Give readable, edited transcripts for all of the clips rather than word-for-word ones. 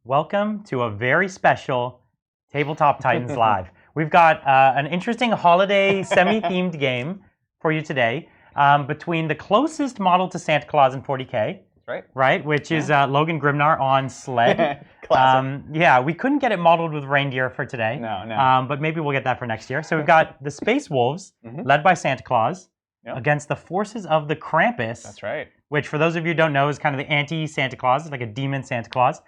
welcome to a very special Tabletop Titans Live. We've got an interesting holiday semi-themed game for you today between the closest model to Santa Claus in 40K. Right, which is Logan Grimnar on sled. Classic. Yeah, we couldn't get it modeled with reindeer for today. No. But maybe we'll get that for next year. So we've got the Space Wolves, led by Santa Claus, against the forces of the Krampus. That's right. Which, for those of you who don't know, is kind of the anti-Santa Claus. It's like a demon Santa Claus.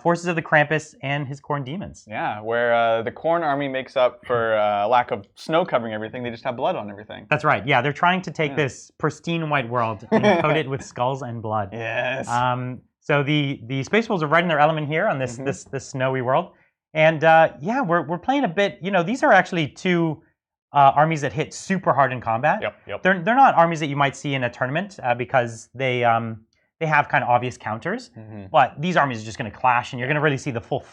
Forces of the Krampus and his Khorne Daemons. Yeah, where the Khorne army makes up for lack of snow covering everything. They just have blood on everything. That's right. Yeah, they're trying to take this pristine white world and coat it with skulls and blood. Yes. So the Space Wolves are right in their element here on this this snowy world. And yeah, we're playing a bit. You know, these are actually two armies that hit super hard in combat. Yep. They're not armies that you might see in a tournament because they have kind of obvious counters, but these armies are just going to clash, and you're going to really see the full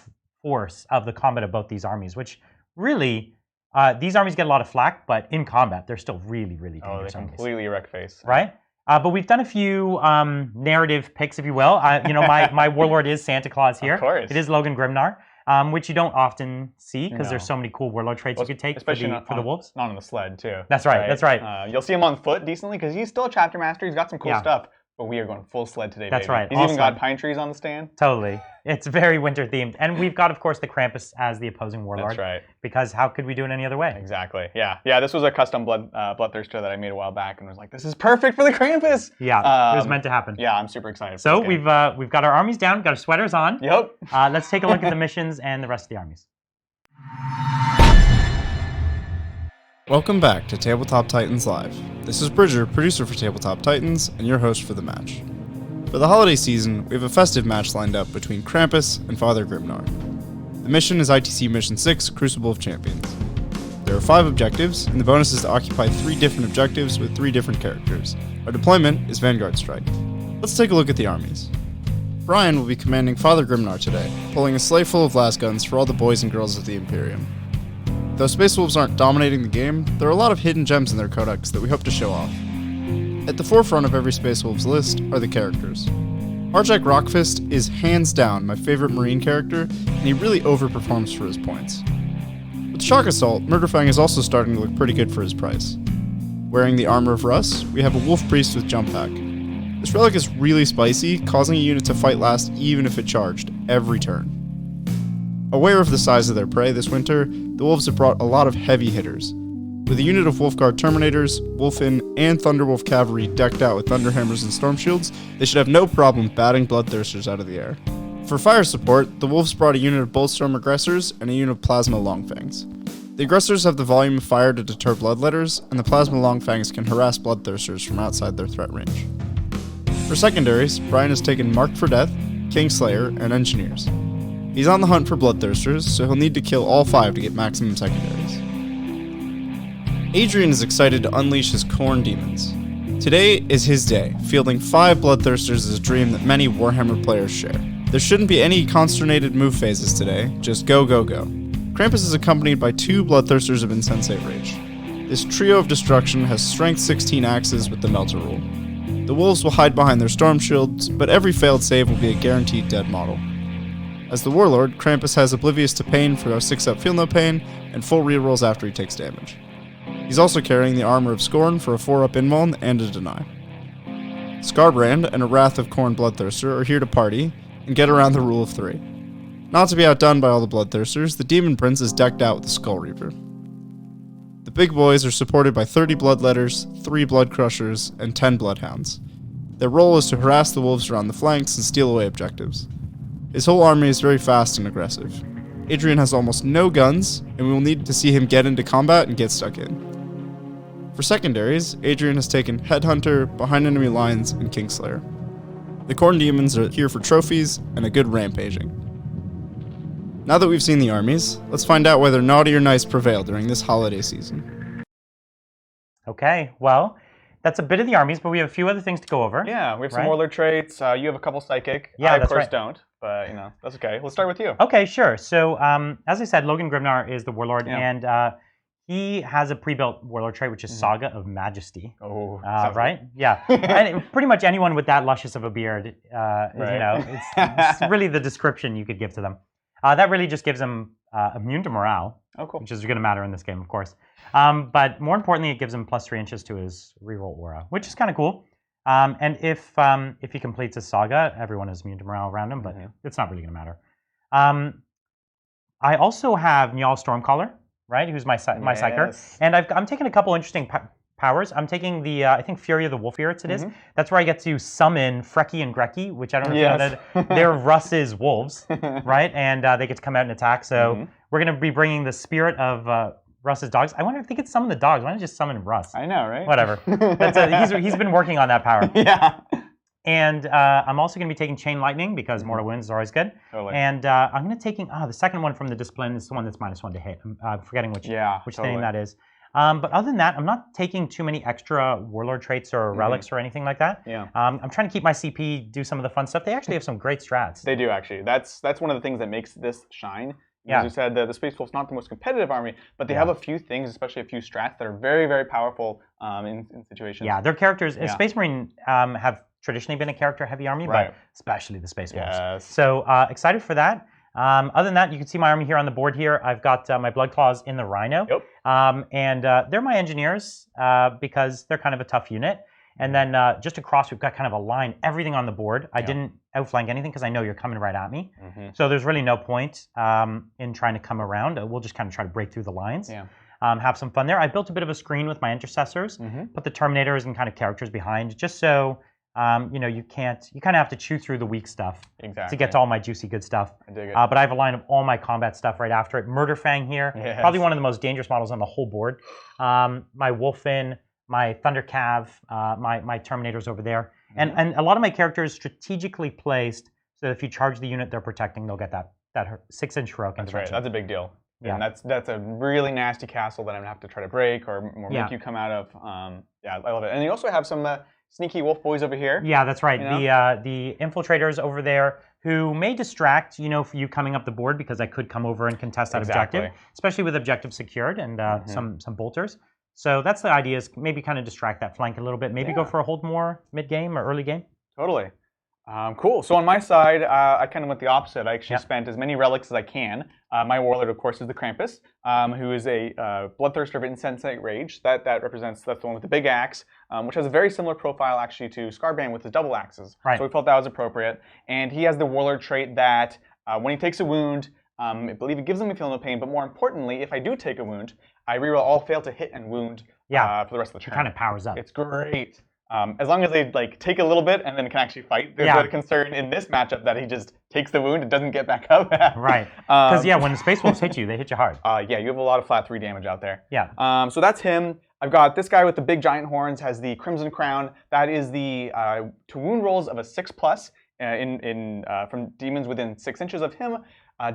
force of the combat of both these armies, which really, these armies get a lot of flack, but in combat, they're still really, really dangerous they completely wreck face. Right? But we've done a few narrative picks, if you will. You know, my warlord is Santa Claus here. Of course. It is Logan Grimnar, which you don't often see because there's so many cool warlord traits you could take for the wolves. Not on the sled, too. That's right. That's right. You'll see him on foot decently because he's still a chapter master. He's got some cool stuff. But we are going full sled today, That's baby. right. He's even got pine trees on the stand. Totally. It's very winter themed. And we've got, of course, the Krampus as the opposing warlord. That's right. Because how could we do it any other way? Exactly. Yeah, this was a custom Bloodthirster that I made a while back and was like, this is perfect for the Krampus. Yeah, it was meant to happen. Yeah, I'm super excited. So we've got our armies down, got our sweaters on. Yep. Let's take a look at the missions and the rest of the armies. Welcome back to Tabletop Titans Live. This is Bridger, producer for Tabletop Titans, and your host for the match. For the holiday season, we have a festive match lined up between Krampus and Father Grimnar. The mission is ITC Mission 6, Crucible of Champions. There are 5 objectives, and the bonus is to occupy 3 different objectives with 3 different characters. Our deployment is Vanguard Strike. Let's take a look at the armies. Brian will be commanding Father Grimnar today, pulling a sleigh full of lasguns for all the boys and girls of the Imperium. Though Space Wolves aren't dominating the game, there are a lot of hidden gems in their codex that we hope to show off. At the forefront of every Space Wolves list are the characters. Arjack Rockfist is hands down my favorite Marine character, and he really overperforms for his points. With Shock Assault, Murderfang is also starting to look pretty good for his price. Wearing the Armor of Russ, we have a Wolf Priest with Jump Pack. This relic is really spicy, causing a unit to fight last even if it charged, every turn. Aware of the size of their prey this winter, the Wolves have brought a lot of heavy hitters. With a unit of Wolfguard Terminators, Wolfen, and Thunderwolf Cavalry decked out with Thunderhammers and Storm Shields, they should have no problem batting Bloodthirsters out of the air. For fire support, the Wolves brought a unit of Boltstorm Aggressors and a unit of Plasma Longfangs. The Aggressors have the volume of fire to deter Bloodletters, and the Plasma Longfangs can harass Bloodthirsters from outside their threat range. For secondaries, Brian has taken Marked for Death, Kingslayer, and Engineers. He's on the hunt for Bloodthirsters, so he'll need to kill all 5 to get maximum secondaries. Adrian is excited to unleash his Khorne Daemons. Today is his day. Fielding 5 Bloodthirsters is a dream that many Warhammer players share. There shouldn't be any consternated move phases today, just go, go, go. Krampus is accompanied by 2 Bloodthirsters of Insensate Rage. This trio of destruction has strength 16 axes with the Melter rule. The Wolves will hide behind their Storm Shields, but every failed save will be a guaranteed dead model. As the Warlord, Krampus has Oblivious to Pain for a 6-up Feel No Pain, and full rerolls after he takes damage. He's also carrying the Armor of Scorn for a 4-up Invuln and a Deny. Scarbrand and a Wrath of Khorne Bloodthirster are here to party, and get around the rule of 3. Not to be outdone by all the Bloodthirsters, the Demon Prince is decked out with the Skull Reaper. The big boys are supported by 30 Bloodletters, 3 Blood Crushers, and 10 Bloodhounds. Their role is to harass the Wolves around the flanks and steal away objectives. His whole army is very fast and aggressive. Adrian has almost no guns, and we will need to see him get into combat and get stuck in. For secondaries, Adrian has taken Headhunter, Behind Enemy Lines, and Kingslayer. The Khorne Daemons are here for trophies and a good rampaging. Now that we've seen the armies, let's find out whether naughty or nice prevail during this holiday season. Okay, well, that's a bit of the armies, but we have a few other things to go over. Yeah, we have some warlord traits. You have a couple psychic. Yeah, I, of course, don't. But, you know, that's okay. Let's start with you. Okay, sure. So, as I said, Logan Grimnar is the warlord, and He has a pre-built warlord trait, which is Saga of Majesty. Oh, right? Yeah. And pretty much anyone with that luscious of a beard, it's really the description you could give to them. That really just gives them immune to morale, which is going to matter in this game, of course. But more importantly, it gives him +3 inches to his reroll aura, which is kind of cool. And if he completes his Saga, everyone is immune to morale around him, but it's not really going to matter. I also have Njal Stormcaller, right? Who's my psyker, and I'm taking a couple interesting powers. I'm taking the I think Fury of the Wolf Spirits. That's where I get to summon Frecky and Grecky, which I don't know if you know. They're Russ's wolves, right? And they get to come out and attack. So we're going to be bringing the spirit of Russ's dogs. I wonder if they could summon the dogs. Why don't you just summon Russ? I know, right? Whatever. He's been working on that power. Yeah. And I'm also going to be taking Chain Lightning because Mortal Wounds is always good. Totally. And I'm going to taking the second one from the Discipline is the one that's -1 to hit. I'm forgetting which name that is. But other than that, I'm not taking too many extra Warlord traits or relics or anything like that. Yeah. I'm trying to keep my CP do some of the fun stuff. They actually have some great strats. They do actually. That's one of the things that makes this shine. As you said, the Space Wolf's not the most competitive army, but they have a few things, especially a few strats that are very, very powerful in situations. Yeah, their characters. Space Marine have traditionally been a character-heavy army, but especially the Space Wolves. Yes. So excited for that. Other than that, you can see my army here on the board here. I've got my Blood Claws in the Rhino. Yep. And they're my engineers because they're kind of a tough unit. And then just across, we've got kind of a line, everything on the board. I didn't outflank anything because I know you're coming right at me. So there's really no point in trying to come around. We'll just kind of try to break through the lines. Have some fun there. I built a bit of a screen with my intercessors, put the Terminators and kind of characters behind, just so you kind of have to chew through the weak stuff to get to all my juicy good stuff. I dig it. But I have a line of all my combat stuff right after it. Murder Fang here, probably one of the most dangerous models on the whole board. My Wolfen, my Thunder Cav, my Terminators over there, and a lot of my characters strategically placed so that if you charge the unit they're protecting, they'll get that 6-inch heroic intervention. That's right. That's a big deal. Yeah. And that's a really nasty castle that I'm gonna have to try to break or make you come out of. I love it. And you also have some sneaky wolf boys over here. Yeah, that's right. The infiltrators over there who may distract, for you coming up the board because I could come over and contest that objective, especially with objective secured and some bolters. So that's the idea, is maybe kind of distract that flank a little bit. Maybe go for a hold more mid-game or early game. Totally. Cool. So on my side, I kind of went the opposite. I actually spent as many relics as I can. My warlord, of course, is the Krampus, who is a Bloodthirster of Insensate Rage. That's the one with the big axe, which has a very similar profile actually to Scarbrand with his double axes. Right. So we felt that was appropriate. And he has the warlord trait that when he takes a wound, I believe it gives him a feel no pain, but more importantly, if I do take a wound, I reroll all fail to hit and wound for the rest of the turn. It kind of powers up. It's great. As long as they take a little bit and then can actually fight. There's a concern in this matchup that he just takes the wound and doesn't get back up. Right. Because when the Space Wolves hit you, they hit you hard. You have a lot of flat 3 damage out there. Yeah. So that's him. I've got this guy with the big giant horns, has the Crimson Crown. That is the to wound rolls of a 6+ from demons within 6 inches of him.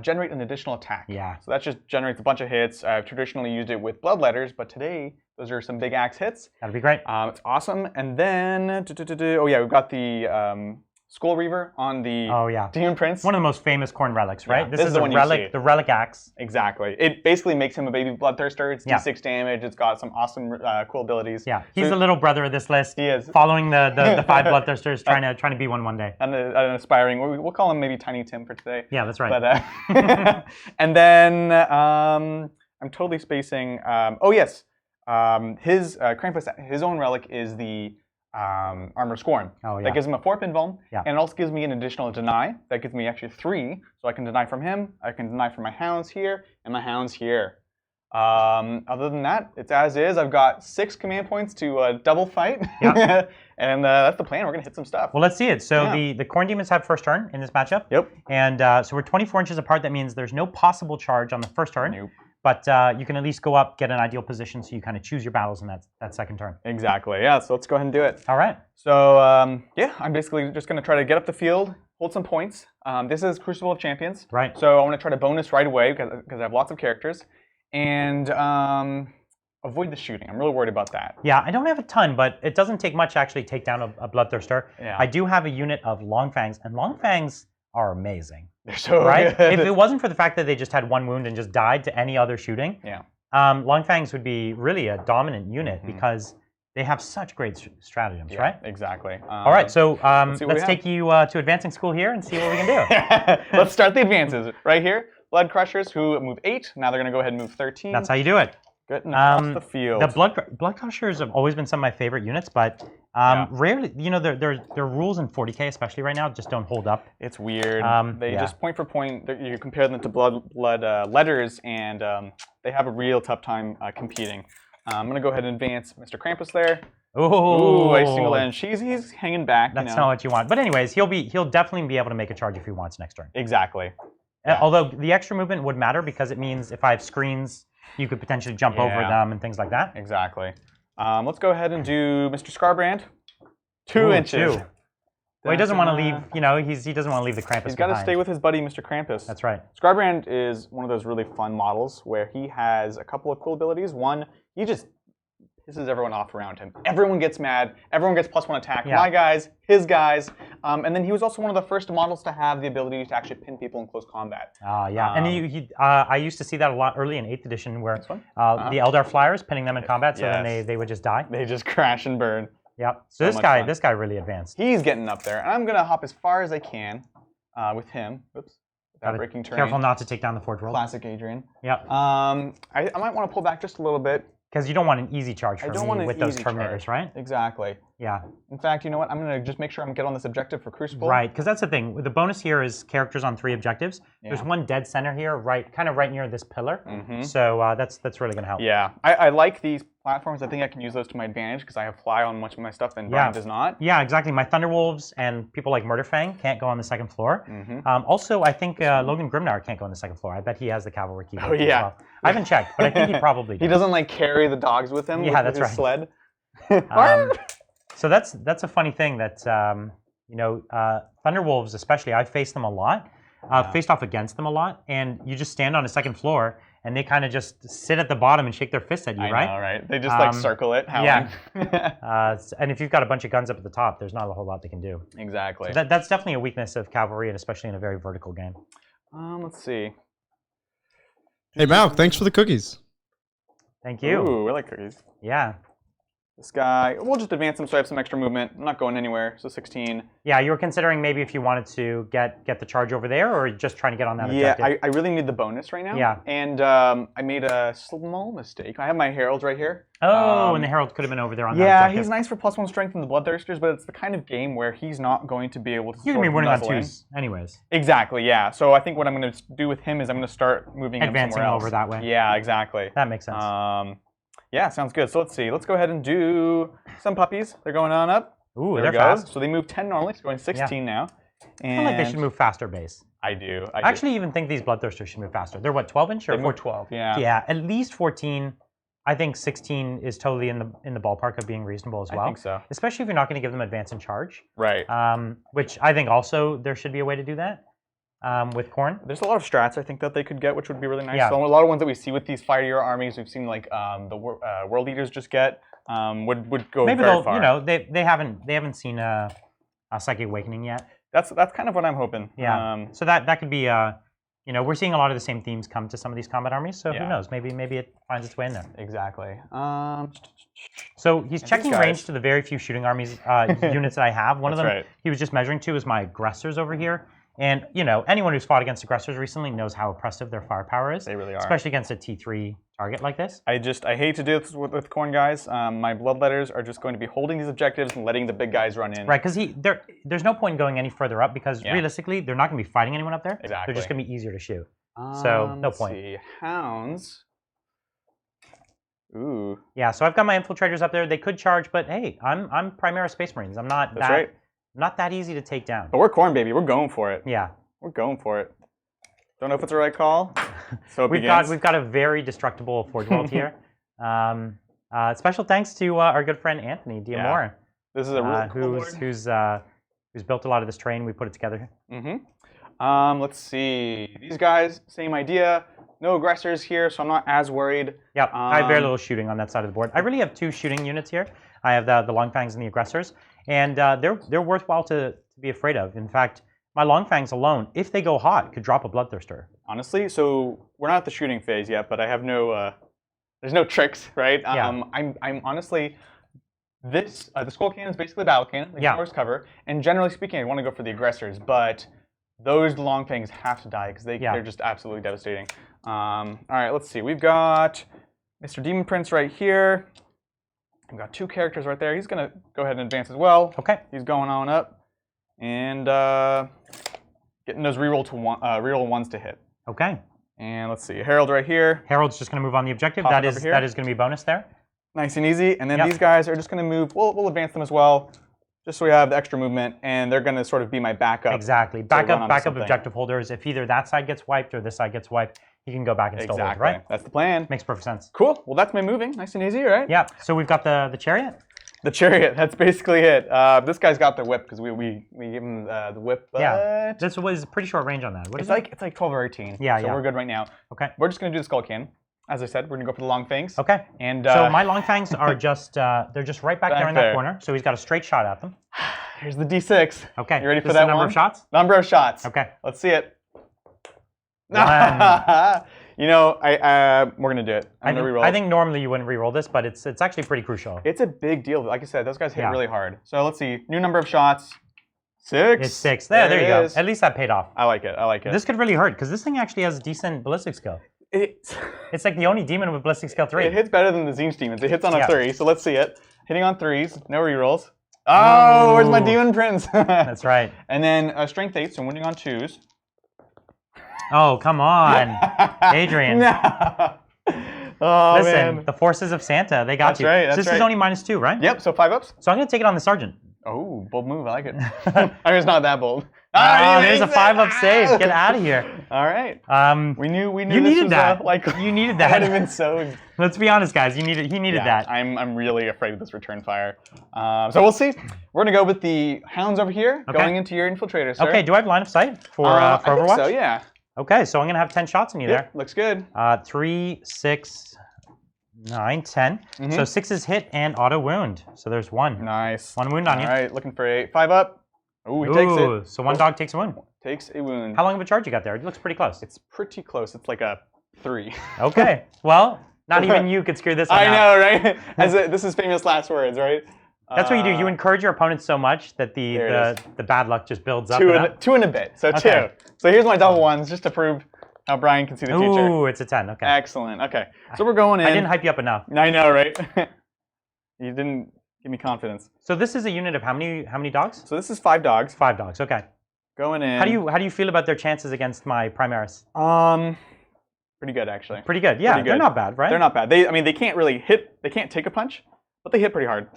Generate an additional attack. Yeah. So that just generates a bunch of hits. I've traditionally used it with Bloodletters, but today those are some big axe hits. That'd be great. It's awesome. And then, we've got the Skull Reaver on the Demon Prince. One of the most famous Khorne relics, right? Yeah, this is the relic, the relic axe. Exactly. It basically makes him a baby Bloodthirster. It's D6 damage. It's got some awesome cool abilities. Yeah, he's the little brother of this list. He is. Following the 5 Bloodthirsters, trying to be one day. And an aspiring, we'll call him maybe Tiny Tim for today. Yeah, that's right. But, and then I'm totally spacing. His Krampus, his own relic is the Armor Scorn. That gives him a 4 pin vuln, and it also gives me an additional deny. That gives me actually 3, so I can deny from him, I can deny from my hounds here, and my hounds here. Other than that, it's as is. I've got 6 command points to double fight, and that's the plan. We're gonna hit some stuff. Well, let's see it. So the Khorne Daemons have first turn in this matchup. Yep. And so we're 24 inches apart. That means there's no possible charge on the first turn. Nope. But you can at least go up, get an ideal position, so you kind of choose your battles in that second turn. Exactly. Yeah. So let's go ahead and do it. All right. So I'm basically just going to try to get up the field, hold some points. This is Crucible of Champions. Right. So I want to try to bonus right away because I have lots of characters, and avoid the shooting. I'm really worried about that. Yeah, I don't have a ton, but it doesn't take much to actually take down a Bloodthirster. Yeah. I do have a unit of Longfangs, and Longfangs are amazing. They're so right? good. If it wasn't for the fact that they just had 1 wound and just died to any other shooting, Longfangs would be really a dominant unit because they have such great stratagems, right? Exactly. All right, so let's take you to advancing school here and see what we can do. Let's start the advances right here. Blood Crushers, who move 8. Now they're going to go ahead and move 13. That's how you do it. Good across the field. The Blood Crushers have always been some of my favorite units, but rarely, their rules in 40k, especially right now, just don't hold up. It's weird. They just point for point. You compare them to blood letters, and they have a real tough time competing. I'm going to go ahead and advance Mr. Krampus there. Ooh, I single end. He's hanging back. That's not what you want. But anyways, he'll definitely be able to make a charge if he wants next turn. Exactly. Although the extra movement would matter because it means if I have screens, you could potentially jump over them and things like that. Exactly. Let's go ahead and do Mr. Scarbrand. 2 inches. 2. Well, he doesn't want to leave. He doesn't want to leave the Krampus. He's got to stay with his buddy, Mr. Krampus. That's right. Scarbrand is one of those really fun models where he has a couple of cool abilities. One, he just pisses everyone off around him. Everyone gets mad. Everyone gets +1 attack. My guys, his guys. And then he was also one of the first models to have the ability to actually pin people in close combat. And I used to see that a lot early in 8th edition where the Eldar Flyers pinning them in combat, so then they would just die. They just crash and burn. Yep. So this guy really advanced. He's getting up there. And I'm going to hop as far as I can with him. Oops. Without breaking terrain. Careful not to take down the Forge World. Classic Adrian. Yep. I might want to pull back just a little bit. Because you don't want an easy charge for me with those Terminators, right? Exactly. Yeah. In fact, you know what? I'm going to just make sure I'm get on this objective for Crucible. Right, because that's the thing. The bonus here is characters on 3 objectives. There's one dead center here, kind of right near this pillar. So that's really going to help. Yeah. I like these platforms. I think I can use those to my advantage because I have fly on much of my stuff and Brian does not. Yeah, exactly. My Thunderwolves and people like Murderfang can't go on the 2nd floor. Also, I think Logan Grimnar can't go on the 2nd floor. I bet he has the cavalry key. Oh, yeah. Well. I haven't checked, but I think he probably does. He doesn't carry the dogs with him with his sled. So that's a funny thing that Thunderwolves especially, I've faced them a lot, faced off against them a lot, and you just stand on a 2nd floor and they kind of just sit at the bottom and shake their fists at you, right? I know, right? They just circle it. Yeah. And if you've got a bunch of guns up at the top, there's not a whole lot they can do. Exactly. So that's definitely a weakness of cavalry, and especially in a very vertical game. Let's see. Hey, Malk, thanks for the cookies. Thank you. Ooh, I like cookies. Yeah. This guy, we'll just advance him so I have some extra movement. I'm not going anywhere, so 16. Yeah, you were considering maybe if you wanted to get the charge over there, or just trying to get on that objective? Yeah, I really need the bonus right now. Yeah. And I made a small mistake. I have my heralds right here. Oh, and the herald could have been over there on that objective. Yeah, he's nice for +1 strength in the Bloodthirsters, but it's the kind of game where he's not going to be able to. You're going to be winning on 2s anyways. Exactly, yeah. So I think what I'm going to do with him is I'm going to start moving Advancing him somewhere else. over that way. Yeah, exactly. That makes sense. Yeah, sounds good. So let's see. Let's go ahead and do some puppies. They're going on up. Ooh, they're fast. So they move 10 normally. It's going 16 now. And I feel like they should move faster base. I do. I actually even think these Bloodthirsters should move faster. They're what, 12-inch or 12? Yeah. Yeah, at least 14. I think 16 is totally in the ballpark of being reasonable as well. I think so. Especially if you're not going to give them advance and charge. Right. Which I think also there should be a way to do that. With Khorne. There's a lot of strats I think that they could get, which would be really nice. Yeah. So a lot of ones that we see with these fire armies, we've seen like the world leaders just get would go maybe very far. They haven't seen a Psychic Awakening yet. That's kind of what I'm hoping. Yeah. So that could be we're seeing a lot of the same themes come to some of these combat armies. So who knows? Maybe it finds its way in there. Exactly. So he's checking range to the very few shooting armies units that I have. One of them he was just measuring to is my aggressors over here. And anyone who's fought against aggressors recently knows how oppressive their firepower is. They really are. Especially against a T3 target like this. I hate to do this with Khorne guys. My bloodletters are just going to be holding these objectives and letting the big guys run in. Right, because there's no point in going any further up because realistically they're not going to be fighting anyone up there. Exactly. They're just going to be easier to shoot. So no point. Let's see. Hounds. Ooh. Yeah, so I've got my infiltrators up there. They could charge, but hey, I'm Primera Space Marines. I'm not not that easy to take down. But we're Khorne, baby. We're going for it. Yeah. We're going for it. Don't know if it's the right call. So we've got a very destructible Forge World here. Special thanks to our good friend Anthony Diamore. This is a really cool who's built a lot of this train. We put it together. Let's see. These guys, same idea. No aggressors here, so I'm not as worried. Yep. I have very little shooting on that side of the board. I really have 2 shooting units here. I have the Longfangs and the aggressors, and they're worthwhile to be afraid of. In fact, my Longfangs alone, if they go hot, could drop a Bloodthirster. Honestly, so we're not at the shooting phase yet, but I have no there's no tricks, right? Yeah. I'm honestly, the skull cannon is basically a battle cannon. They can always cover, and generally speaking, I want to go for the aggressors, but those long fangs have to die because they're just absolutely devastating. All right, let's see. We've got Mr. Demon Prince right here. We've got 2 characters right there. He's gonna go ahead and advance as well. Okay. He's going on up, and getting those reroll ones to hit. Okay. And let's see, Herald right here. Harold's just going to move on the objective. That is going to be bonus there. Nice and easy. And then these guys are just going to move. We'll advance them as well, just so we have the extra movement. And they're going to sort of be my backup. Exactly. Backup objective holders. If either that side gets wiped or this side gets wiped, he can go back and still hold, right? That's the plan. Makes perfect sense. Cool. Well, that's my moving. Nice and easy, right? Yeah. So we've got the chariot. The chariot. That's basically it. This guy's got the whip because we give him the whip. But yeah. This was a pretty short range on that. It's like 12 or 18. Yeah. So we're good right now. Okay. We're just gonna do the skull cannon. As I said, we're gonna go for the long fangs. Okay. And so my long fangs are just they're just right back there in that corner. So he's got a straight shot at them. Here's the D6. Okay. You ready for that number of shots? Number of shots. Okay. Let's see it. 1. You know, we're gonna do it. I'm gonna reroll. I think normally you wouldn't reroll this, but it's actually pretty crucial. It's a big deal. Like I said, those guys hit really hard. So let's see. New number of shots. 6. It's 6. There you go. At least that paid off. I like it. This could really hurt because this thing actually has a decent ballistic skill. It's like the only demon with ballistic skill 3. It hits better than the Tzeentch demons. It hits on a 3. So let's see it. Hitting on 3s. No rerolls. Oh, where's my demon prince? That's right. And then strength 8. So I'm winning on 2s. Oh, come on, Adrian. No. Oh, listen, man. The forces of Santa, they got you. Right, This is only -2, right? Yep, so 5 ups. So I'm going to take it on the sergeant. Oh, bold move. I like it. I mean, it's not that bold. Oh, there's a 5-up save. Get out of here. All right. We knew you needed that. You needed that. That would have been so. Let's be honest, guys. He needed that. I'm really afraid of this return fire. So we'll see. We're gonna go with the hounds over here, going into your infiltrator, sir. Okay. Do I have line of sight for Overwatch? I think so, yeah. Okay, so I'm gonna have 10 shots in you there. Looks good. 3, 6, 9, 10. So 6 is hit and auto wound. So there's 1. Nice. 1 wound on you. All right, looking for a 5 up. Oh, he takes it. So 1 dog takes a wound. Takes a wound. How long of a charge you got there? It looks pretty close. It's pretty close. It's like a 3. Okay. Well, not even you could screw this one I out. know, right? This is famous last words, right? That's what you do. You encourage your opponents so much that the bad luck just builds up. 2 and a bit. So 2. So here's my double ones just to prove how Brian can see the future. Ooh, it's a 10. Okay. Excellent. Okay. So we're going in. I didn't hype you up enough. I know, right? You didn't give me confidence. So this is a unit of how many dogs? So this is 5 dogs. 5 dogs. Okay. Going in. How do you feel about their chances against my Primaris? Pretty good actually. Pretty good. Yeah, they're not bad, right? They're not bad. They can't really hit. They can't take a punch, but they hit pretty hard.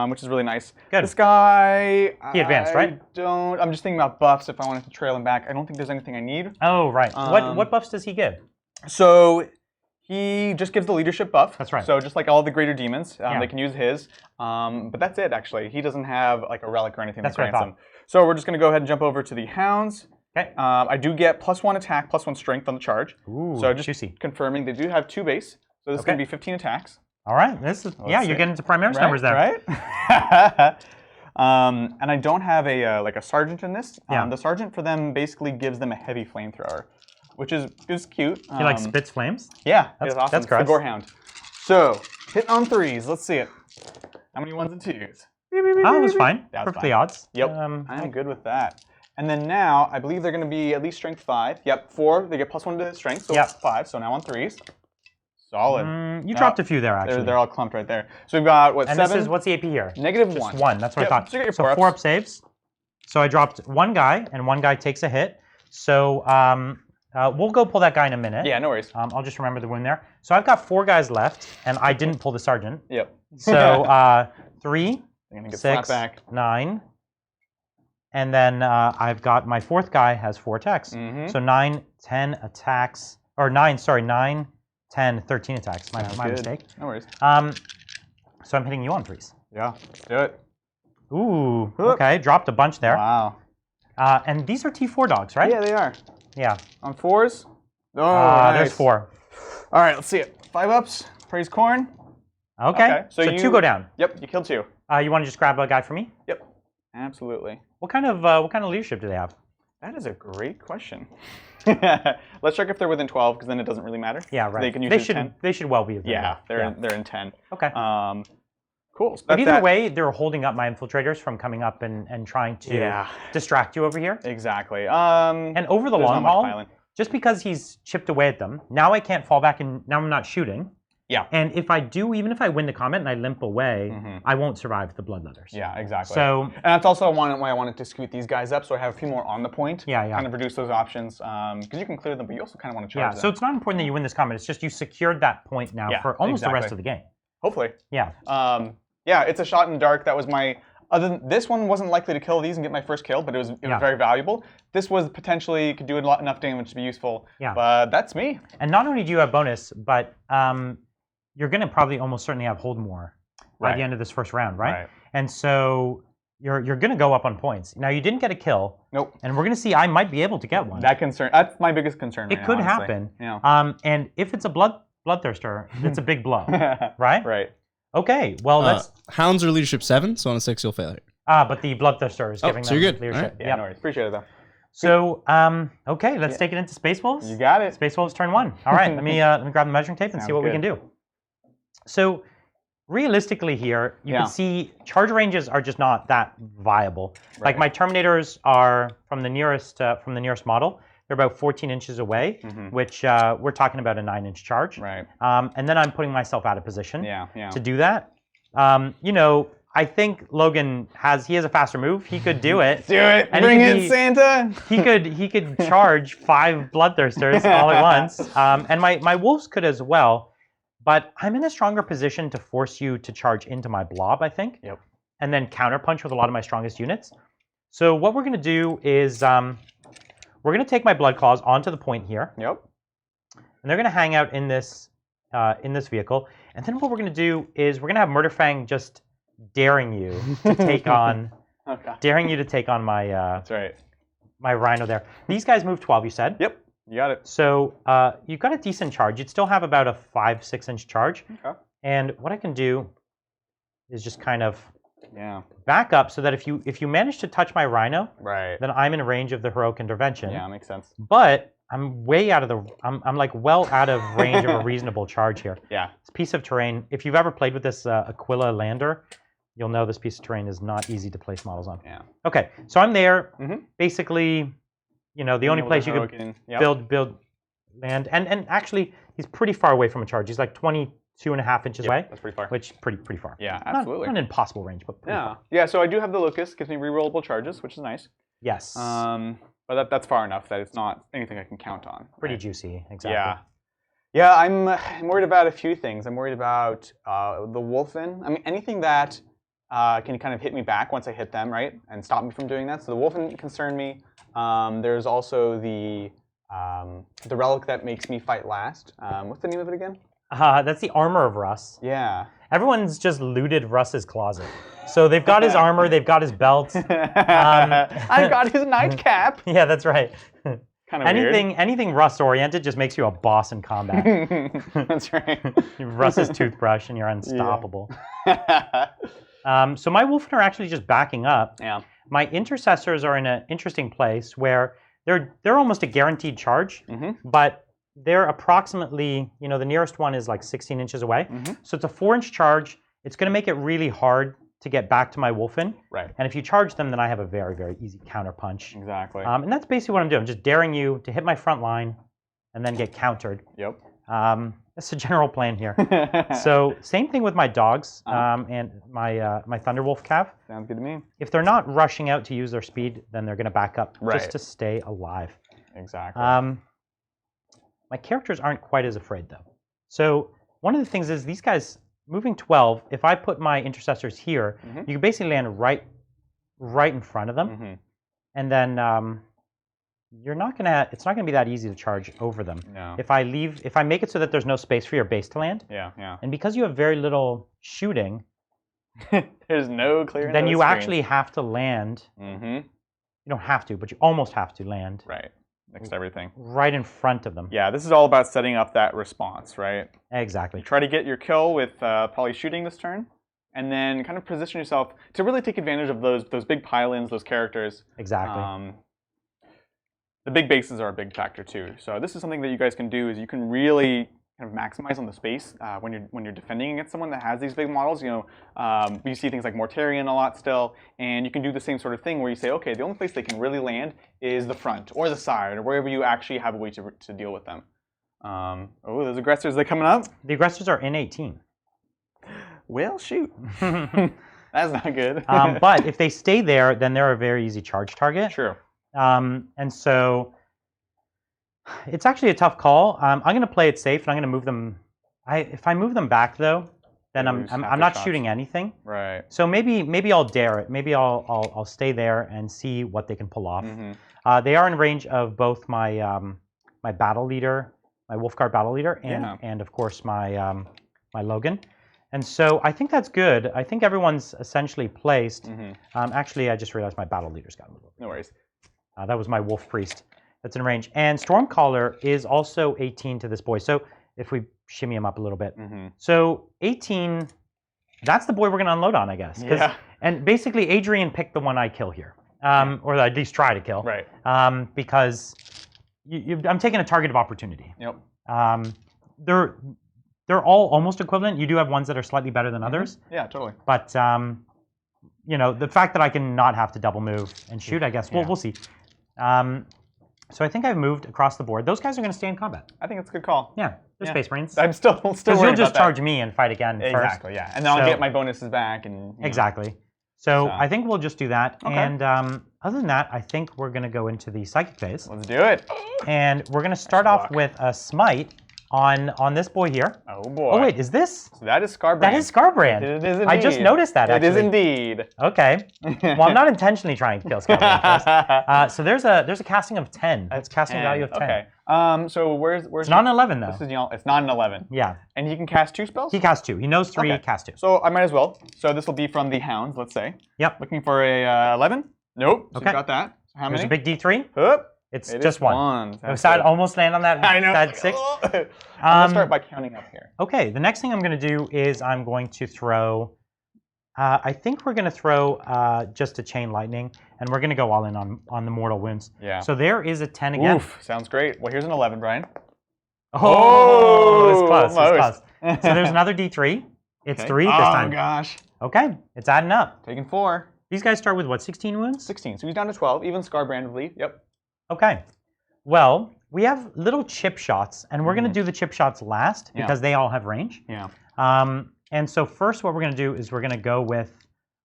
Which is really nice. Good. This guy, he advanced, right? I'm just thinking about buffs if I wanted to trail him back. I don't think there's anything I need. Oh, right. What buffs does he give? So he just gives the leadership buff. That's right. So just like all the greater demons, they can use his. But that's it, actually. He doesn't have like a relic or anything that grants him. So we're just going to go ahead and jump over to the hounds. Okay. I do get +1 attack, +1 strength on the charge. Ooh, so just juicy. Confirming they do have 2 base. So this is going to be 15 attacks. All right, this is you're getting into Primaris numbers there, right? And I don't have a sergeant in this. The sergeant for them basically gives them a heavy flamethrower, which is cute. He like spits flames. Yeah, that's awesome. That's gross. The Gorehound. So hit on 3s. Let's see it. How many 1s and 2s? Oh, it was fine. That was Perfectly fine. odds. Yep, I'm good with that. And then now I believe they're going to be at least strength 5. Yep, 4. They get +1 to strength, so 5. So now on 3s. Solid. You dropped a few there, actually. They're all clumped right there. So we've got, what, 7? What's the AP here? -1. Just 1. That's what I thought. So you get So your 4-up saves. So I dropped 1 guy, and 1 guy takes a hit. So we'll go pull that guy in a minute. Yeah, no worries. I'll just remember the wound there. So I've got 4 guys left, and I didn't pull the sergeant. Yep. So 3, I'm gonna get 6, back. 9. And then I've got my 4th guy has 4 attacks. So 9, 10 attacks. Or 9, 10, 13 attacks. My mistake. No worries. So I'm hitting you on 3s. Yeah, do it. Ooh, okay. Dropped a bunch there. Wow. And these are T4 dogs, right? Yeah, they are. Yeah. On 4s? Oh, nice. There's 4. All right, let's see it. 5 ups. Praise Khorne. Okay. So 2 go down. Yep, you killed 2. You want to just grab a guy for me? Yep. Absolutely. What kind of leadership do they have? That is a great question. Let's check if they're within 12, because then it doesn't really matter. Yeah, right. They can use 10. They should well be within. Yeah, they're in 10. Okay. Cool. So but either way, they're holding up my infiltrators from coming up and trying to distract you over here. Exactly. And over the long haul, just because he's chipped away at them, now I can't fall back and now I'm not shooting. Yeah. And if I do, even if I win the combat and I limp away, I won't survive the Bloodleathers. Yeah, exactly. So, and that's also why I wanted to scoot these guys up, so I have a few more on the point. Yeah, yeah. Kind of reduce those options, because you can clear them, but you also kind of want to charge them. So it's not important that you win this combat. It's just you secured that point now for almost the rest of the game. Hopefully. Yeah. Yeah, it's a shot in the dark. That was my... this one wasn't likely to kill these and get my first kill, but it was very valuable. This was potentially could do enough damage to be useful. Yeah. But that's me. And not only do you have bonus, but you're going to probably almost certainly have hold more by the end of this first round, right? And so you're going to go up on points. Now you didn't get a kill. Nope. And we're going to see I might be able to get one. That's my biggest concern. It could happen. Yeah. And if it's a Bloodthirster, it's a big blow, right? Right. Okay, well, let's... Hounds are leadership 7, so on a 6 you'll fail here. But the Bloodthirster is giving them good. leadership. Right. Yeah, no worries. Appreciate it, though. So, okay, let's take it into Space Wolves. You got it. Space Wolves turn 1. All right, let me grab the measuring tape and see what we can do. So, realistically here, you can see charge ranges are just not that viable. Like my Terminators are from the nearest model. They're about 14 inches away, which we're talking about a 9-inch charge. Right. And then I'm putting myself out of position to do that. You know, I think Logan has a faster move. He could do it. Do it. And bring in Santa. He could charge 5 Bloodthirsters all at once. And my wolves could as well. But I'm in a stronger position to force you to charge into my blob, I think. Yep. And then counterpunch with a lot of my strongest units. So what we're going to do is we're going to take my Blood Claws onto the point here. Yep. And they're going to hang out in this vehicle. And then what we're going to do is we're going to have Murderfang just daring you to take on my that's right. my Rhino there. These guys move 12, you said? Yep. You got it. So you've got a decent charge. You'd still have about a 5-6-inch charge. Okay. And what I can do is just kind of back up so that if you manage to touch my Rhino, then I'm in range of the heroic intervention. Yeah, makes sense. But I'm way out of I'm like well out of range of a reasonable charge here. Yeah. This piece of terrain, if you've ever played with this Aquila lander, you'll know this piece of terrain is not easy to place models on. Yeah. Okay, so I'm there. Basically, you know, the only place you could build land, and actually he's pretty far away from a charge. He's like 22.5 inches away. That's pretty far. Which pretty far. Yeah, absolutely. Not an impossible range, but pretty far. Yeah, so I do have the Locust, gives me rerollable charges, which is nice. Yes. But that's far enough that it's not anything I can count on. Pretty juicy, exactly. Yeah. Yeah, I'm worried about a few things. I'm worried about the Wolfen. I mean, anything that can kind of hit me back once I hit them, right? And stop me from doing that. So the Wolfen concern me. There's also the relic that makes me fight last. What's the name of it again? That's the Armor of Russ. Yeah. Everyone's just looted Russ's closet. So they've got his armor, they've got his belt. I've got his nightcap. Yeah, that's right. Kind of anything Russ-oriented just makes you a boss in combat. That's right. Russ's toothbrush and you're unstoppable. So my Wolfen are actually just backing up. Yeah. My Intercessors are in an interesting place where they're almost a guaranteed charge, but they're approximately, you know, the nearest one is like 16 inches away. So it's a 4-inch charge. It's going to make it really hard to get back to my Wolfen. Right. And if you charge them, then I have a very, very easy counter punch. Exactly. And that's basically what I'm doing. I'm just daring you to hit my front line and then get countered. Yep. That's the general plan here. So same thing with my dogs and my Thunderwolf Cav. Sounds good to me. If they're not rushing out to use their speed, then they're going to back up just to stay alive. Exactly. My characters aren't quite as afraid, though. So one of the things is these guys moving 12. If I put my Intercessors here, you can basically land right in front of them, and then it's not gonna be that easy to charge over them. No. If I make it so that there's no space for your base to land. Yeah, yeah. And because you have very little shooting, there's no clear. Then you actually have to land. You don't have to, but you almost have to land. Right. Next to everything. Right in front of them. Yeah, this is all about setting up that response, right? Exactly. You try to get your kill with probably shooting this turn, and then kind of position yourself to really take advantage of those big pile-ins, those characters. Exactly. the big bases are a big factor too. So this is something that you guys can do is you can really kind of maximize on the space when you're defending against someone that has these big models. You know, you see things like Mortarion a lot still, and you can do the same sort of thing where you say, okay, the only place they can really land is the front or the side or wherever you actually have a way to deal with them. Oh, those aggressors, they're coming up. The aggressors are in 18. Well, shoot. That's not good. But if they stay there, then they're a very easy charge target. True. And so it's actually a tough call. I'm going to play it safe, and I'm going to move them. If I move them back, though, then I'm not shooting anything. Right. So maybe I'll dare it. Maybe I'll stay there and see what they can pull off. They are in range of both my my battle leader, my Wolfguard battle leader, and of course my my Logan. And so I think that's good. I think everyone's essentially placed. Actually, I just realized my battle leader's got to move over. No worries. That was my Wolf Priest that's in range. And Stormcaller is also 18 to this boy. So if we shimmy him up a little bit. So 18, that's the boy we're going to unload on, I guess. Yeah. And basically, Adrian picked the one I kill here. Or at least try to kill. Right. Because I'm taking a target of opportunity. Yep. They're all almost equivalent. You do have ones that are slightly better than others. Yeah, totally. But you know, the fact that I can not have to double move and shoot, I guess we'll see. So I think I've moved across the board. Those guys are going to stay in combat. I think it's a good call. Yeah, they're Space Marines. I'm still worried about that. Because you'll just charge me and fight again first. Exactly. Yeah, and then I'll get my bonuses back and. Exactly. So I think we'll just do that. Okay. And other than that, I think we're going to go into the psychic phase. Let's do it. And we're going to start off with a smite on this boy here. Oh boy. Oh wait, is this? So that is Scarbrand. That is Scarbrand. It is indeed. I just noticed that actually. It is indeed. Okay. Well, I'm not intentionally trying to kill Scarbrand first. So there's a casting of 10. That's casting value of 10. Okay. So where's It's not an 11 though. This is, it's not an 11. Yeah. And he can cast 2 spells? He casts 2. He knows 3, cast 2. So I might as well. So this will be from the Hounds, let's say. Yep. Looking for a 11? Nope. So okay. got that. So how many? There's a big D3. Oop. It's just one. That's so I'd almost land on that, I know. that 6. I'm going to start by counting up here. Okay, the next thing I'm going to do is I'm going to throw, I think we're going to throw just a Chain Lightning, and we're going to go all in on the Mortal Wounds. Yeah. So there is a 10 again. Oof, sounds great. Well, here's an 11, Brian. Oh, it's close, it's close. So there's another D3. It's 3 this time. Oh, gosh. Okay, it's adding up. Taking 4. These guys start with what, 16 wounds? 16, so he's down to 12, even Scarbrand would bleed, yep. Okay. Well, we have little chip shots, and we're going to do the chip shots last because they all have range. Yeah. And so first what we're going to do is we're going to go with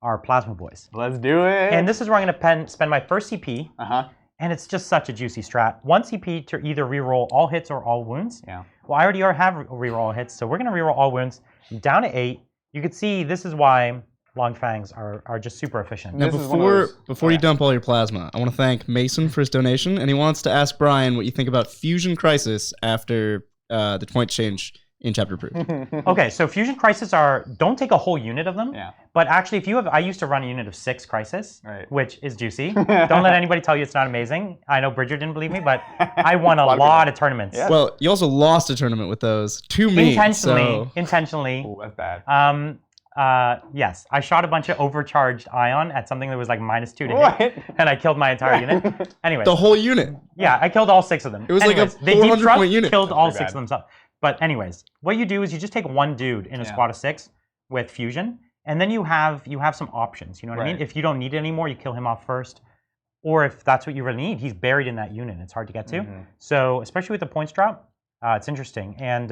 our Plasma Boys. Let's do it. And this is where I'm going to spend my first CP. And it's just such a juicy strat. 1 CP to either reroll all hits or all wounds. Yeah. Well, I already have reroll all hits, so we're going to reroll all wounds. I'm down to 8. You can see this is why Long Fangs are just super efficient. Now, before you dump all your plasma, I want to thank Mason for his donation, and he wants to ask Brian what you think about Fusion Crisis after the point change in Chapter Proof. Okay, so Fusion Crisis don't take a whole unit of them. Yeah. But actually, if you have, I used to run a unit of 6 Crisis, which is juicy. Don't let anybody tell you it's not amazing. I know Bridger didn't believe me, but I won a lot of tournaments. Yeah. Well, you also lost a tournament with those to me. Intentionally. Oh, that's bad. Yes, I shot a bunch of overcharged ion at something that was like -2 to hit, and I killed my entire unit. Anyway, the whole unit. Yeah, I killed all 6 of them. It was like a 400-point unit. Killed all 6 of them. But anyways, what you do is you just take 1 dude in a squad of 6 with fusion, and then you have some options. You know what I mean? If you don't need it anymore, you kill him off first, or if that's what you really need, he's buried in that unit. It's hard to get to. So especially with the points drop, it's interesting. And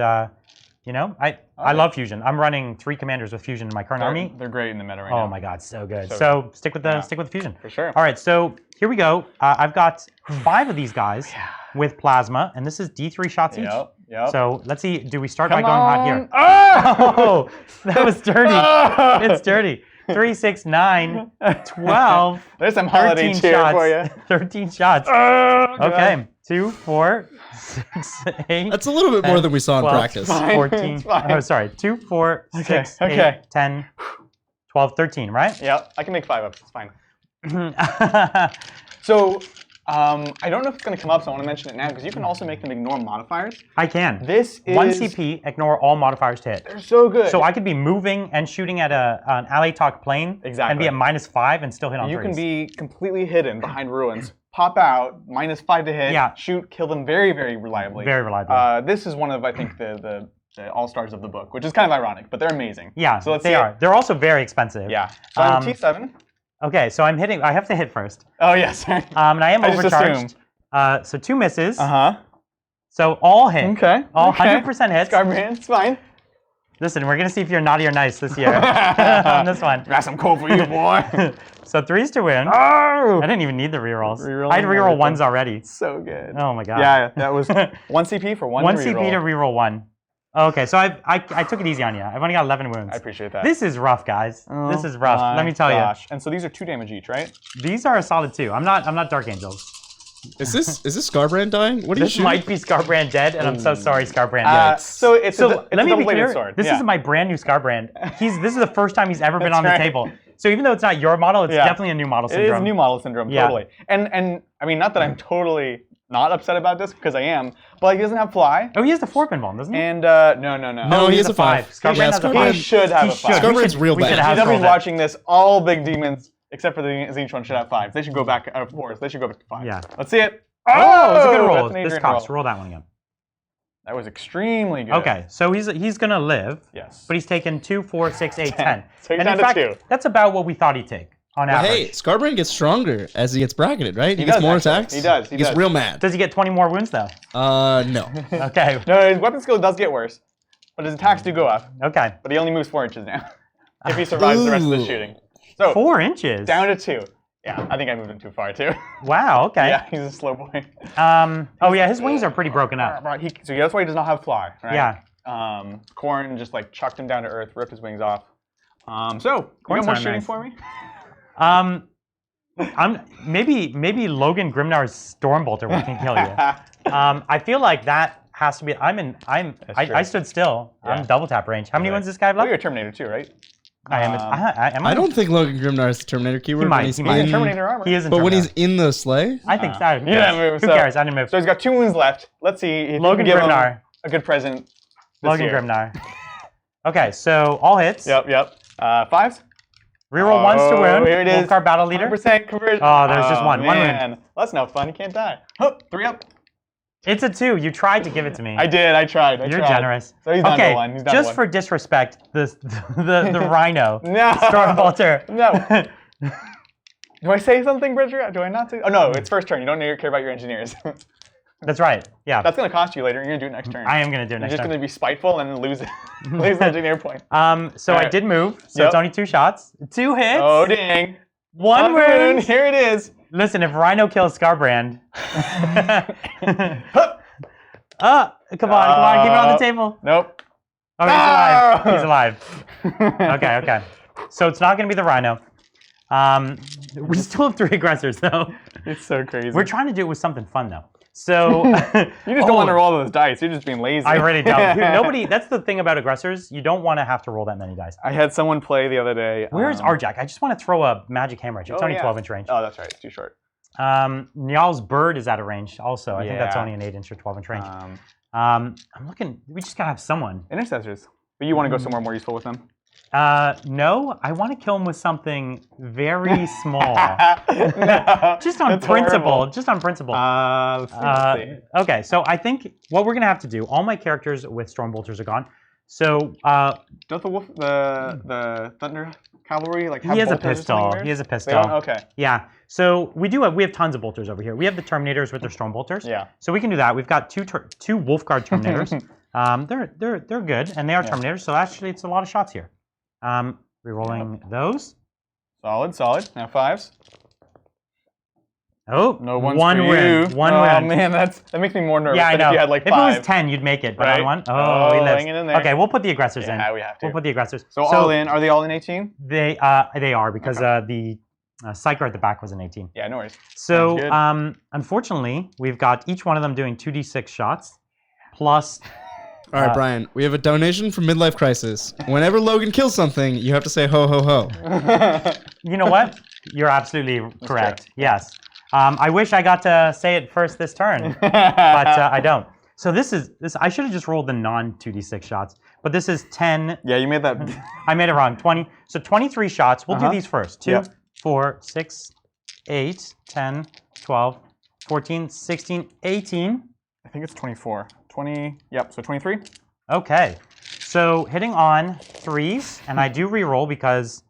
you know, I love fusion. I'm running 3 commanders with fusion in my current army. They're great in the meta right now. Oh my god, so good. So stick with the fusion. For sure. All right, so here we go. I've got 5 of these guys with plasma, and this is D3 shots each. Yep. So let's see. Do we start by going hot here? Oh, that was dirty. It's dirty. 3, 6, 9, 12. There's some holiday cheer for you. 13 shots. Okay. 2, 4, 6, 8. That's a little bit more than we saw in practice. 14. Oh, sorry. 2, 4, 6, 8, 10, 12, 13, right? Yep. I can make 5 of it. It's fine. So I don't know if it's going to come up, so I want to mention it now, because you can also make them ignore modifiers. I can. This is... 1 CP, ignore all modifiers to hit. They're so good. So I could be moving and shooting at an ally talk plane and be at -5 and still hit on 3s. You can be completely hidden behind ruins, pop out, -5 to hit, shoot, kill them very, very reliably. Very reliably. This is one of, I think, the all-stars of the book, which is kind of ironic, but they're amazing. Yeah, so they are. They're also very expensive. Yeah. So I'm T7. Okay, so I'm hitting. I have to hit first. Oh, yes. And I am overcharged. So 2 misses. Uh-huh. So all hit. Okay. All 100% hits. Scarbrand, it's fine. Listen, we're going to see if you're naughty or nice this year on this one. Got some coal for you, boy. So 3s to win. Oh! I didn't even need the rerolls. I had reroll 1s already. So good. Oh, my God. Yeah, that was 1 CP for 1 1 reroll. 1 CP to reroll 1. Okay, so I took it easy on you. I've only got 11 wounds. I appreciate that. This is rough, guys. This is rough. Let me tell you. And so these are 2 damage each, right? These are a solid 2. I'm not Dark Angels. Is this Scarbrand dying? What are you shooting? This might be Scarbrand dead, and I'm so sorry, Scarbrand. So it's a let me be clear. sword. This is my brand new Scarbrand. This is the first time he's ever been on the table. So even though it's not your model, it's definitely a new model syndrome. It is new model syndrome, totally. And I mean, not that I'm totally not upset about this, because I am, but like, he doesn't have fly. Oh, he has the 4-pin bomb, doesn't he? And no. No, he has a 5. Scarbrand has a 5. He should have a 5. Scarbrand's real bad. If he's watching this, all big demons, except for the Zinch one, should have 5s. They should go back, of course, they should go back to 5. Yeah. Let's see it. Oh, it's a good roll. This cops. Roll that one again. That was extremely good. Okay, so he's gonna live. Yes. But he's taken 2, 4, 6, 8, 10. So he's down to 2. That's about what we thought he'd take on average. Hey, Scarbrand gets stronger as he gets bracketed, right? He gets more attacks. He does. He gets real mad. Does he get 20 more wounds though? No. Okay. No, his weapon skill does get worse, but his attacks do go up. Okay. But he only moves 4 inches now if he survives the rest of the shooting. So 4 inches. Down to 2. Yeah, I think I moved him too far too. Wow. Okay. Yeah, he's a slow boy. Oh yeah, his wings are pretty broken up. So that's why he does not have fly, right? Yeah. Khorne just like chucked him down to earth, ripped his wings off. So you got more shooting for me? Maybe Logan Grimnar's Stormbolter can kill you. I feel like that has to be. I stood still. Yeah. I'm double tap range. How many wounds does this guy have left? You're a Terminator too, right? I don't think Logan Grimnar is the Terminator keyword. He might. He might. Terminator armor. He is in But Terminator. when he's in the sleigh? I think so. Move. Who cares? I didn't move. So he's got 2 wounds left. Let's see if Logan you can give Grimnar. him a good present. Logan Grimnar. Okay, so all hits. Yep. 5s. Reroll 1s to wound. Here it is. Wolfguard battle leader. 100% conversion. Oh, there's just one. Man. 1 wound. That's no fun. You can't die. 3 up. It's a 2. You tried to give it to me. I did. I tried. You're generous. So he's down to 1. He's down just to 1. for disrespect, the Rhino. No. Stormbolter. No. Do I say something, Bridger? Do I not say? Oh no, it's first turn. You don't care about your engineers. That's right. Yeah. That's gonna cost you later. You're gonna do it next turn. I am gonna do it next turn. You're just gonna be spiteful and lose it. Lose the engineer point. So I did move. So it's only 2 shots. 2 hits. Oh dang. 1 wound. Here it is. Listen, if Rhino kills Scarbrand. Come on, keep it on the table. Nope. Oh, he's alive. He's alive. Okay. So it's not gonna be the Rhino. We still have 3 aggressors though. It's so crazy. We're trying to do it with something fun though. So you just don't want to roll those dice. You're just being lazy. I really don't. Nobody. That's the thing about aggressors. You don't want to have to roll that many dice. I had someone play the other day. Where's Arjack? I just want to throw a magic hammer at you. It's only 12-inch range. Oh, that's right. It's too short. Niall's bird is out of range. Also, I think that's only an 8-inch or 12-inch range. I'm looking. We just gotta have someone. Intercessors. But you want to go somewhere more useful with them? No, I want to kill him with something very small. Just on principle. Horrible. Just on principle. Let's see. Okay, so I think what we're gonna have to do. All my characters with Stormbolters are gone. So don't the Thunder Cavalry like have he has a bolters pistol. or He has a pistol. They don't? Okay. Yeah. So we have tons of bolters over here. We have the Terminators with their Stormbolters. Yeah. So we can do that. We've got two Wolfguard Terminators. They're good, and they are Terminators. So actually, it's a lot of shots here. Rerolling those. Solid. Now 5s. Oh, no one's one for win. you. One win. win. Man, that makes me more nervous than if you had like 5. If it was 10, you'd make it, but right? on 1? Oh, he lives. Hanging in there. Okay, we'll put the aggressors in. Yeah, we have to. We'll put the aggressors. So all in. Are they all in 18? They are because the Psyker at the back was an 18. Yeah, no worries. So unfortunately, we've got each one of them doing 2d6 shots, plus. All right, Brian, we have a donation from Midlife Crisis. Whenever Logan kills something, you have to say ho, ho, ho. You know what? You're absolutely correct. Yes. I wish I got to say it first this turn, but I don't. So this. I should have just rolled the non-2d6 shots, but this is 10. Yeah, you made that. I made it wrong. 20. So 23 shots. We'll do these first. 2, 4, 6, 8, 10, 12, 14, 16, 18. I think it's 24. 20. Yep. So 23. Okay. So hitting on 3s, and I do re-roll because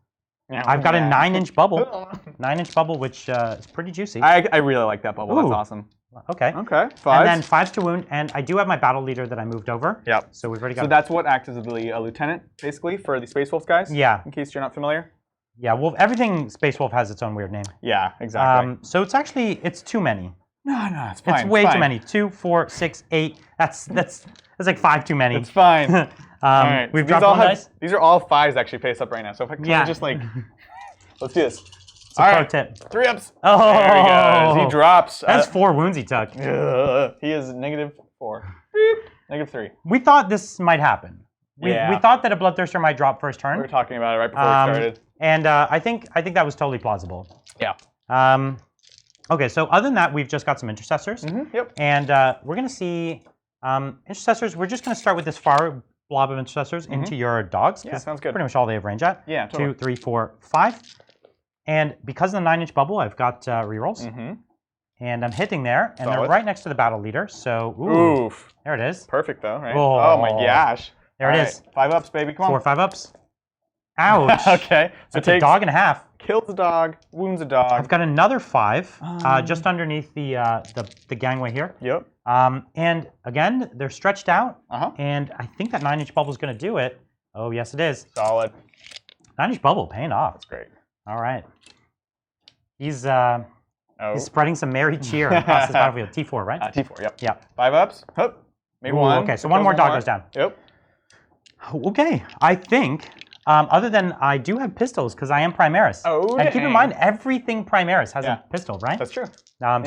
I've got a 9-inch bubble. 9-inch bubble, which is pretty juicy. I really like that bubble. Ooh. That's awesome. Okay. Okay. 5s. And then 5s to wound, and I do have my battle leader that I moved over. Yep. So we've already got. So that's what acts as a lieutenant, basically, for the Space Wolf guys. Yeah. In case you're not familiar. Yeah. Well, everything Space Wolf has its own weird name. Yeah. Exactly. So it's too many. No, it's fine. It's way too many. 2, 4, 6, 8. That's like 5 too many. It's fine. All right. We've dropped one dice. These are all 5s actually face up right now. So if I can just like, let's do this. It's a pro tip. 3 ups. Oh, there he goes. He drops. That's 4 wounds he took. He is -4. -3. We thought this might happen. We thought that a Bloodthirster might drop first turn. We were talking about it right before we started. And I think that was totally plausible. Yeah. Okay, so other than that, we've just got some intercessors. Yep. And we're going to see intercessors. We're just going to start with this far blob of intercessors into your dogs. Yeah, sounds good. Pretty much all they have range at. Yeah, totally. 2, 3, 4, 5. And because of the 9-inch bubble, I've got rerolls. And I'm hitting there, and they're right next to the battle leader. So, oof. There it is. Perfect, though, right? Oh my gosh. There it is. 5 ups, baby. Come on. 4 5 ups. Ouch. Okay. So it's a dog and a half. Kills a dog, wounds a dog. I've got another 5 just underneath the gangway here. Yep. And again, they're stretched out. And I think that 9-inch bubble is going to do it. Oh, yes, it is. Solid. 9-inch bubble paying off. That's great. All right. He's spreading some merry cheer across this battlefield. T4, right? T4, yep. Yeah. 5 ups. Hup. Maybe 1. Okay, so one more dog goes down. Yep. Okay, I think, other than I do have pistols, because I am Primaris. Oh, and keep in mind, everything Primaris has a pistol, right? That's true.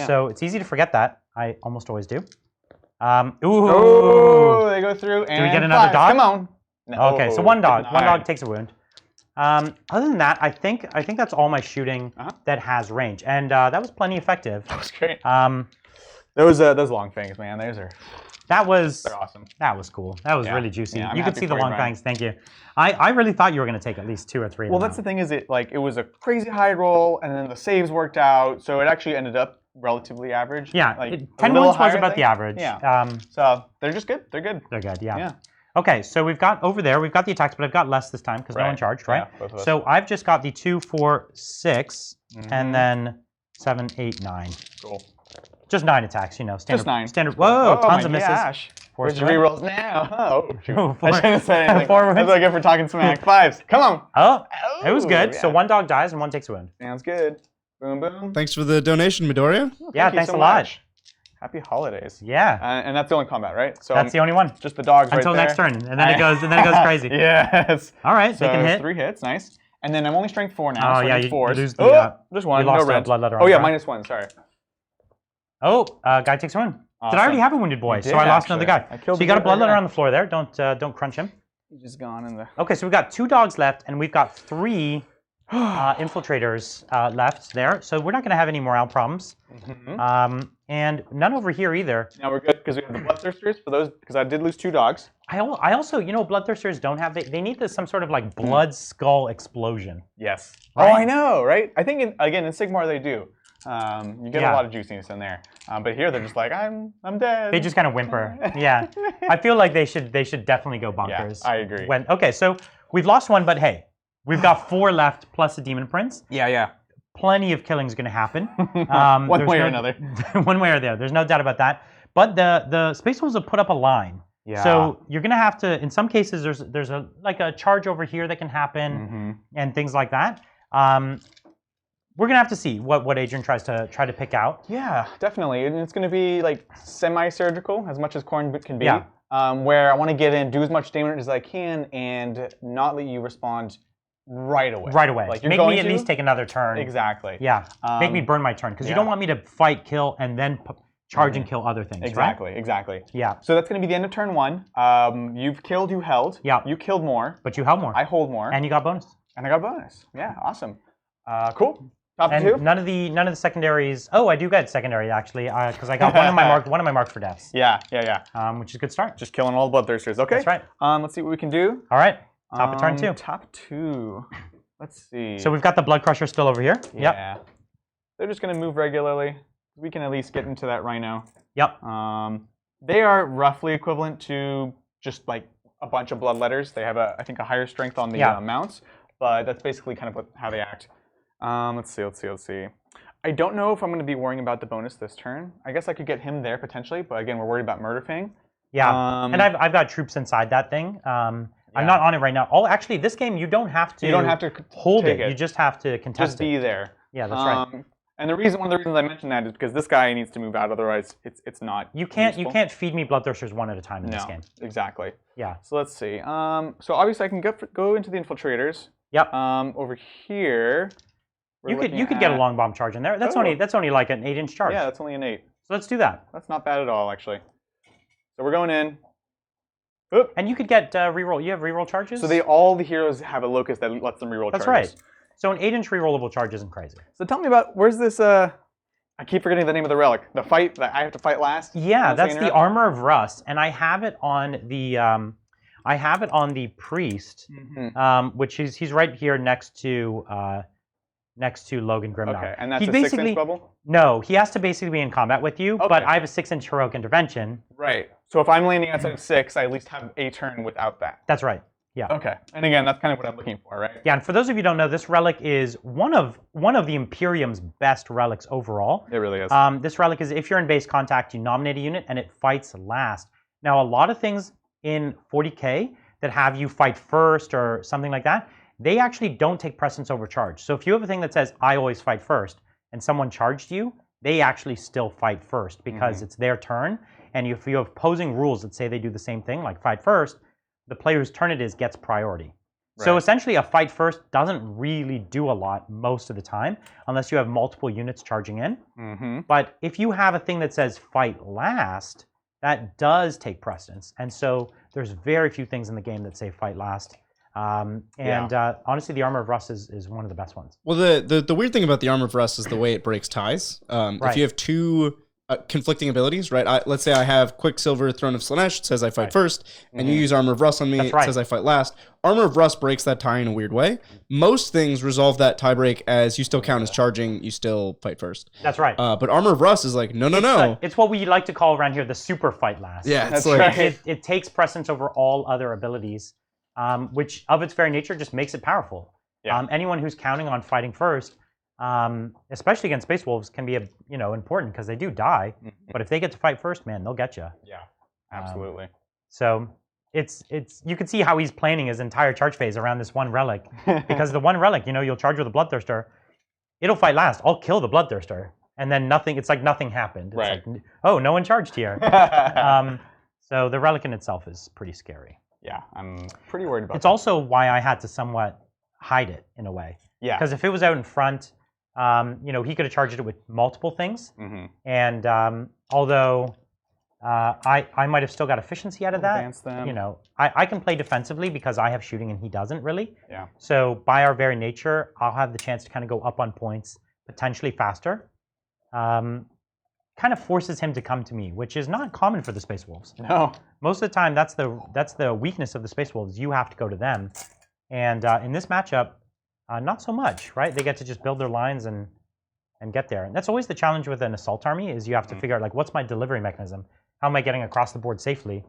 So it's easy to forget that. I almost always do. Ooh, they go through, and do we get another dog? Come on. No. Okay, so one dog. One dog takes a wound. Other than that, I think that's all my shooting that has range, and that was plenty effective. That was great. Those long fangs, man. They're awesome. That was cool. That was really juicy. Yeah, you could see the long fangs. Thank you. I really thought you were going to take at least 2 or 3. Well, that's the thing is it was a crazy high roll, and then the saves worked out, so it actually ended up relatively average. Yeah, like 10 wounds was about the average. Yeah. So they're just good. They're good. They're good. Yeah. Okay, so we've got over there. We've got the attacks, but I've got less this time because no one charged, right? Yeah, both of us. So I've just got the 2, 4, 6, and then 7, 8, 9. Cool. Just 9 attacks, standard. Just 9. Standard. Whoa, tons of misses. Gosh. Where's your rerolls now? Oh, shoot. 4, I shouldn't say anything. 4 wounds. That's what I get for talking smack. 5s. Come on. Oh, it was good. Yeah. So 1 dog dies and 1 takes a wound. Sounds good. Boom, boom. Thanks for the donation, Midoriya. Yeah, thanks a lot. Happy holidays. Yeah. And that's the only combat, right? So that's the only one. Just the dogs until right there. next turn, and then it goes crazy. Yes. All right, so they can hit. 3 hits, nice. And then I'm only strength 4 now. Oh so yeah, you lose the. Just 1. You lost no red. bloodletter. Oh yeah, -1. Sorry. Oh, guy takes a wound. Awesome. Did I already have a wounded boy? So I lost another guy. So you got a bloodletter on the floor there. Don't crunch him. He's just gone in the. Okay, so we've got 2 dogs left, and we've got 3 infiltrators left there. So we're not going to have any morale problems. And none over here either. Now we're good because we have the Bloodthirsters for those. Because I did lose 2 dogs. I also, Bloodthirsters don't have. They need some sort of like blood skull explosion. Yes. Right? Oh, I know, right? I think in Sigmar they do. You get a lot of juiciness in there, but here they're just like I'm dead. They just kind of whimper. Yeah, I feel like they should definitely go bonkers. Yeah, I agree. Okay, so we've lost 1, but hey, we've got 4 left plus a Demon Prince. Yeah. Plenty of killing is going to happen. One way or another. One way or the other. There's no doubt about that. But the Space Wolves have put up a line. Yeah. So you're going to have to. In some cases, there's a charge over here that can happen and things like that. We're gonna have to see what Adrian tries to pick out. Yeah, definitely, and it's gonna be like semi-surgical as much as Khorne can be. Yeah. Where I want to get in, do as much damage as I can, and not let you respond right away. Right away. Like make me at least take another turn. Exactly. Yeah. Make me burn my turn because you don't want me to fight, kill, and then charge and kill other things. Exactly. Right? Exactly. Yeah. So that's gonna be the end of turn 1. You've killed, you held. Yeah. You killed more. But you held more. I hold more. And you got bonus. And I got bonus. Yeah. Awesome. Cool. Top and two? none of the secondaries. Oh, I do get secondary actually, because I got one of my marked for deaths. Yeah. Which is a good start. Just killing all the Bloodthirsters. Okay. That's right. Let's see what we can do. All right. Top of turn 2. Top 2. Let's see. So we've got the Blood Crusher still over here. Yeah. Yep. They're just going to move regularly. We can at least get into that Rhino. Yep. They are roughly equivalent to just like a bunch of bloodletters. They have I think a higher strength on the mounts, but that's basically kind of how they act. Let's see. I don't know if I'm going to be worrying about the bonus this turn. I guess I could get him there potentially, but again, we're worried about Murder Fang. Yeah, and I've got troops inside that thing. I'm not on it right now. Oh, actually, this game you don't have to. You don't have to hold it. You just have to contest it. Just be there. Yeah, that's right. And one of the reasons I mentioned that is because this guy needs to move out, otherwise it's not. You can't feed me Bloodthirsters one at a time in this game. Exactly. Yeah. So let's see. So obviously I can go into the infiltrators. Yep. Over here. You could get a long bomb charge in there. That's only like an 8-inch charge. Yeah, that's only an 8. So let's do that. That's not bad at all, actually. So we're going in. Oop. And you could get reroll. You have reroll charges. So all the heroes have a locus that lets them reroll charges. That's right. So an 8-inch rerollable charge isn't crazy. So tell me about where's this? I keep forgetting the name of the relic. The fight that I have to fight last. Yeah, that's the Armor of Rust, and I have it on the priest, which he's right here next to Logan Grimnar. Okay, and that's a 6-inch bubble? No, he has to basically be in combat with you, but I have a 6-inch heroic intervention. Right. So if I'm landing outside of 6, I at least have a turn without that. That's right. Yeah. Okay. And again, that's kind of what I'm looking for, right? Yeah, and for those of you who don't know, this relic is one of the Imperium's best relics overall. It really is. This relic is, if you're in base contact, you nominate a unit, and it fights last. Now, a lot of things in 40K that have you fight first or something like that, they actually don't take precedence over charge. So if you have a thing that says, I always fight first, and someone charged you, they actually still fight first because it's their turn. And if you have opposing rules that say they do the same thing, like fight first, the player whose turn it is gets priority. Right. So essentially a fight first doesn't really do a lot most of the time, unless you have multiple units charging in. But if you have a thing that says fight last, that does take precedence. And so there's very few things in the game that say fight last. Honestly, the Armor of Rust is one of the best ones. Well, the weird thing about the Armor of Rust is the way it breaks ties. If you have two conflicting abilities, right? Let's say I have Quicksilver, Throne of Slanesh, it says I fight first, and you use Armor of Rust on me, it says I fight last. Armor of Rust breaks that tie in a weird way. Most things resolve that tie break as you still count as charging, you still fight first. That's right. But Armor of Rust is like, no. It's what we like to call around here the super fight last. Yeah, that's right. It takes precedence over all other abilities, which of its very nature just makes it powerful. Yeah. Anyone who's counting on fighting first, especially against Space Wolves, can be important because they do die. But if they get to fight first, man, they'll get you. Yeah, absolutely. So it's you can see how he's planning his entire charge phase around this one relic, because the one relic, you'll charge with a Bloodthirster, it'll fight last. I'll kill the Bloodthirster, and then nothing. It's like nothing happened. It's like, oh, no one charged here. So the relic in itself is pretty scary. Yeah, I'm pretty worried about. It's also why I had to somewhat hide it in a way. Yeah. Because if it was out in front, he could have charged it with multiple things. And although I might have still got efficiency out of that, advance them. I can play defensively because I have shooting and he doesn't really. Yeah. So by our very nature, I'll have the chance to kind of go up on points potentially faster. Kind of forces him to come to me, which is not common for the Space Wolves. No. Most of the time, that's the weakness of the Space Wolves. You have to go to them. And in this matchup, not so much, right? They get to just build their lines and get there. And that's always the challenge with an assault army, is you have to figure out, like, what's my delivery mechanism? How am I getting across the board safely?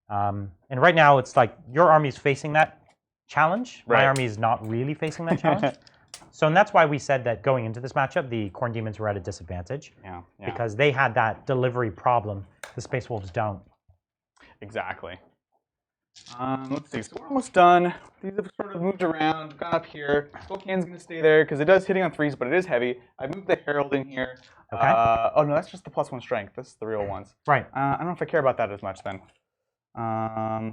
And right now, it's like your army's facing that challenge. Right. My army is not really facing that challenge. So, and that's why we said that going into this matchup, the Khorne Daemons were at a disadvantage. Yeah. Because they had that delivery problem. The Space Wolves don't. Exactly. Let's see. So we're almost done. These have sort of moved around. We've gone up here. Spokane's going to stay there because it does hitting on 3s, but it is heavy. I moved the Herald in here. Okay. Oh no, that's just the +1 strength. This is the real ones. Right. I don't know if I care about that as much then. I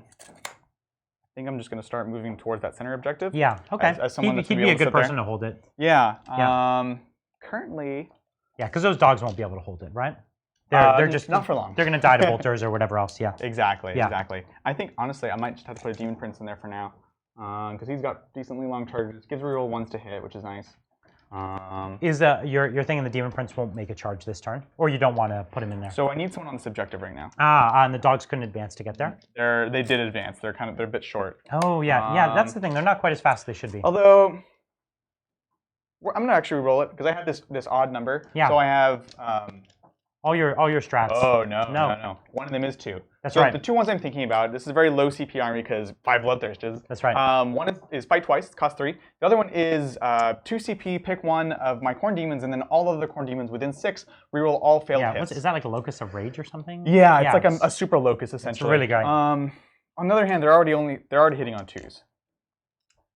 think I'm just going to start moving towards that center objective. Yeah. Okay. As someone he'd be a good person to hold it. Yeah. Currently. Yeah, because those dogs won't be able to hold it, right? They're just not for long. They're going to die to bolters or whatever else. Yeah. Exactly. I think honestly, I might just have to put a Demon Prince in there for now, because he's got decently long charges. Gives reroll 1s to hit, which is nice. You're thinking the Demon Prince won't make a charge this turn, or you don't want to put him in there? So I need someone on this objective right now. And the dogs couldn't advance to get there. They did advance. They're a bit short. Oh yeah, yeah. That's the thing. They're not quite as fast as they should be. Although I'm gonna actually roll it because I have this odd number. Yeah. So I have all your strats. Oh no. One of them is 2. That's right. The 2 ones I'm thinking about. This is a very low CP army because 5 Bloodthirsters. That's right. One is fight twice, cost 3. The other one is 2 CP. Pick one of my Khorne Daemons, and then all of the Khorne Daemons within 6 reroll all failed hits. Is that like a Locus of Rage or something? Yeah, it's like a super locus essentially. It's really great. On the other hand, they're already hitting on 2s.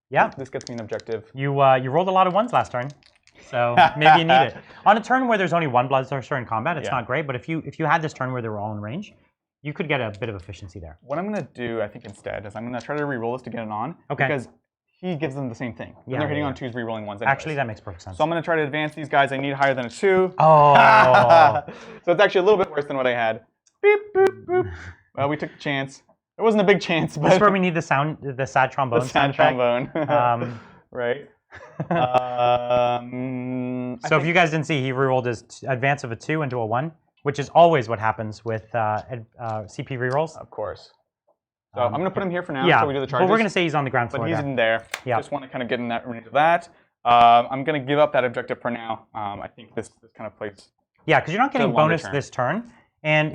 Yeah. This gets me an objective. You rolled a lot of 1s last turn, so maybe you need it. On a turn where there's only 1 Bloodthirster in combat, it's not great. But if you had this turn where they were all in range, you could get a bit of efficiency there. What I'm gonna do, I think, instead is I'm gonna try to re-roll this to get it on. Okay. Because he gives them the same thing. When they're hitting on 2s, re-rolling 1s. Anyways. Actually, that makes perfect sense. So I'm gonna try to advance these guys. I need higher than a 2. Oh. So it's actually a little bit worse than what I had. Beep boop boop. Well, we took a chance. It wasn't a big chance, but that's where we need the sad trombone. The sad trombone. Right. So if you guys didn't see, he rerolled his advance of a 2 into a 1, which is always what happens with CP rerolls. Of course. So I'm going to put him here for now. Yeah, so we do the charges. but we're going to say he's on the ground floor. But he's there. in there. Yeah. Just want to kind of get in that range of that. I'm going to give up that objective for now. I think this kind of plays. Yeah, because you're not getting bonus this turn, and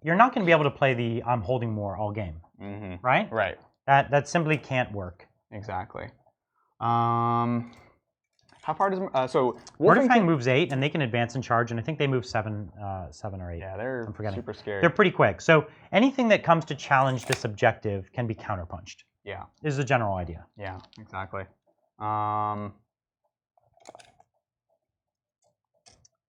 you're not going to be able to play the I'm holding more all game. Right? Right. That simply can't work. Exactly. How far does so Mordefang moves 8, and they can advance and charge, and I think they move 7 or 8. Yeah, they're super scary. They're pretty quick. So anything that comes to challenge this objective can be counterpunched. Yeah, is the general idea. Yeah, exactly.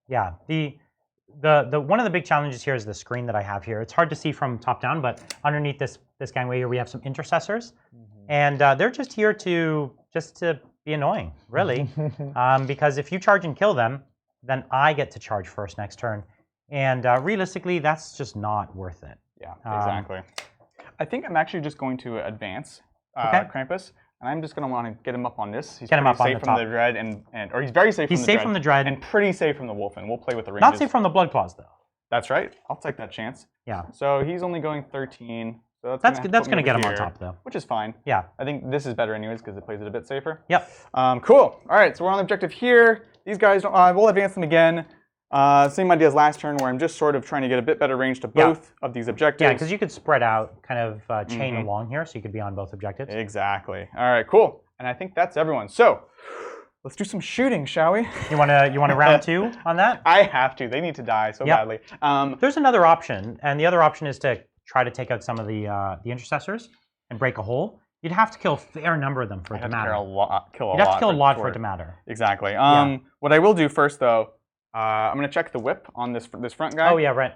Yeah, the one of the big challenges here is the screen that I have here. It's hard to see from top down, but underneath this gangway here, we have some intercessors, and they're just here to be annoying, really, because if you charge and kill them, then I get to charge first next turn, and realistically, that's just not worth it. Yeah, exactly. I think I'm actually just going to advance Krampus, and I'm just going to want to get him up on this. He's pretty safe from the dread, or he's very safe. He's safe from the dread, and pretty safe from the wolf, and we'll play with the ranges. Not safe from the blood claws, though. That's right. I'll take that chance. Yeah. So he's only going 13. So that's going to get him on top, though. Which is fine. Yeah. I think this is better anyways because it plays it a bit safer. Yep. Cool. All right, so we're on the objective here. These guys, we'll advance them again. Same idea as last turn where I'm just sort of trying to get a bit better range to both of these objectives. Yeah, because you could spread out, kind of chain along here, so you could be on both objectives. Exactly. All right, cool. And I think that's everyone. So let's do some shooting, shall we? You want to round 2 on that? I have to. They need to die so badly. There's another option, and the other option is to try to take out some of the intercessors and break a hole. You'd have to kill a fair number of them for it to matter. You'd have to kill a lot for it to matter. Exactly. What I will do first, though, I'm going to check the whip on this front guy. Oh, yeah, right.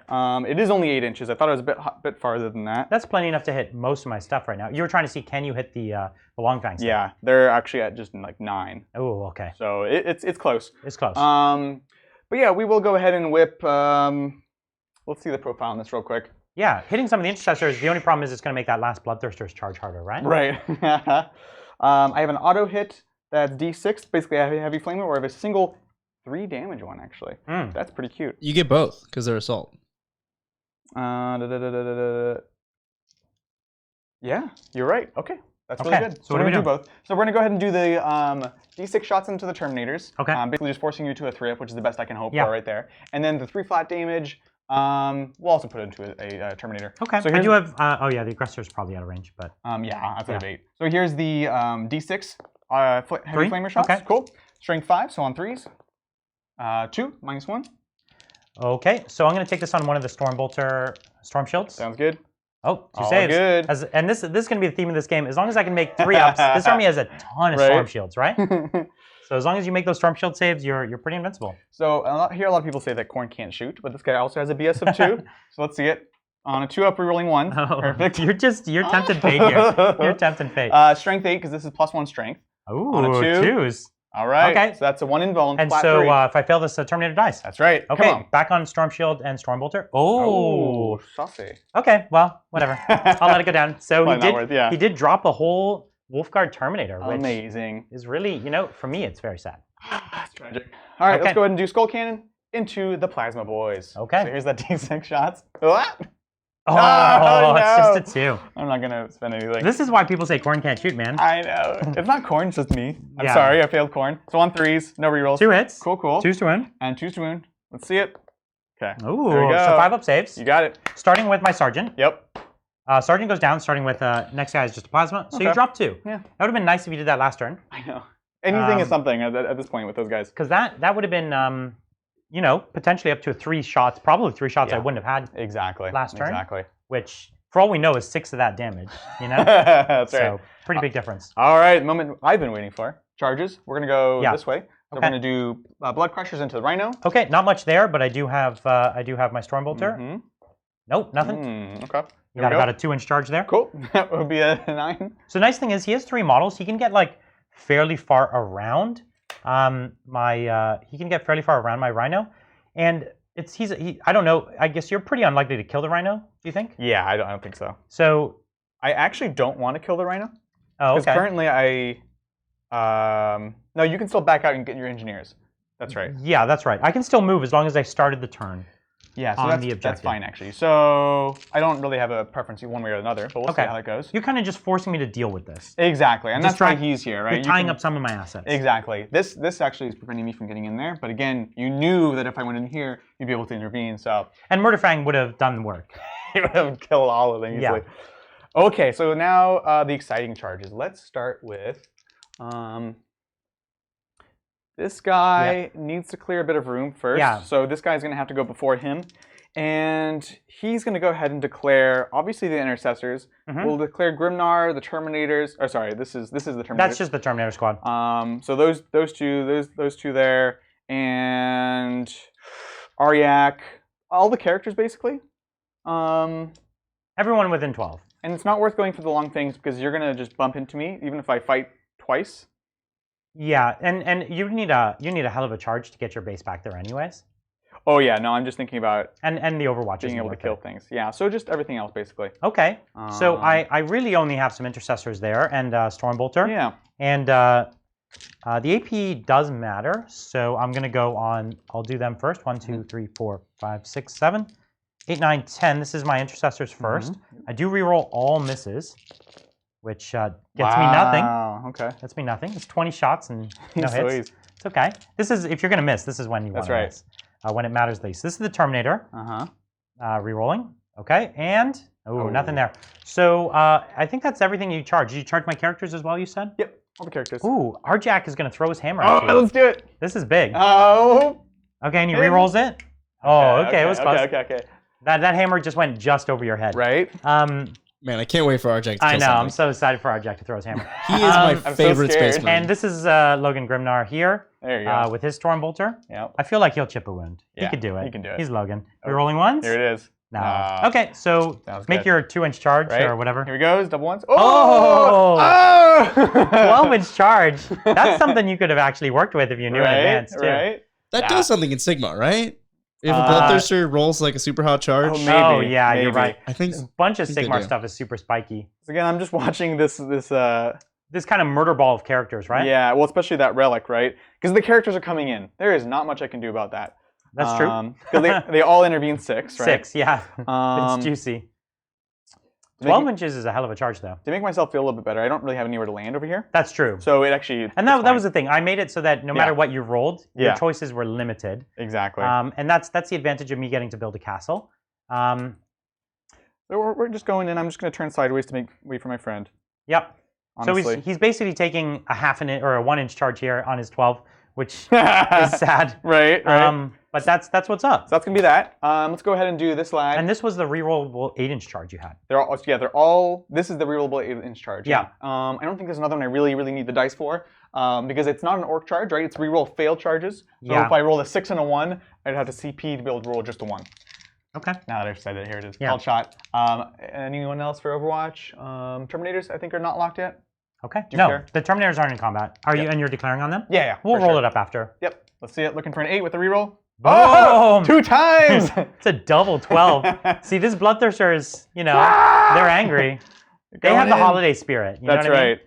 It is only 8 inches. I thought it was a bit farther than that. That's plenty enough to hit most of my stuff right now. You were trying to see, can you hit the long fangs? Yeah, they're actually at just like 9. Oh, okay. So it's close. It's close. But yeah, we will go ahead and whip. Let's see the profile on this real quick. Yeah, hitting some of the intercessors, the only problem is it's going to make that last Bloodthirster's charge harder, right? Right. I have an auto hit that's D6. Basically, I have a heavy flamer, or I have a single 3 damage one, actually. That's pretty cute. You get both, because they're assault. Yeah, you're right. Okay. That's really good. So we're going to do both. So we're going to go ahead and do the D6 shots into the Terminators. Okay. Basically just forcing you to a 3-up, which is the best I can hope for right there. And then the 3 flat damage, we'll also put it into a Terminator. Okay. So I do have, oh yeah, the Aggressor's probably out of range, but. Yeah, outside of 8. So here's the D6 heavy flamer shots. Okay. Cool. Strength 5, so on 3s. 2, -1. Okay, so I'm going to take this on one of the Stormbolter Storm Shields. Sounds good. Oh, 2 saves. Good. And this is going to be the theme of this game. As long as I can make 3 ups, this army has a ton of Storm Shields, right? So as long as you make those Storm Shield saves, you're pretty invincible. So I hear a lot of people say that Khorne can't shoot, but this guy also has a BS of 2. So let's see it. On a 2-up, rerolling 1. Oh, perfect. You're tempting fate here. You're tempting fate. Strength 8, because this is +1 strength. Ooh, on a 2. 2s. All right. Okay. So that's a 1 invuln. And flat so 3. if I fail this, Terminator dies. That's right. Okay. Come on. Back on Storm Shield and Stormbolter. Oh. Saucy. Okay. Well, whatever. I'll let it go down. So he did drop a whole Wolfguard Terminator, which amazing. is really, for me, it's very sad. That's tragic. All right, let's go ahead and do Skull Cannon into the Plasma Boys. Okay. So here's that D6 shots. What? Oh, no. It's just a 2. I'm not going to spend anything. This is why people say Khorne can't shoot, man. I know. It's not Khorne, it's just me. I'm sorry, I failed Khorne. So on 3s, no rerolls. 2 hits. Cool. 2's to wound. And 2's to wound. Let's see it. Okay. Ooh, there we go. So 5 up saves. You got it. Starting with my Sergeant. Yep. Sergeant goes down, starting with next guy is just a plasma. So you drop 2. Yeah. That would have been nice if you did that last turn. I know. Anything is something at this point with those guys. Because that would have been, you know, potentially up to 3 shots, probably 3 shots I wouldn't have had last turn. Exactly. Which, for all we know, is 6 of that damage, you know? That's right. So, pretty big difference. All right, the moment I've been waiting for. Charges. We're going to go this way. So Okay. we're going to do Blood Crushers into the Rhino. Okay, not much there, but I do have my Stormbolter. Mm-hmm. Nope, nothing. Okay. You got about a 2-inch charge there. Cool. That would be a 9. So the nice thing is he has 3 models. He can get like fairly far around he can get fairly far around my Rhino, and I don't know. I guess you're pretty unlikely to kill the Rhino. Do you think? Yeah, I don't think so. So I actually don't want to kill the Rhino. Oh, okay. Because currently no, you can still back out and get your engineers. That's right. Yeah, that's right. I can still move as long as I started the turn. Yeah, so that's fine actually. So I don't really have a preference one way or another, but we'll see how that goes. You're kind of just forcing me to deal with this. Exactly, and that's why he's here, right? You're tying up some of my assets. Exactly. This actually is preventing me from getting in there, but again, you knew that if I went in here, you'd be able to intervene. So and Murderfang would have done the work. He would have killed all of them easily. Yeah. Okay, so now the exciting charges. Let's start with. This guy needs to clear a bit of room first. Yeah. So this guy's going to have to go before him. And he's going to go ahead and declare, obviously, the Intercessors. Mm-hmm. We'll declare Grimnar, the Terminators. Oh, sorry, this is the Terminators. That's just the Terminator squad. So those two there. And Aryak. All the characters, basically. Everyone within 12. And it's not worth going for the long things because you're going to just bump into me, even if I fight twice. Yeah, and you need a hell of a charge to get your base back there anyways. Oh yeah, no, I'm just thinking about and the Overwatch being able to kill things. Yeah, so just everything else basically. Okay, so I really only have some Intercessors there and Stormbolter. Yeah. And the AP does matter, so I'm gonna go on. I'll do them first. 1, 2, 3, 4, 5, 6, 7, 8, 9, 10. This is my Intercessors first. I do reroll all misses, which gets me nothing. Okay. Gets me nothing. It's 20 shots and no hits. It's okay. This is if you're gonna miss. This is when you want to miss. When it matters least. This is the Terminator. Rerolling. Okay, and nothing there. So I think that's everything you charge. Did you charge my characters as well? You said. Yep. All the characters. Ooh, Arjak is gonna throw his hammer at you. Let's do it. This is big. Oh. Okay, and he rerolls it. Oh, okay, it was close. Okay. That hammer just went just over your head. Right. Man, I can't wait for Arjak to kill I know, something. I'm so excited for Arjak to throw his hammer. He is my favorite spaceman. And this is Logan Grimnar here. There you go. With his Stormbolter. Yep. I feel like he'll chip a wound. Yeah, he could do it. He can do it. He's Logan. Rerolling ones? Here it is. No. Okay, so make your 2-inch charge or whatever. Here he goes, double ones. Oh! 12-inch charge. That's something you could have actually worked with if you knew in advance, too. Right. That does something in Sigma, right? If a Bloodthirster rolls like a super hot charge. Oh, maybe. You're right. I think a bunch of Sigmar stuff is super spiky. So again, I'm just watching this kind of murder ball of characters, right? Yeah, well, especially that relic, right? Because the characters are coming in. There is not much I can do about that. That's true. Because they all intervene 6, right? 6, yeah. It's juicy. 12 inches is a hell of a charge, though. To make myself feel a little bit better, I don't really have anywhere to land over here. That's true. So it actually... And that was the thing. I made it so that no matter what you rolled, your choices were limited. Exactly. And that's the advantage of me getting to build a castle. So we're just going in. I'm just going to turn sideways to make way for my friend. Yep. Honestly. So he's basically taking a 1/2 inch or a 1-inch charge here on his 12, which is sad. Right. But that's what's up. So that's gonna be that. Let's go ahead and do this lad. And this was the rerollable 8-inch charge you had. They're all. This is the rerollable 8-inch charge. Yeah. I don't think there's another one I really need the dice for, because it's not an orc charge, right? It's reroll failed charges. So if I roll a 6 and a 1, I'd have to CP to be able to roll just a 1. Okay. Now that I've said it, here it is. Called shot. Anyone else for Overwatch? Terminators, I think, are not locked yet. Okay. No, the Terminators aren't in combat. Are you? And you're declaring on them? Yeah. We'll roll it up after. Yep. Let's see it. Looking for an 8 with a reroll. Boom! 2 times! It's a double 12. See, this Bloodthirster is, they're angry. They have the holiday spirit. You know what I mean?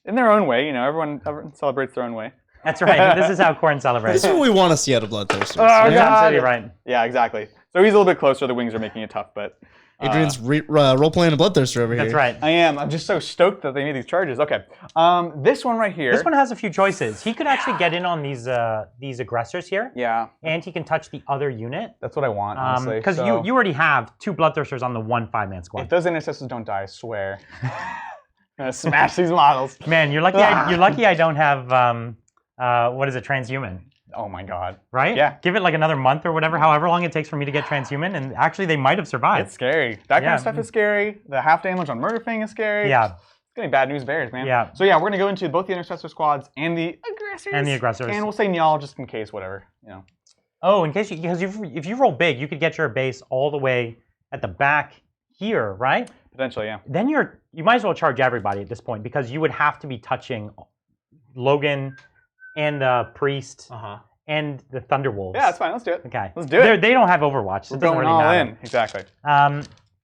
In their own way, everyone celebrates their own way. That's right. This is how Khorne celebrates. This is what we want to see out of Bloodthirster. Oh, That's God. absolutely right. Yeah, exactly. So he's a little bit closer. The wings are making it tough, but... Adrian's role-playing a Bloodthirster over here. That's right. I am. I'm just so stoked that they made these charges. Okay. This one right here. This one has a few choices. He could actually get in on these aggressors here. Yeah. And he can touch the other unit. That's what I want, honestly. Because you already have 2 Bloodthirsters on the 1 5-man squad. If those intercessors don't die, I swear. I'm gonna smash these models. Man, you're lucky. You're lucky I don't have what is it, transhuman. Oh my God. Right? Yeah. Give it like another month or whatever, however long it takes for me to get transhuman, and actually they might have survived. It's scary. That kind of stuff is scary. The half damage on Murder Fang is scary. Yeah. It's getting bad news bears, man. Yeah. So yeah, we're gonna go into both the intercessor squads and the aggressors. And we'll say Nyal just in case, whatever. You know. Oh, in case because if you roll big, you could get your base all the way at the back here, right? Potentially, yeah. Then you might as well charge everybody at this point because you would have to be touching Logan and the priest. And the Thunderwolves. Yeah, that's fine. Let's do it. Okay. Let's do it. They don't have Overwatch. So we're going really all matter. in. Exactly.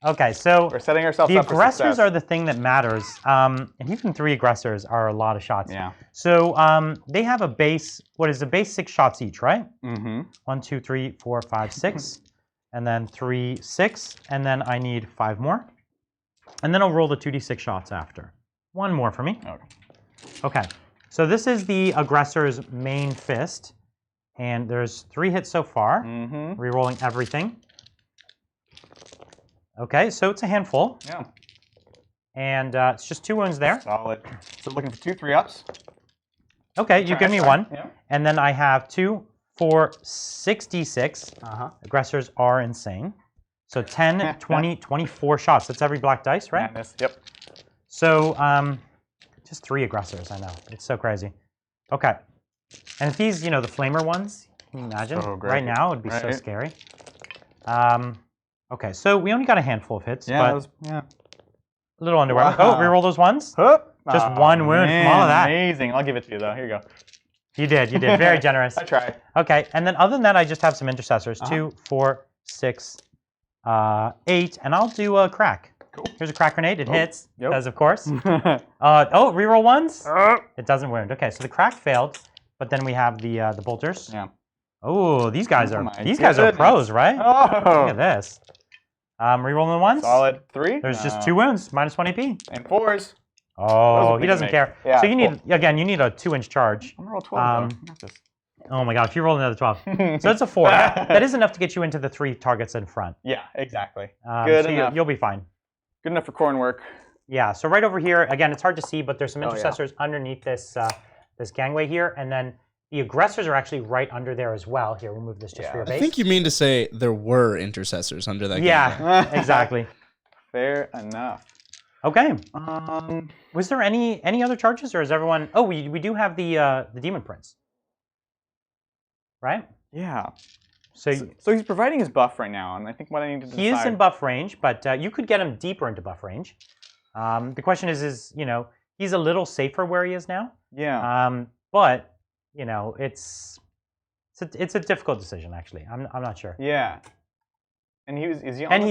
Okay, so we're setting ourselves up for the aggressors success. are the thing that matters. And even 3 aggressors are a lot of shots. Yeah. So they have a base. What is the base? 6 shots each, right? Mm-hmm. 1, 2, 3, 4, 5, 6, and then 3, 6, and then I need 5 more, and then I'll roll the 2d6 shots after. 1 more for me. Okay. Okay. So this is the aggressor's main fist. And there's 3 hits so far. Rerolling everything. Okay, so it's a handful. Yeah. And it's just 2 wounds there. Solid. So looking for 2 3-ups. Okay, you give me 1. Yeah. And then I have 2, 4, 6d6. Aggressors are insane. So 10, 20, 24 shots. That's every black dice, right? Madness. Yep. So just 3 aggressors, I know. It's so crazy. Okay. And if these, the flamer ones, can you imagine? So great. Right now, it would be so scary. Okay, so we only got a handful of hits, but a little underwhelming. Wow. Oh, reroll those ones. Just 1 wound from all of that. Amazing. I'll give it to you, though. Here you go. You did. Very generous. I tried. Okay, and then other than that, I just have some intercessors. 2, 4, 6, 8, and I'll do a crack. Cool. Here's a crack grenade. It hits, as of course. Reroll ones. It doesn't wound. Okay, so the crack failed. But then we have the bolters. Yeah. Oh, these guys are pros, right? Oh. Look at this. Rerolling the ones. Solid 3. There's just 2 wounds, minus 1 AP. And 4s. Oh, he doesn't care. Yeah, so you need you need a 2-inch charge. I'm gonna roll 12. Oh my God! If you roll another 12, so it's a 4. That is enough to get you into the 3 targets in front. Yeah, exactly. Good enough. You'll be fine. Good enough for Khorne work. Yeah. So right over here, again, it's hard to see, but there's some intercessors underneath this. This gangway here, and then the aggressors are actually right under there as well. Here, we'll move this just for your base. I think you mean to say there were intercessors under that. Yeah, exactly. Fair enough. Okay. Was there any other charges, or is everyone? Oh, we do have the Demon Prince, right? Yeah. So he's providing his buff right now, and I think what I need to decide. He is in buff range, but you could get him deeper into buff range. The question is he's a little safer where he is now. Yeah. But it's a difficult decision actually. I'm not sure. Yeah. And he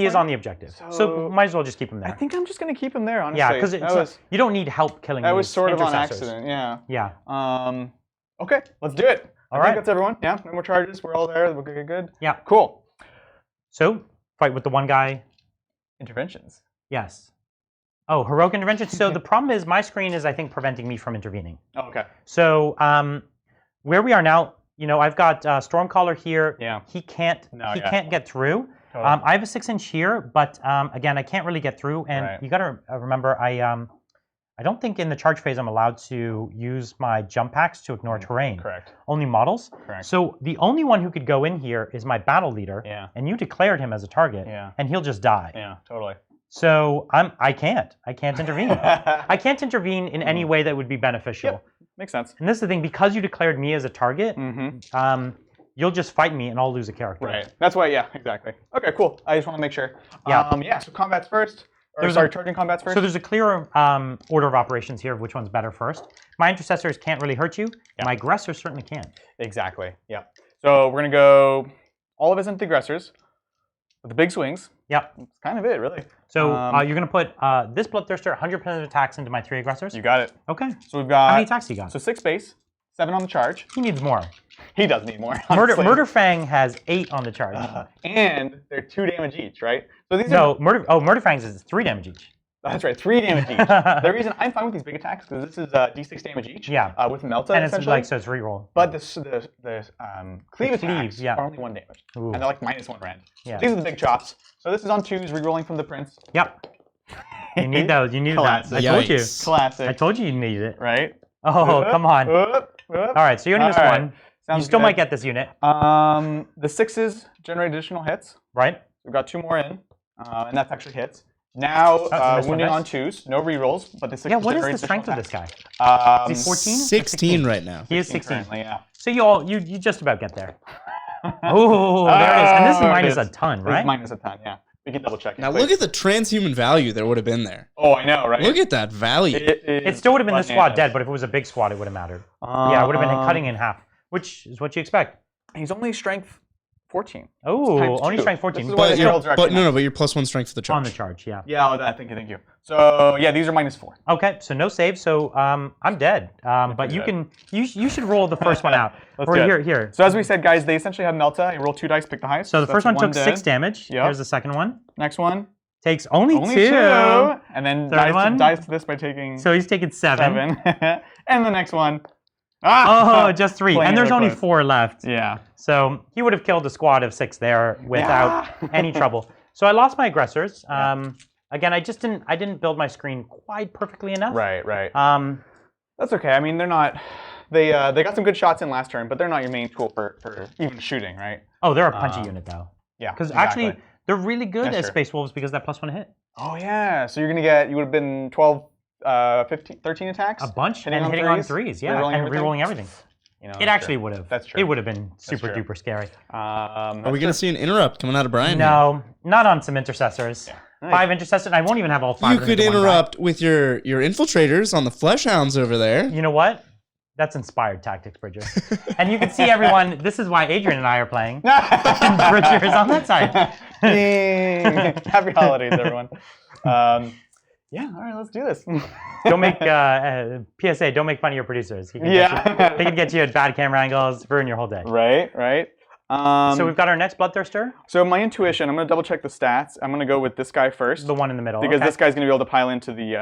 is on the objective. So might as well just keep him there. I think I'm just gonna keep him there, honestly. Yeah, because you don't need help killing. That was sort of on accident. Yeah. Yeah. Okay, let's do it. All I think that's everyone. Yeah. No more charges. We're all there. We're good. Yeah. Cool. So fight with the one guy. Interventions. Yes. Oh, heroic intervention. So the problem is my screen is, I think, preventing me from intervening. Oh, okay. So where we are now, I've got Stormcaller here. Yeah. He can't get through. Totally. I have a 6-inch here, but again, I can't really get through. And you got to remember, I don't think in the charge phase I'm allowed to use my jump packs to ignore terrain. Correct. Only models. Correct. So the only one who could go in here is my battle leader. Yeah. And you declared him as a target. Yeah. And he'll just die. Yeah. Totally. So I can't intervene. I can't intervene in any way that would be beneficial. Yep. Makes sense. And this is the thing, because you declared me as a target, you'll just fight me and I'll lose a character. Right. That's why. Yeah. Exactly. Okay. Cool. I just want to make sure. Yeah. So combats first. Charging combats first. So there's a clear order of operations here of which one's better first. My intercessors can't really hurt you. Yeah. My aggressors certainly can. Exactly. Yeah. So we're gonna go all of us into aggressors with the big swings. Yep. That's kind of it, really. So you're going to put this Bloodthirster 100% of attacks into my 3 aggressors? You got it. Okay. So we've got... How many attacks you got? So 6 base, 7 on the charge. He needs more. He does need more. Murder Fang has 8 on the charge. And they're 2 damage each, right? So these Murder Fang's is 3 damage each. That's right, 3 damage each. The reason I'm fine with these big attacks because this is D6 damage each. Yeah. With Melta, and it's essentially. like, so it's reroll. But the cleave attacks are only 1 damage. Ooh. And they're like -1 rend. Yeah. These are the big chops. So this is on 2s, rerolling from the Prince. Yep. You need those. You need that. I told you. Classic. I told you you needed it. Right? Oh, come on. All right, so you only missed 1. Sounds you still good. might get this unit. The 6s generate additional hits. Right. We've got 2 more in, and that's actually hits. Now, wounding on 2s, no rerolls, but the 6s. Yeah, what is the strength of this guy? Is he 14? 16 right now. He is 16. Yeah. So you just about get there. Oh, there it is. And this is minus a ton, right? This is minus a ton, yeah. We can double check it. Now look at the transhuman value there would have been there. Oh, I know, right? Look at that value. It still would have been this squad dead, but if it was a big squad, it would have mattered. Yeah, it would have been cutting in half, which is what you expect. He's only strength 14. Oh, only strength 14. But you're +1 strength for the charge. On the charge, yeah. Yeah, thank you. So yeah, these are -4. Okay, so no save. So I'm dead. But you should roll the first one out. Let's do it. Here. So as we said, guys, they essentially have Melta. You roll 2 dice, pick the highest. So the first one took dead. 6 damage. Yep. Here's the second one. Next one takes only 2. And then dies to this by taking. So he's taking 7. And the next one. Just 3. And there's only 4 left. Yeah. So he would have killed a squad of 6 there without any trouble. So I lost my aggressors. Again, I didn't build my screen quite perfectly enough. Right. That's okay. I mean, they're not. They got some good shots in last turn, but they're not your main tool for even shooting, right? Oh, they're a punchy unit though. Yeah. Because actually, they're really good as Space Wolves because that +1 hit. Oh yeah. So you would have been 12. 15, 13 attacks? A bunch, hitting on 3s, yeah, and rerolling everything. It actually would have. That's true. It would have been super duper scary. Are we going to see an interrupt coming out of Brian? No, not on some intercessors. Yeah. 5 intercessors, and I won't even have all 5. You could interrupt with your infiltrators on the flesh hounds over there. You know what? That's inspired tactics, Bridger. And you can see everyone. This is why Adrian and I are playing. And Bridger is on that side. Happy holidays, everyone. Yeah, all right, let's do this. Don't make PSA. Don't make fun of your producers. They can get you at bad camera angles, ruin your whole day. Right. So we've got our next Bloodthirster. So my intuition, I'm going to double check the stats. I'm going to go with this guy first. The one in the middle. Because this guy's going to be able to pile into the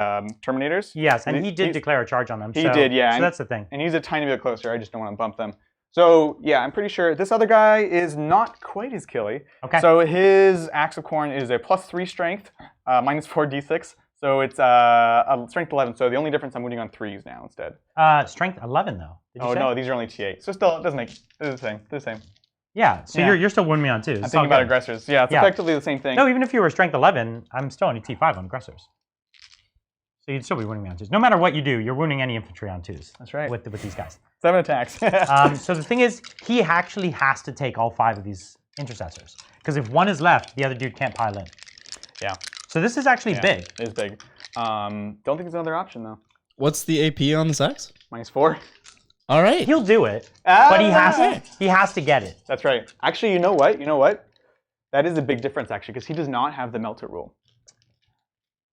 Terminators. Yes, and he did declare a charge on them. He did, yeah. So that's the thing. And he's a tiny bit closer. I just don't want to bump them. So yeah, I'm pretty sure this other guy is not quite as killy. Okay. So his Axe of Khorne is a +3 strength, -4 d6. So it's a strength 11. So the only difference, I'm wounding on 3s now instead. Strength 11 though. No, these are only T8. So still, it doesn't make. It's the same. Yeah. So you're still wounding me on 2s. I'm thinking about aggressors. Yeah, it's effectively the same thing. No, even if you were strength 11, I'm still only T5 on aggressors. So you'd still be wounding me on 2s. No matter what you do, you're wounding any infantry on 2s. That's right. With these guys. 7 attacks. So the thing is, he actually has to take all 5 of these intercessors. Because if one is left, the other dude can't pile in. Yeah. So this is actually big. It is big. Don't think there's another option though. What's the AP on this Axe? -4. All right. He'll do it, but he has to get it. That's right. Actually, you know what? That is a big difference actually, because he does not have the Melta rule.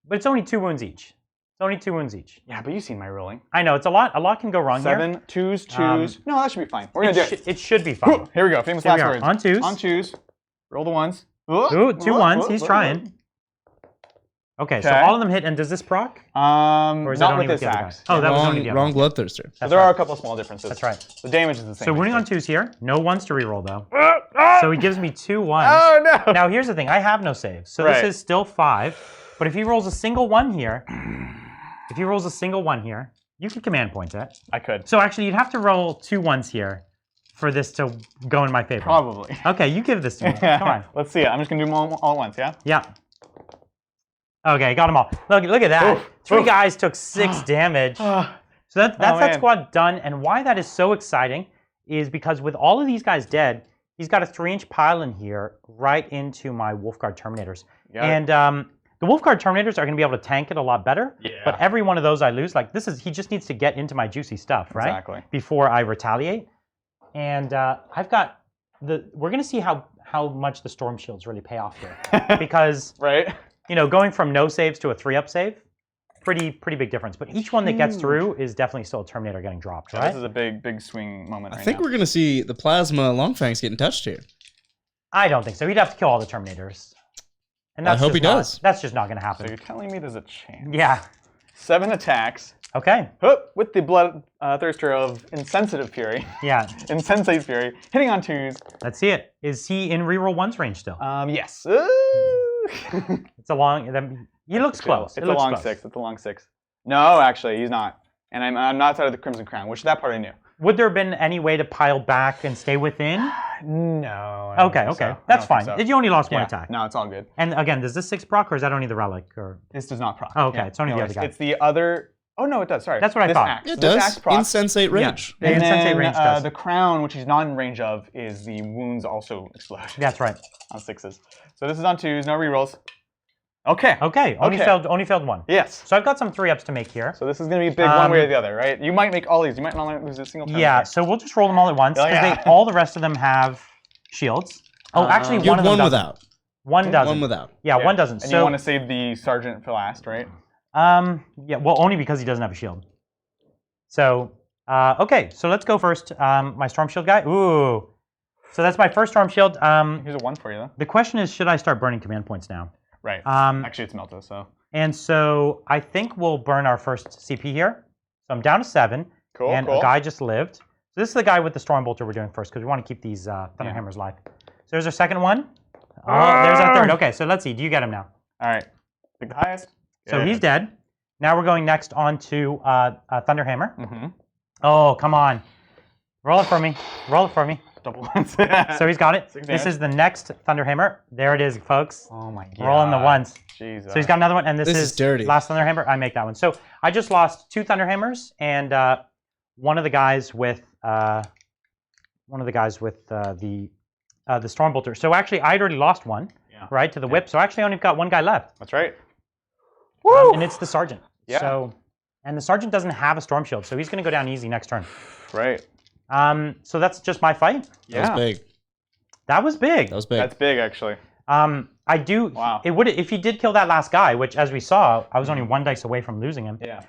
But it's only 2 wounds each. It's only 2 wounds each. Yeah, but you've seen my rolling. I know, it's a lot. A lot can go wrong 7, here. 2s. No, that should be fine. We're gonna do it. It should be fine. Here we go. Famous last words. On 2s. On 2s. Roll the 1s. Ooh, 2 1s. He's trying. Okay, so all of them hit, and does this proc? Or is not with this axe. Oh, that was only the other wrong Bloodthirster. So there are a couple of small differences. That's right. The damage is the same. So wounding on 2s here. No 1s to reroll though. So he gives me 2 1s. Oh no! Now here's the thing. I have no saves, so this is still 5. But if he rolls a single 1 here, you can command point it. I could. So actually, you'd have to roll 2 1s here for this to go in my favor. Probably. Okay, you give this to me. Come on. Let's see it. I'm just gonna do them all at once. Yeah. Yeah. Okay, got them all. Look at that. Oof, 3 guys took 6 damage. So that's that squad done. And why that is so exciting is because with all of these guys dead, he's got a 3-inch pile in here right into my Wolfguard Terminators. And the Wolfguard Terminators are going to be able to tank it a lot better. Yeah. But every one of those I lose, like he just needs to get into my juicy stuff, right? Exactly. Before I retaliate. And I've got we're going to see how much the Storm Shields really pay off here. Because... Right. You know, going from no saves to a 3-up save, pretty big difference. But each one that gets through is definitely still a Terminator getting dropped, right? This is a big swing moment. I think we're gonna see the plasma Longfangs getting touched here. I don't think so. He'd have to kill all the Terminators. And that's I hope he does. That's just not going to happen. So you're telling me there's a chance? Yeah. 7 attacks. Okay. With the Bloodthirster of Insensitive Fury. Yeah. Insensate Fury. Hitting on 2s. Let's see it. Is he in reroll 1's range still? Yes. It's a long... He looks close. It's a long 6. It's a long 6. No, actually, he's not. And I'm not outside of the Crimson Crown, which that part I knew. Would there have been any way to pile back and stay within? No. Okay. That's fine. So. You only lost 1 attack. No, it's all good. And again, does this 6 proc or is that only the relic? Or this does not proc. Oh, okay. It's only the other guy. It's the other. Oh no, it does. Sorry. That's what I thought. Axe. It does. Insensate range. Yeah. And Insensate range does. The crown, which he's not in range of, is the wounds also explode. That's right. On 6s. So this is on 2s. No rerolls. Okay. Only failed 1. Yes. So I've got some 3-ups to make here. So this is going to be big one way or the other, right? You might make all these. You might not lose a single time. Yeah. So we'll just roll them all at once because all the rest of them have shields. Oh, actually, one of them doesn't. Without. One doesn't. One without. Yeah, one doesn't. And so you want to save the sergeant for last, right? Yeah. Well, only because he doesn't have a shield. So okay. So let's go first. My storm shield guy. Ooh. So that's my first storm shield. Here's a 1 for you though. The question is, should I start burning command points now? Right. Actually, it's melted, so. And so I think we'll burn our first CP here. So I'm down to 7. Cool. And a guy just lived. So this is the guy with the storm bolter we're doing first because we want to keep these Thunderhammers live. So there's our second one. Oh, there's our third. Okay, so let's see. Do you get him now? All right. Pick the highest. So he's dead. Now we're going next on to Thunderhammer. Mm-hmm. Oh, come on. Roll it for me. Roll it for me. Double ones. So he's got it. This is the next Thunderhammer. There it is, folks. Oh my god. Rolling the ones. Jesus. So he's got another one, and this is dirty. Last Thunderhammer. I make that one. So I just lost 2 Thunderhammers and one of the guys with the Storm Bolter. So actually, I'd already lost one, right, to the whip. So actually, I only got 1 guy left. That's right. And it's the sergeant. Yeah. So, and the sergeant doesn't have a storm shield, so he's going to go down easy next turn. Right. So that's just my fight. Yeah. That was big. That was big. That was big. That's big, actually. I do. Wow. It would if he did kill that last guy, which as we saw, I was only 1 dice away from losing him. Yeah.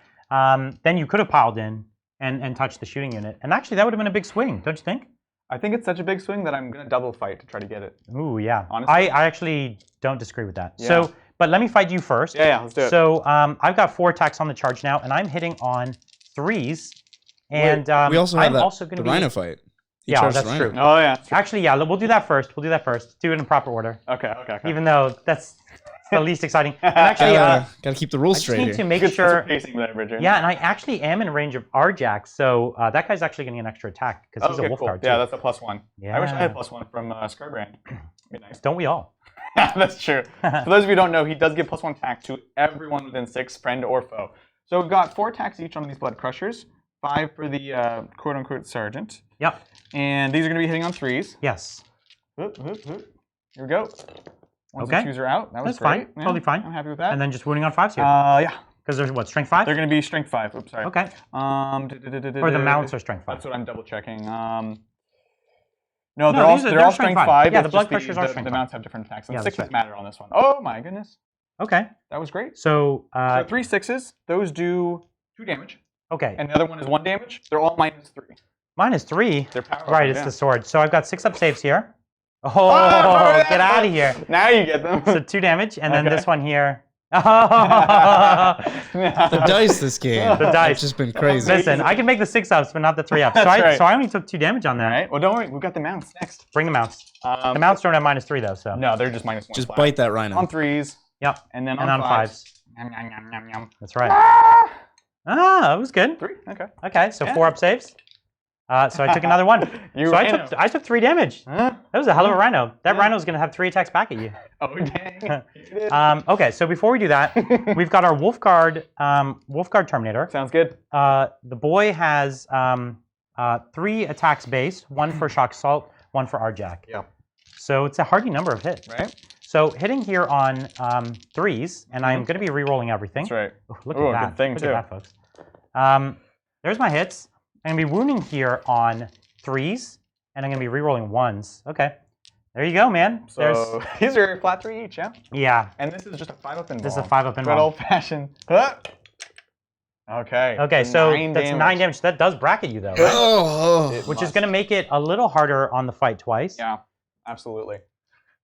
Then you could have piled in and touched the shooting unit, and actually that would have been a big swing, don't you think? I think it's such a big swing that I'm gonna double fight to try to get it. Ooh, yeah. Honestly, I actually don't disagree with that. Yeah. So, but let me fight you first. Yeah, let's do it. So I've got 4 attacks on the charge now, and I'm hitting on 3s. And we also have the Rhino fight. Yeah, that's true. Oh yeah. Actually, yeah, we'll do that first. We'll do that first. Do it in proper order. Okay. Even though that's the least exciting. And actually, gotta keep the rules straight here. I just need to make sure. Yeah, and I actually am in range of Arjax, so that guy's actually getting an extra attack because he's a wolf guard too. Yeah, that's a +1. Yeah. I wish I had +1 from Scarbrand. Be nice. Don't we all? That's true. For those of you who don't know, he does give +1 attack to everyone within 6, friend or foe. So we've got 4 attacks each on these Blood Crushers, 5 for the quote-unquote sergeant. Yep. And these are going to be hitting on 3s. Yes. Here we go. Once the 2s are out, that was That's fine. Yeah, Totally fine. I'm happy with that. And then just wounding on 5s here. Yeah. Because there's what, strength 5? They're going to be strength 5. Oops, sorry. Okay. Or the mounts are strength 5. That's what I'm double checking. No, they're all strength 5. Yeah, the Blood Crushers are strength 5. The mounts have different attacks. And Yeah, 6s matter on this one. Oh my goodness. Okay. That was great. So, 3 6s. Those do 2 damage. Okay. And the other one is 1 damage. They're all -3. -3? They're powerful. Right, it's the sword. So I've got 6 up saves here. Oh, get out of here. Now you get them. So 2 damage, and then this one here. The dice this game. The dice. It's just been crazy. Listen, I can make the 6 ups, but not the 3 ups. So I only took 2 damage on that. All right. Well, don't worry. We've got the mounts next. Bring the mounts. The mounts don't have -3 though, so. No, they're just -1. Just bite that rhino. On 3s. Yep. And then on on 5s. That's right. That was good. 3. Okay. Okay, so 4 up saves. So I took another 1. So I took 3 damage. That was a hell of a rhino. That rhino's going to have 3 attacks back at you. Oh, dang. Okay, so before we do that, we've got our Wolf Guard Terminator. Sounds good. The boy has 3 attacks base, 1 for Shock Assault, 1 for Arjack. Yeah. So it's a hardy number of hits. Right. So hitting here on 3s, and I'm going to be re-rolling everything. That's right. Ooh, look at that. Good thing, look too. at that, folks. There's my hits. I'm going to be wounding here on 3s, and I'm going to be re-rolling 1s. Okay. There you go, man. So these are flat 3 each, yeah? Yeah. And this is just a 5-up involved. This is a 5-up involved. Good old-fashioned. Okay. Okay, so that's 9 damage. That does bracket you, though, right? Which is going to make it a little harder on the fight twice. Yeah, absolutely.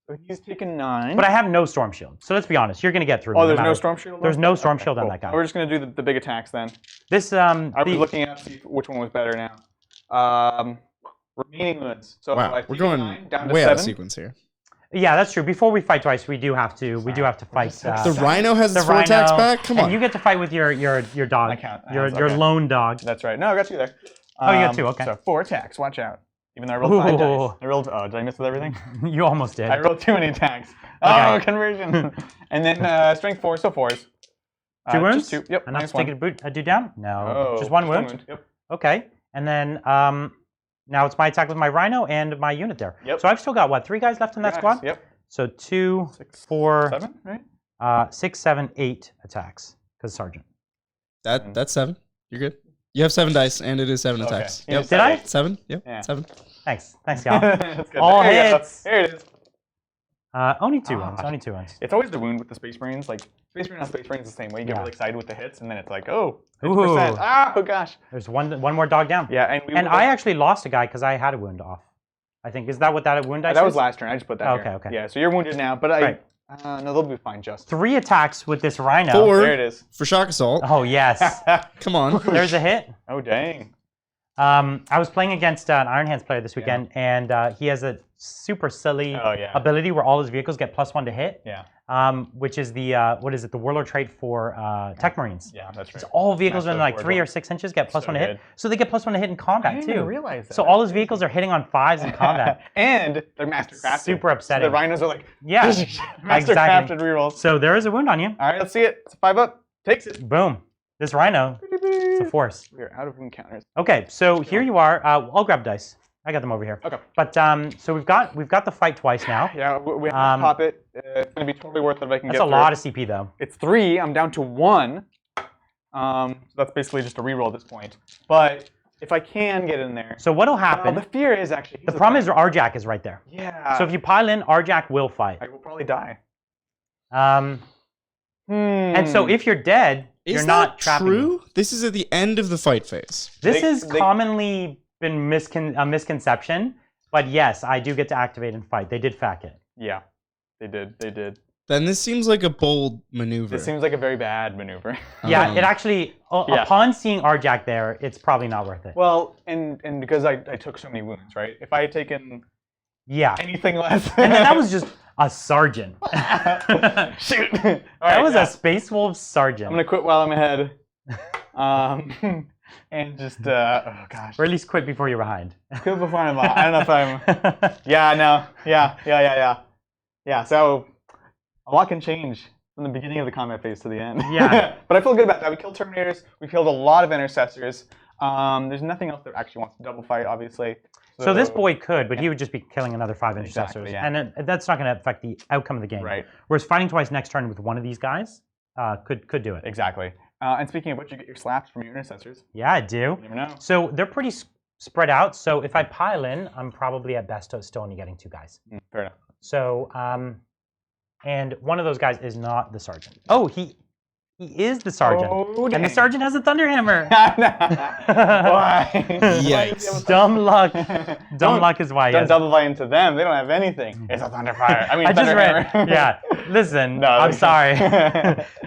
So he's taken 9. But I have no Storm Shield, so let's be honest. You're going to get through. Oh, there's no Storm Shield? There's no Storm Shield on that guy. We're just going to do the big attacks then. This, I was looking at which one was better now. Remaining wounds. So wow, we're going down to way 7. out of sequence here. Yeah, that's true. Before we fight twice, we do have to fight. The Rhino has its 4 attacks back? Come on. And you get to fight with your dog. I count. Your lone dog. That's right. No, I got you there. Oh, you got 2, okay. So 4 attacks, watch out. Even though I rolled 5 dice. I rolled, did I miss with everything? You almost did. I rolled too many attacks. Okay. Oh, conversion. And then strength 4, so 4s. 2 wounds? Just 2. Yep, Enough to take a dude down? No. Oh, just 1 wound? Yep. Okay. And then now it's my attack with my Rhino and my unit there. Yep. So I've still got, what, 3 guys left in that squad? Yep. So 2, 6, 4, 7, right? 6, 7, 8 attacks. Because Sergeant. That's 7. You're good. You have 7 dice, and it is 7 attacks. Yep. Did I? 7? Yep. Yeah. 7. Thanks, y'all. That's good. All there hits. There it is. Only 2 wounds. Only 2 wounds. It's always the wound with the Space Marines. Like Space Marine on Space Marines the same way. You get really excited with the hits, and then it's like, oh, 50%. Oh gosh. There's one more dog down. Yeah, and I actually lost a guy because I had a wound off. I think is that what that wound dice that is? was last turn. I just put that here. Okay. Yeah, so you're wounded now, but no, they'll be fine. Just 3 attacks with this Rhino. 4. There it is. For shock assault. Oh yes. Come on. There's a hit. Oh dang. I was playing against an Iron Hands player this weekend, and he has a super silly ability where all his vehicles get +1 to hit. Yeah. Which is the the Warlord trait for Tech Marines. Yeah, that's right. So all vehicles in like 3 or 6 inches get +1 to hit. So they get +1 to hit in combat I too. didn't realize that. So all his vehicles are hitting on 5s in combat. And they're master crafted. Super upsetting. So the Rhinos are like, exactly. master crafted rerolls. So there is a wound on you. All right, let's see it. It's a 5 up. Takes it. Boom. This Rhino, it's a force. We're out of wound counters. Okay, so here you are. I'll grab dice. I got them over here. Okay. But so we've got the fight twice now. Yeah, we have to pop it. It's gonna be totally worth it if I can get through. That's a lot of CP though. It's 3. I'm down to 1. So that's basically just a reroll at this point. But if I can get in there. So what'll happen? The fear is actually. The problem is Arjack is right there. Yeah. So if you pile in, Arjack will fight. I will probably die. And so if you're dead, you're not trapping. Is that true? This is at the end of the fight phase. This has commonly been a misconception, but yes, I do get to activate and fight. They did fact it. Yeah, they did. They did. Then this seems like a bold maneuver. It seems like a very bad maneuver. Yeah, it actually, upon seeing Arjack there, it's probably not worth it. Well, and because I took so many wounds, right? If I had taken anything less. And then that was just a sergeant. Shoot. That was a Space Wolf sergeant. I'm going to quit while I'm ahead. And just, oh gosh. Or at least quit before you're behind. Quit before I'm behind. I don't know if I'm, Yeah, so a lot can change from the beginning of the combat phase to the end. Yeah. But I feel good about that. We killed Terminators. We killed a lot of Intercessors. There's nothing else that actually wants to double fight, obviously. So this boy could, but he would just be killing another 5 Intercessors. Exactly, yeah. And that's not going to affect the outcome of the game. Right. Whereas fighting twice next turn with one of these guys could do it. Exactly. And speaking of which, you get your slaps from your Intercessors. Yeah, I do. You never know. So they're pretty spread out. So if I pile in, I'm probably at best still only getting 2 guys. Fair enough. So, and one of those guys is not the sergeant. Oh, he is the sergeant. Oh, and the sergeant has a Thunderhammer. Why? Yikes. Dumb luck. Dumb luck is why. Don't double fight into them. They don't have anything. It's a Thunderfire. I mean, Thunderhammer. Yeah. Listen, I'm sorry.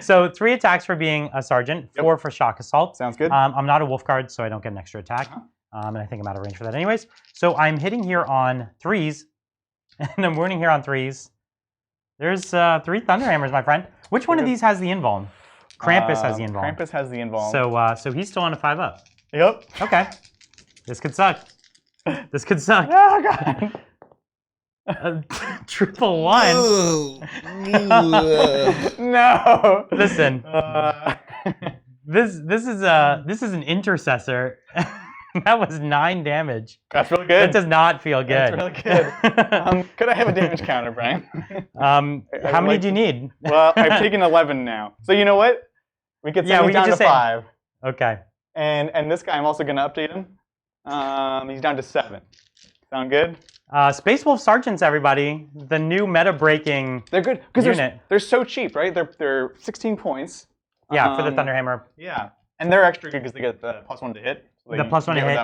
So 3 attacks for being a sergeant, 4 for shock assault. Sounds good. I'm not a wolf guard, so I don't get an extra attack. And I think I'm out of range for that anyways. So I'm hitting here on 3s, and I'm wounding here on 3s. There's 3 Thunderhammers, my friend. Which one of these has the invuln? Krampus has the invuln. Krampus has the invuln. So he's still on a 5 up. Yep. Okay. This could suck. This could suck. Oh god. Triple 1. No. Listen. This is an intercessor. That was 9 damage. That's really good. That does not feel good. That's really good. Could I have a damage counter, Brian? How many do you need? Well, I've taken 11 now. So you know what? We could send him down to 5. Okay. And this guy, I'm also going to update him. He's down to 7. Sound good? Space Wolf Sergeants, everybody. The new meta-breaking They're good because unit. They're so cheap, right? They're 16 points. Yeah, for the Thunderhammer. Yeah. And they're extra good because they get the +1 to hit. So the +1 to hit,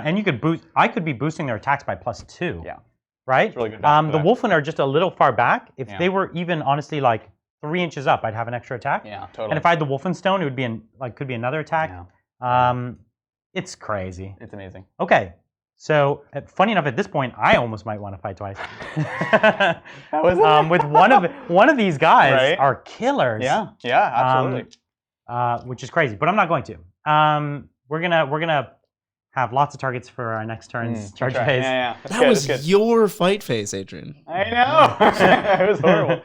and you could boost. I could be boosting their attacks by +2. Yeah. Right. It's really good. The Wolfen are just a little far back. If they were even honestly like 3 inches up, I'd have an extra attack. Yeah, totally. And if I had the Wolfenstone, it would be could be another attack. Yeah. It's crazy. It's amazing. Okay. So, funny enough, at this point, I almost might want to fight twice. With one of these guys are killers. Yeah, absolutely. Which is crazy, but I'm not going to. We're gonna have lots of targets for our next turn's charge phase. Yeah. That was your fight phase, Adrian. I know. It was horrible.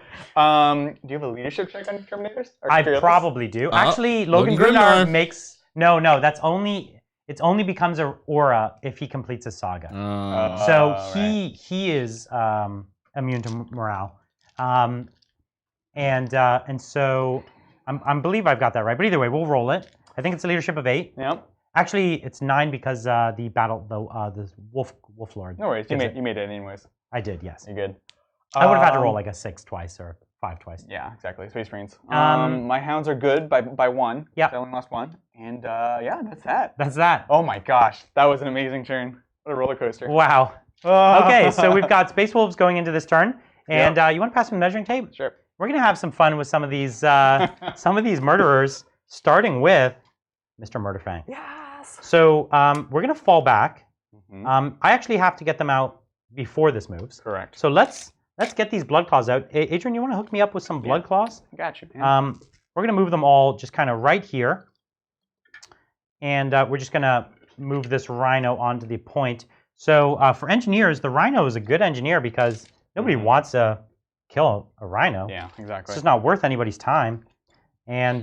Do you have a leadership check on Terminators? I probably do. Actually, Logan Grimnar makes no. That's only. It only becomes an aura if he completes a saga. So he is immune to morale, and so I believe I've got that right. But either way, we'll roll it. I think it's a leadership of 8. Yep. Actually, it's 9 because the Wolf Lord. No worries. You made it anyways. I did. Yes. You're good. I would have had to roll like a 6 twice or 5 twice. Yeah, exactly. Space Marines. My hounds are good by 1. Yeah. I only lost 1. And that's that. That's that. Oh my gosh, that was an amazing turn. What a roller coaster. Wow. Okay, so we've got Space Wolves going into this turn, and you want to pass me the measuring tape? Sure. We're gonna have some fun with some of these murderers, starting with Mr. Murderfang. Yes. So we're gonna fall back. I actually have to get them out before this moves. Correct. So let's get these blood claws out. Adrian, you want to hook me up with some blood claws? I got you. Man. We're gonna move them all just kind of right here. And we're just going to move this rhino onto the point. So for engineers, the rhino is a good engineer because nobody wants to kill a rhino. Yeah, exactly. It's just not worth anybody's time. And,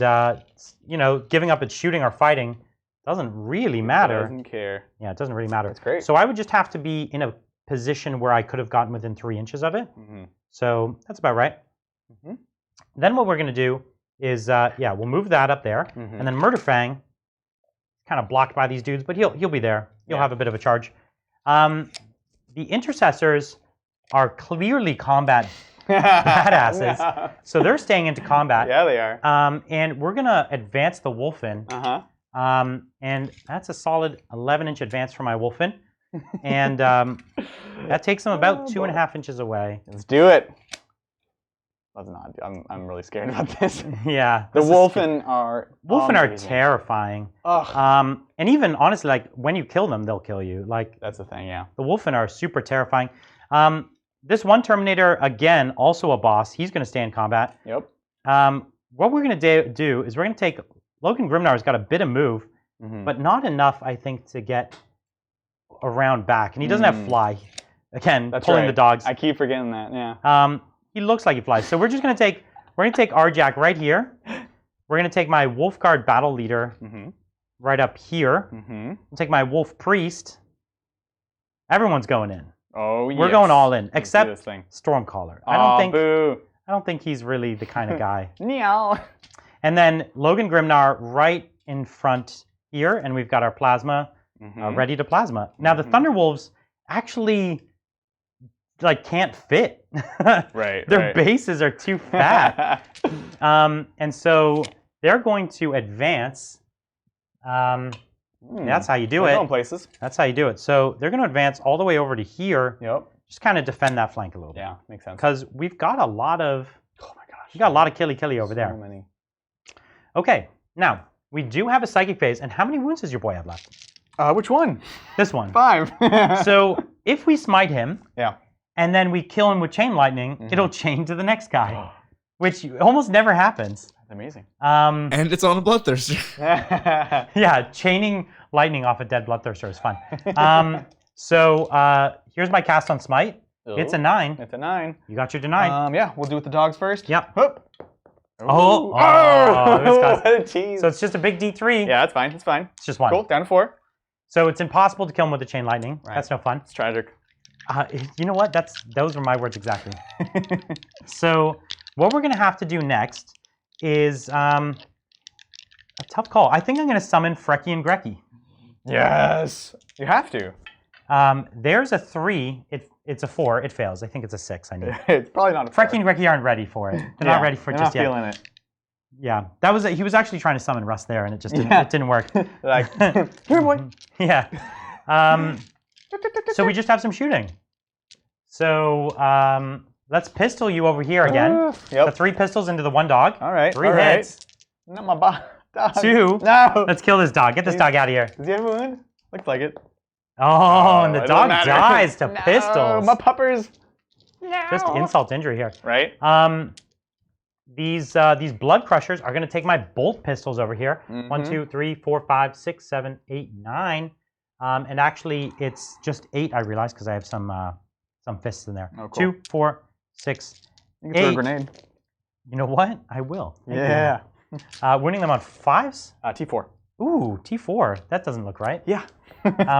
giving up its shooting or fighting doesn't really matter. It doesn't care. Yeah, it doesn't really matter. That's great. So I would just have to be in a position where I could have gotten within 3 inches of it. So that's about right. Then what we're going to do is, we'll move that up there. And then Murderfang, kind of blocked by these dudes, but he'll be there. He'll have a bit of a charge. The intercessors are clearly combat badasses, so they're staying into combat. Yeah, they are. And we're gonna advance the Wolfen. And that's a solid 11-inch advance for my Wolfen, and that takes them about 2.5 inches away. Let's do it. That's not. I'm really scared about this. Yeah. The Wolfen are terrifying. And even honestly, like when you kill them, they'll kill you. Like that's the thing. Yeah. The Wolfen are super terrifying. This one Terminator, again, also a boss. He's going to stay in combat. Yep. What we're going to do is we're going to take Logan Grimnar's got a bit of move, but not enough, I think, to get around back. And he doesn't have fly. Again, that's pulling the dogs. I keep forgetting that. Yeah. He looks like he flies. So we're just going to take, Arjack right here. We're going to take my Wolfguard Battle Leader right up here. We'll take my Wolf Priest. Everyone's going in. Oh, yes. We're going all in, except Stormcaller. Boo. I don't think he's really the kind of guy. Meow. And then Logan Grimnar right in front here, and we've got our Plasma ready to Plasma. Now the Thunderwolves actually can't fit. Their bases are too fat. And so they're going to advance. That's how you do it. Going places. That's how you do it. So they're going to advance all the way over to here. Yep. Just kind of defend that flank a little bit. Yeah, makes sense. Because we've got a lot of killy over there. So many. Okay, now we do have a psychic phase. And how many wounds does your boy have left? Which one? This one. 5. So if we smite him, yeah, and then we kill him with chain lightning, it'll chain to the next guy, which almost never happens. That's amazing. And it's on a Bloodthirster. Yeah, chaining lightning off a dead Bloodthirster is fun. So here's my cast on smite. Ooh, it's a 9. It's a 9. You got your denied. Yeah, we'll do with the dogs first. Yep. Hoop. Oh, what a tease. So it's just a big D3. Yeah, that's fine. It's fine. It's just 1. Cool, down to 4. So it's impossible to kill him with the chain lightning. Right. That's no fun. It's tragic. You know what? Those were my words exactly. So what we're going to have to do next is a tough call. I think I'm going to summon Frecky and Grecky. Yes. You have to. There's a 3. It's a 4. It fails. I think it's a 6. I need. It's probably not a 4. Frecky and Grecky aren't ready for it. They're not ready for it just yet. Not feeling it. Yeah, that was he was actually trying to summon Rust there, and it just didn't work. Like, here, boy. Yeah. So we just have some shooting. So let's pistol you over here again. Yep. The 3 pistols into the 1 dog. All right. 3 hits. Not my dog. 2. No. Let's kill this dog. Get this dog out of here. Does he have a wound? Looks like it. Oh, and the dog dies to pistols. My puppers. No. Just insult injury here. Right. These blood crushers are going to take my bolt pistols over here. 1, 2, 3, 4, 5, 6, 7, 8, 9. And actually, it's just 8. I realized because I have some fists in there. Oh, cool. 2, 4, 6, you can 8. throw a grenade. You know what? I will. Yeah. Winning them on 5s. T4. Ooh, T4. That doesn't look right. Yeah.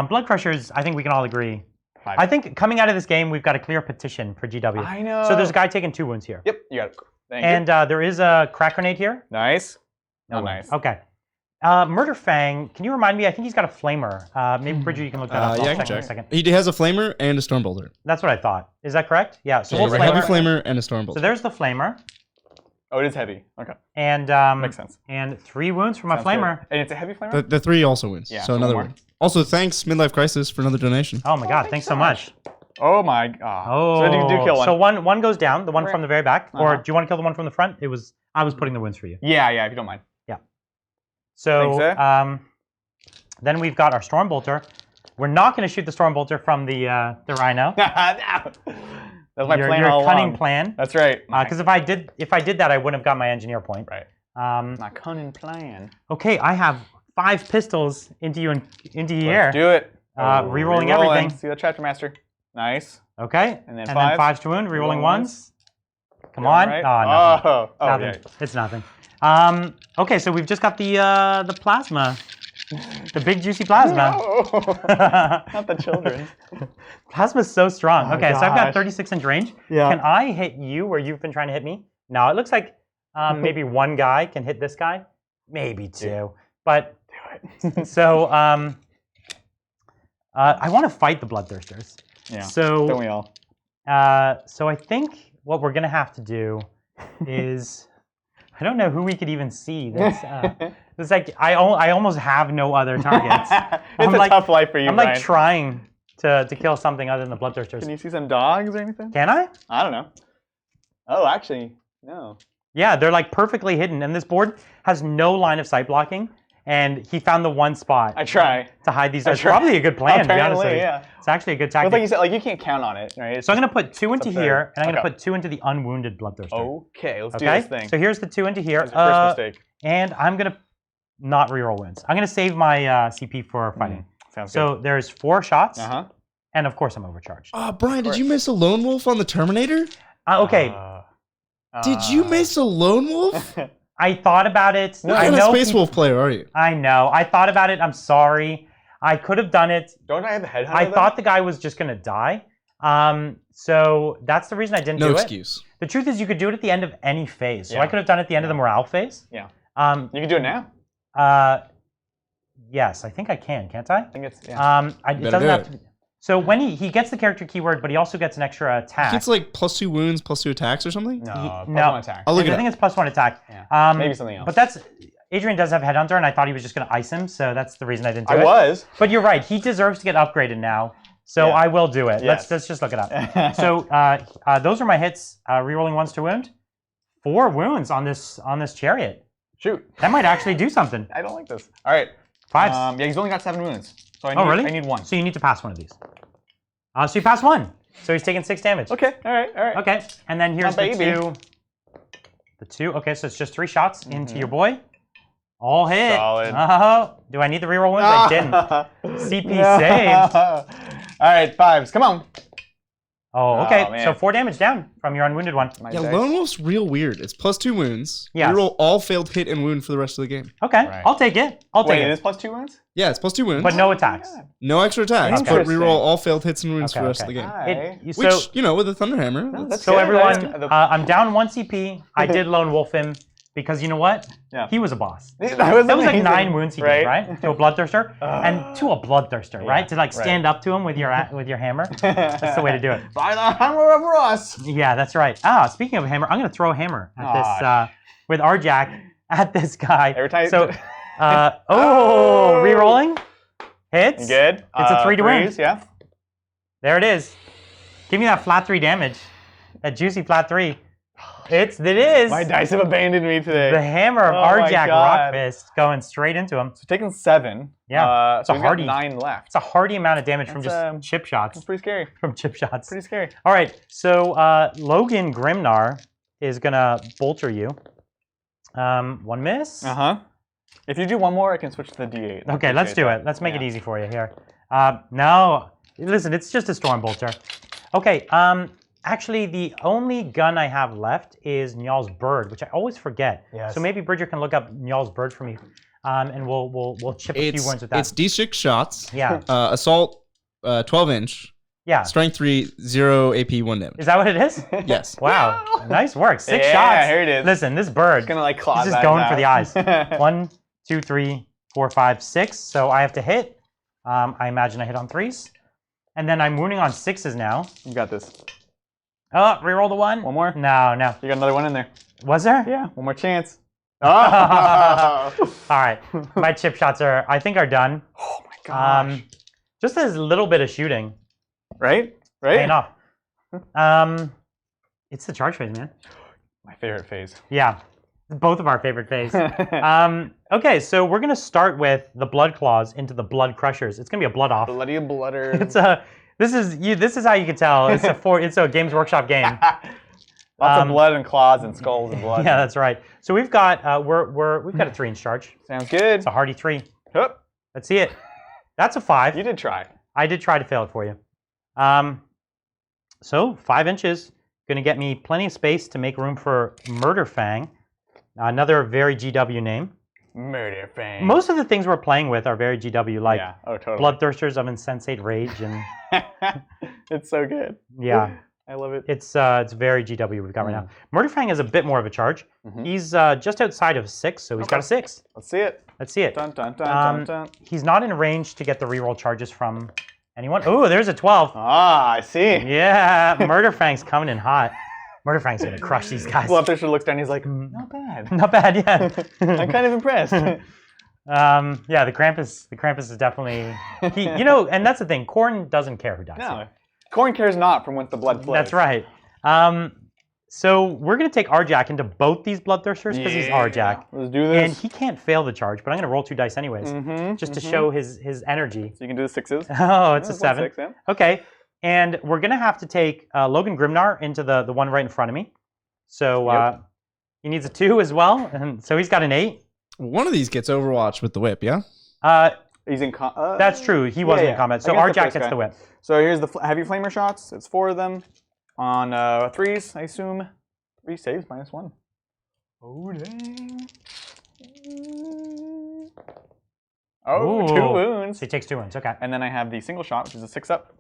Blood crushers. I think we can all agree. 5. I think coming out of this game, we've got a clear petition for GW. I know. So there's a guy taking 2 wounds here. Yep. You got it. Thank and there is a crack grenade here. Nice. No Oh, nice. Okay. Murder Fang, can you remind me? I think he's got a flamer. Maybe Bridger, you can look that up. Yeah, I can check. He has a flamer and a stormbolter. That's what I thought. Is that correct? Yeah. So a heavy flamer and a stormbolter. So there's the flamer. Oh, it is heavy. Okay. And makes sense. And 3 wounds for my flamer. Good. And it's a heavy flamer. The 3 also wins. Yeah. So another one. Also, thanks Midlife Crisis for another donation. Oh my God! Thanks so much. Oh my God. Oh. So you do kill one. So one goes down. The one from the very back. Or do you want to kill the one from the front? I was putting the wounds for you. Yeah. If you don't mind. Yeah. So then we've got our Stormbolter. We're not going to shoot the Stormbolter from the Rhino. That's my plan your all cunning along. plan. That's right. Because if I did that, I wouldn't have got my engineer point. Right. My cunning plan. Okay, I have 5 pistols into you and into the air. Let's do it. Rerolling everything. See the Chapter Master. Nice. Okay. And then 5s to wound. Rerolling 1s. Come on. Right? Oh, nothing. Oh, nothing. yeah. It's nothing. Okay, so we've just got the plasma. The big juicy plasma. No. Not the children. Plasma's so strong. Oh, okay, gosh. so I've got 36-inch range. Yeah. Can I hit you where you've been trying to hit me? No, it looks like maybe 1 guy can hit this guy. Maybe 2. But do it. So I want to fight the Bloodthirsters. Yeah. So don't we all? So I think what we're gonna have to do is I don't know who we could even see. That's it's like I almost have no other targets. It's a tough life for you, I'm Brian. like trying to kill something other than the Bloodthirsters. Can you see some dogs or anything? Can I? I don't know. Oh, actually, no. Yeah, they're like perfectly hidden, and this board has no line of sight blocking. And he found the one spot. I try to hide these. It's probably a good plan. Apparently, to be honest with you. Yeah. It's actually a good tactic. But like you said, like you can't count on it, right? So I'm gonna put 2 into here, and I'm gonna put 2 into the unwounded Bloodthirster. Okay, let's do this thing. So here's the 2 into here. That's the first mistake. And I'm gonna not reroll wins. I'm gonna save my CP for fighting. Sounds good. So there's 4 shots. And of course I'm overcharged. Oh, Brian, did you miss a lone wolf on the Terminator? Okay. Did you miss a lone wolf? I thought about it. What kind of Space Wolf player are you? I know. I thought about it. I'm sorry. I could have done it. Don't I have the head? I thought the guy was just gonna die. So that's the reason I didn't do it. No excuse. The truth is, you could do it at the end of any phase. So I could have done it at the end of the morale phase. Yeah. You can do it now. Yes, I think I can. Can't I? I think it's. Yeah. It doesn't have to. So when he gets the character keyword, but he also gets an extra attack. It's like +2 wounds, +2 attacks or something? No, +1 attack. I'll look it up. I think it's +1 attack. Yeah. Maybe something else. But Adrian does have Headhunter, and I thought he was just going to ice him, so that's the reason I didn't do it. I was. But you're right. He deserves to get upgraded now, so I will do it. Yes. Let's just look it up. So those are my hits. Rerolling 1s to wound. 4 wounds on this chariot. Shoot. That might actually do something. I don't like this. All right. 5s. Yeah, he's only got 7 wounds. So really? I need 1. So you need to pass one of these. So you pass 1. So he's taking 6 damage. Okay. All right. Okay. And then here's the 2. The 2. Okay, so it's just 3 shots into your boy. All hit. Solid. Do I need the reroll wounds? I didn't. CP saved. All right, 5s. Come on. Oh, okay. Oh, man. So 4 damage down from your unwounded one. Yeah, Lone Wolf's real weird. It's +2 wounds. Yeah. Reroll all failed hit and wound for the rest of the game. Okay, Right. I'll take it. I'll take Wait, it. it is +2 wounds? Yeah, it's +2 wounds. But no attacks. No extra attacks, but Interesting. reroll all failed hits and wounds for the rest of the game. Right. Which, with a Thunderhammer. That's So good. everyone, I'm down 1 CP. I did Lone Wolf him because you know what? Yeah. He was a boss. That like was amazing. 9 wounds he did, right? To a Bloodthirster. And to a Bloodthirster, right? To like stand up to him with your hammer. That's the way to do it. By the hammer of Rust. Yeah, that's right. Speaking of hammer, I'm going to throw a hammer at this with Arjack. at this guy. Every time. So, re-rolling. Hits. Good. It's a 3 to win. Yeah. There it is. Give me that flat 3 damage. That juicy flat 3. It is. My dice have abandoned me today. The hammer of Arjak Rockfist going straight into him. So taking 7. Yeah. So we've got 9 left. It's a hardy amount of damage from just chip shots. That's pretty scary. From chip shots. Pretty scary. All right. So Logan Grimnar is gonna bolter you. 1 miss. If you do one more, I can switch to the D8. Okay, let's do it. Let's make it easy for you here. No, listen, it's just a storm bolter. Okay. Actually, the only gun I have left is Njaal's Bird, which I always forget. Yes. So maybe Bridger can look up Njaal's Bird for me, and we'll chip a few wounds with that. It's D6 shots. Yeah. Assault, 12-inch. Yeah. Strength 3, 0 AP, 1 damage. Is that what it is? Yes. Wow. Nice work. 6 shots. Yeah, here it is. Listen, this bird. It's gonna like claw. He's just going for the eyes. 1, 2, 3, 4, 5, 6. So I have to hit. I imagine I hit on 3s, and then I'm wounding on 6s now. You got this. Oh, reroll the 1. One more? No. You got another 1 in there. Was there? Yeah. One more chance. All right. My chip shots are done. Oh my gosh. Just a little bit of shooting. Right? Paying off. It's the charge phase, man. My favorite phase. Yeah. Both of our favorite phase. Okay, so we're gonna start with the blood claws into the blood crushers. It's gonna be a blood off. Bloody bludder. This is how you can tell. It's a Games Workshop game. Lots of blood and claws and skulls and blood. Yeah, that's right. So we've got we've got a 3-inch charge. Sounds good. It's a hardy 3. Hup. Let's see it. That's a 5. You did try. I did try to fail it for you. So 5 inches, gonna get me plenty of space to make room for Murder Fang, another very GW name. Murder Fang. Most of the things we're playing with are very GW, like totally. Bloodthirsters of Insensate Rage, and it's so good. Yeah, I love it. It's very GW we've got right now. Murder Fang is a bit more of a charge. He's just outside of 6, so he's got a 6. Let's see it. Let's see it. Dun, dun, dun, dun, dun. He's not in range to get the reroll charges from anyone. Oh, there's a 12. Ah, I see. Yeah, Murder Fang's coming in hot. Murder Fang's gonna crush these guys. Bloodthirster looks down. He's like, not bad. Not bad, yeah. I'm kind of impressed. Yeah, the Krampus is definitely and that's the thing. Khorne doesn't care who dies. No, Khorne cares not from whence the blood flows. That's right. So we're gonna take Arjak into both these Bloodthirsters because he's Arjak. Let's do this. And he can't fail the charge, but I'm gonna roll 2 dice anyways, just to show his energy. So you can do the 6s. Oh, it's a 7. 6, yeah. Okay. And we're going to have to take Logan Grimnar into the one right in front of me. So he needs a 2 as well. And so he's got an 8. One of these gets Overwatch with the whip, yeah? He's in that's true. He wasn't in combat. So Arjak gets the whip. So here's the heavy flamer shots. It's 4 of them on 3s, I assume. 3 saves, -1. Oh, dang. Oh, Ooh. 2 wounds. So he takes 2 wounds. Okay. And then I have the single shot, which is a 6-up.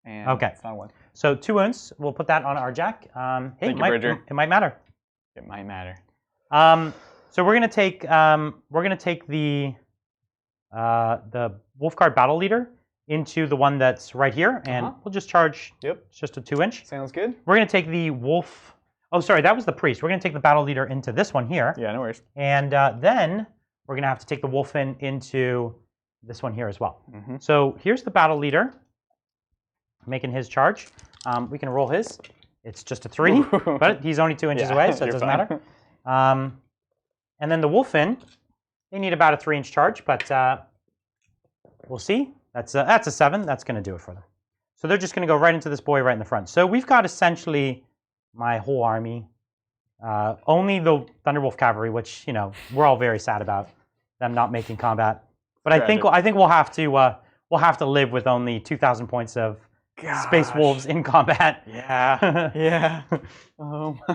And it's not 1. So 2 wounds. We'll put that on Arjak. Hey, Thank you, Bridger. It might matter. It might matter. So we're gonna take the Wolfguard Battle Leader into the one that's right here, and we'll just charge. Yep. It's just a 2-inch. Sounds good. We're gonna take the Wolf. Oh, sorry, that was the Priest. We're gonna take the Battle Leader into this one here. Yeah, no worries. And then we're gonna have to take the Wolfen into this one here as well. So here's the Battle Leader making his charge. We can roll his. It's just a 3, but he's only 2 inches away, so it doesn't matter. And then the Wolfen, they need about a 3-inch charge, but we'll see. That's a 7. That's going to do it for them. So they're just going to go right into this boy right in the front. So we've got essentially my whole army. Only the Thunderwolf Cavalry, which we're all very sad about them not making combat. But I think we'll have to live with only 2,000 points of Space Wolves in combat. Yeah. Yeah.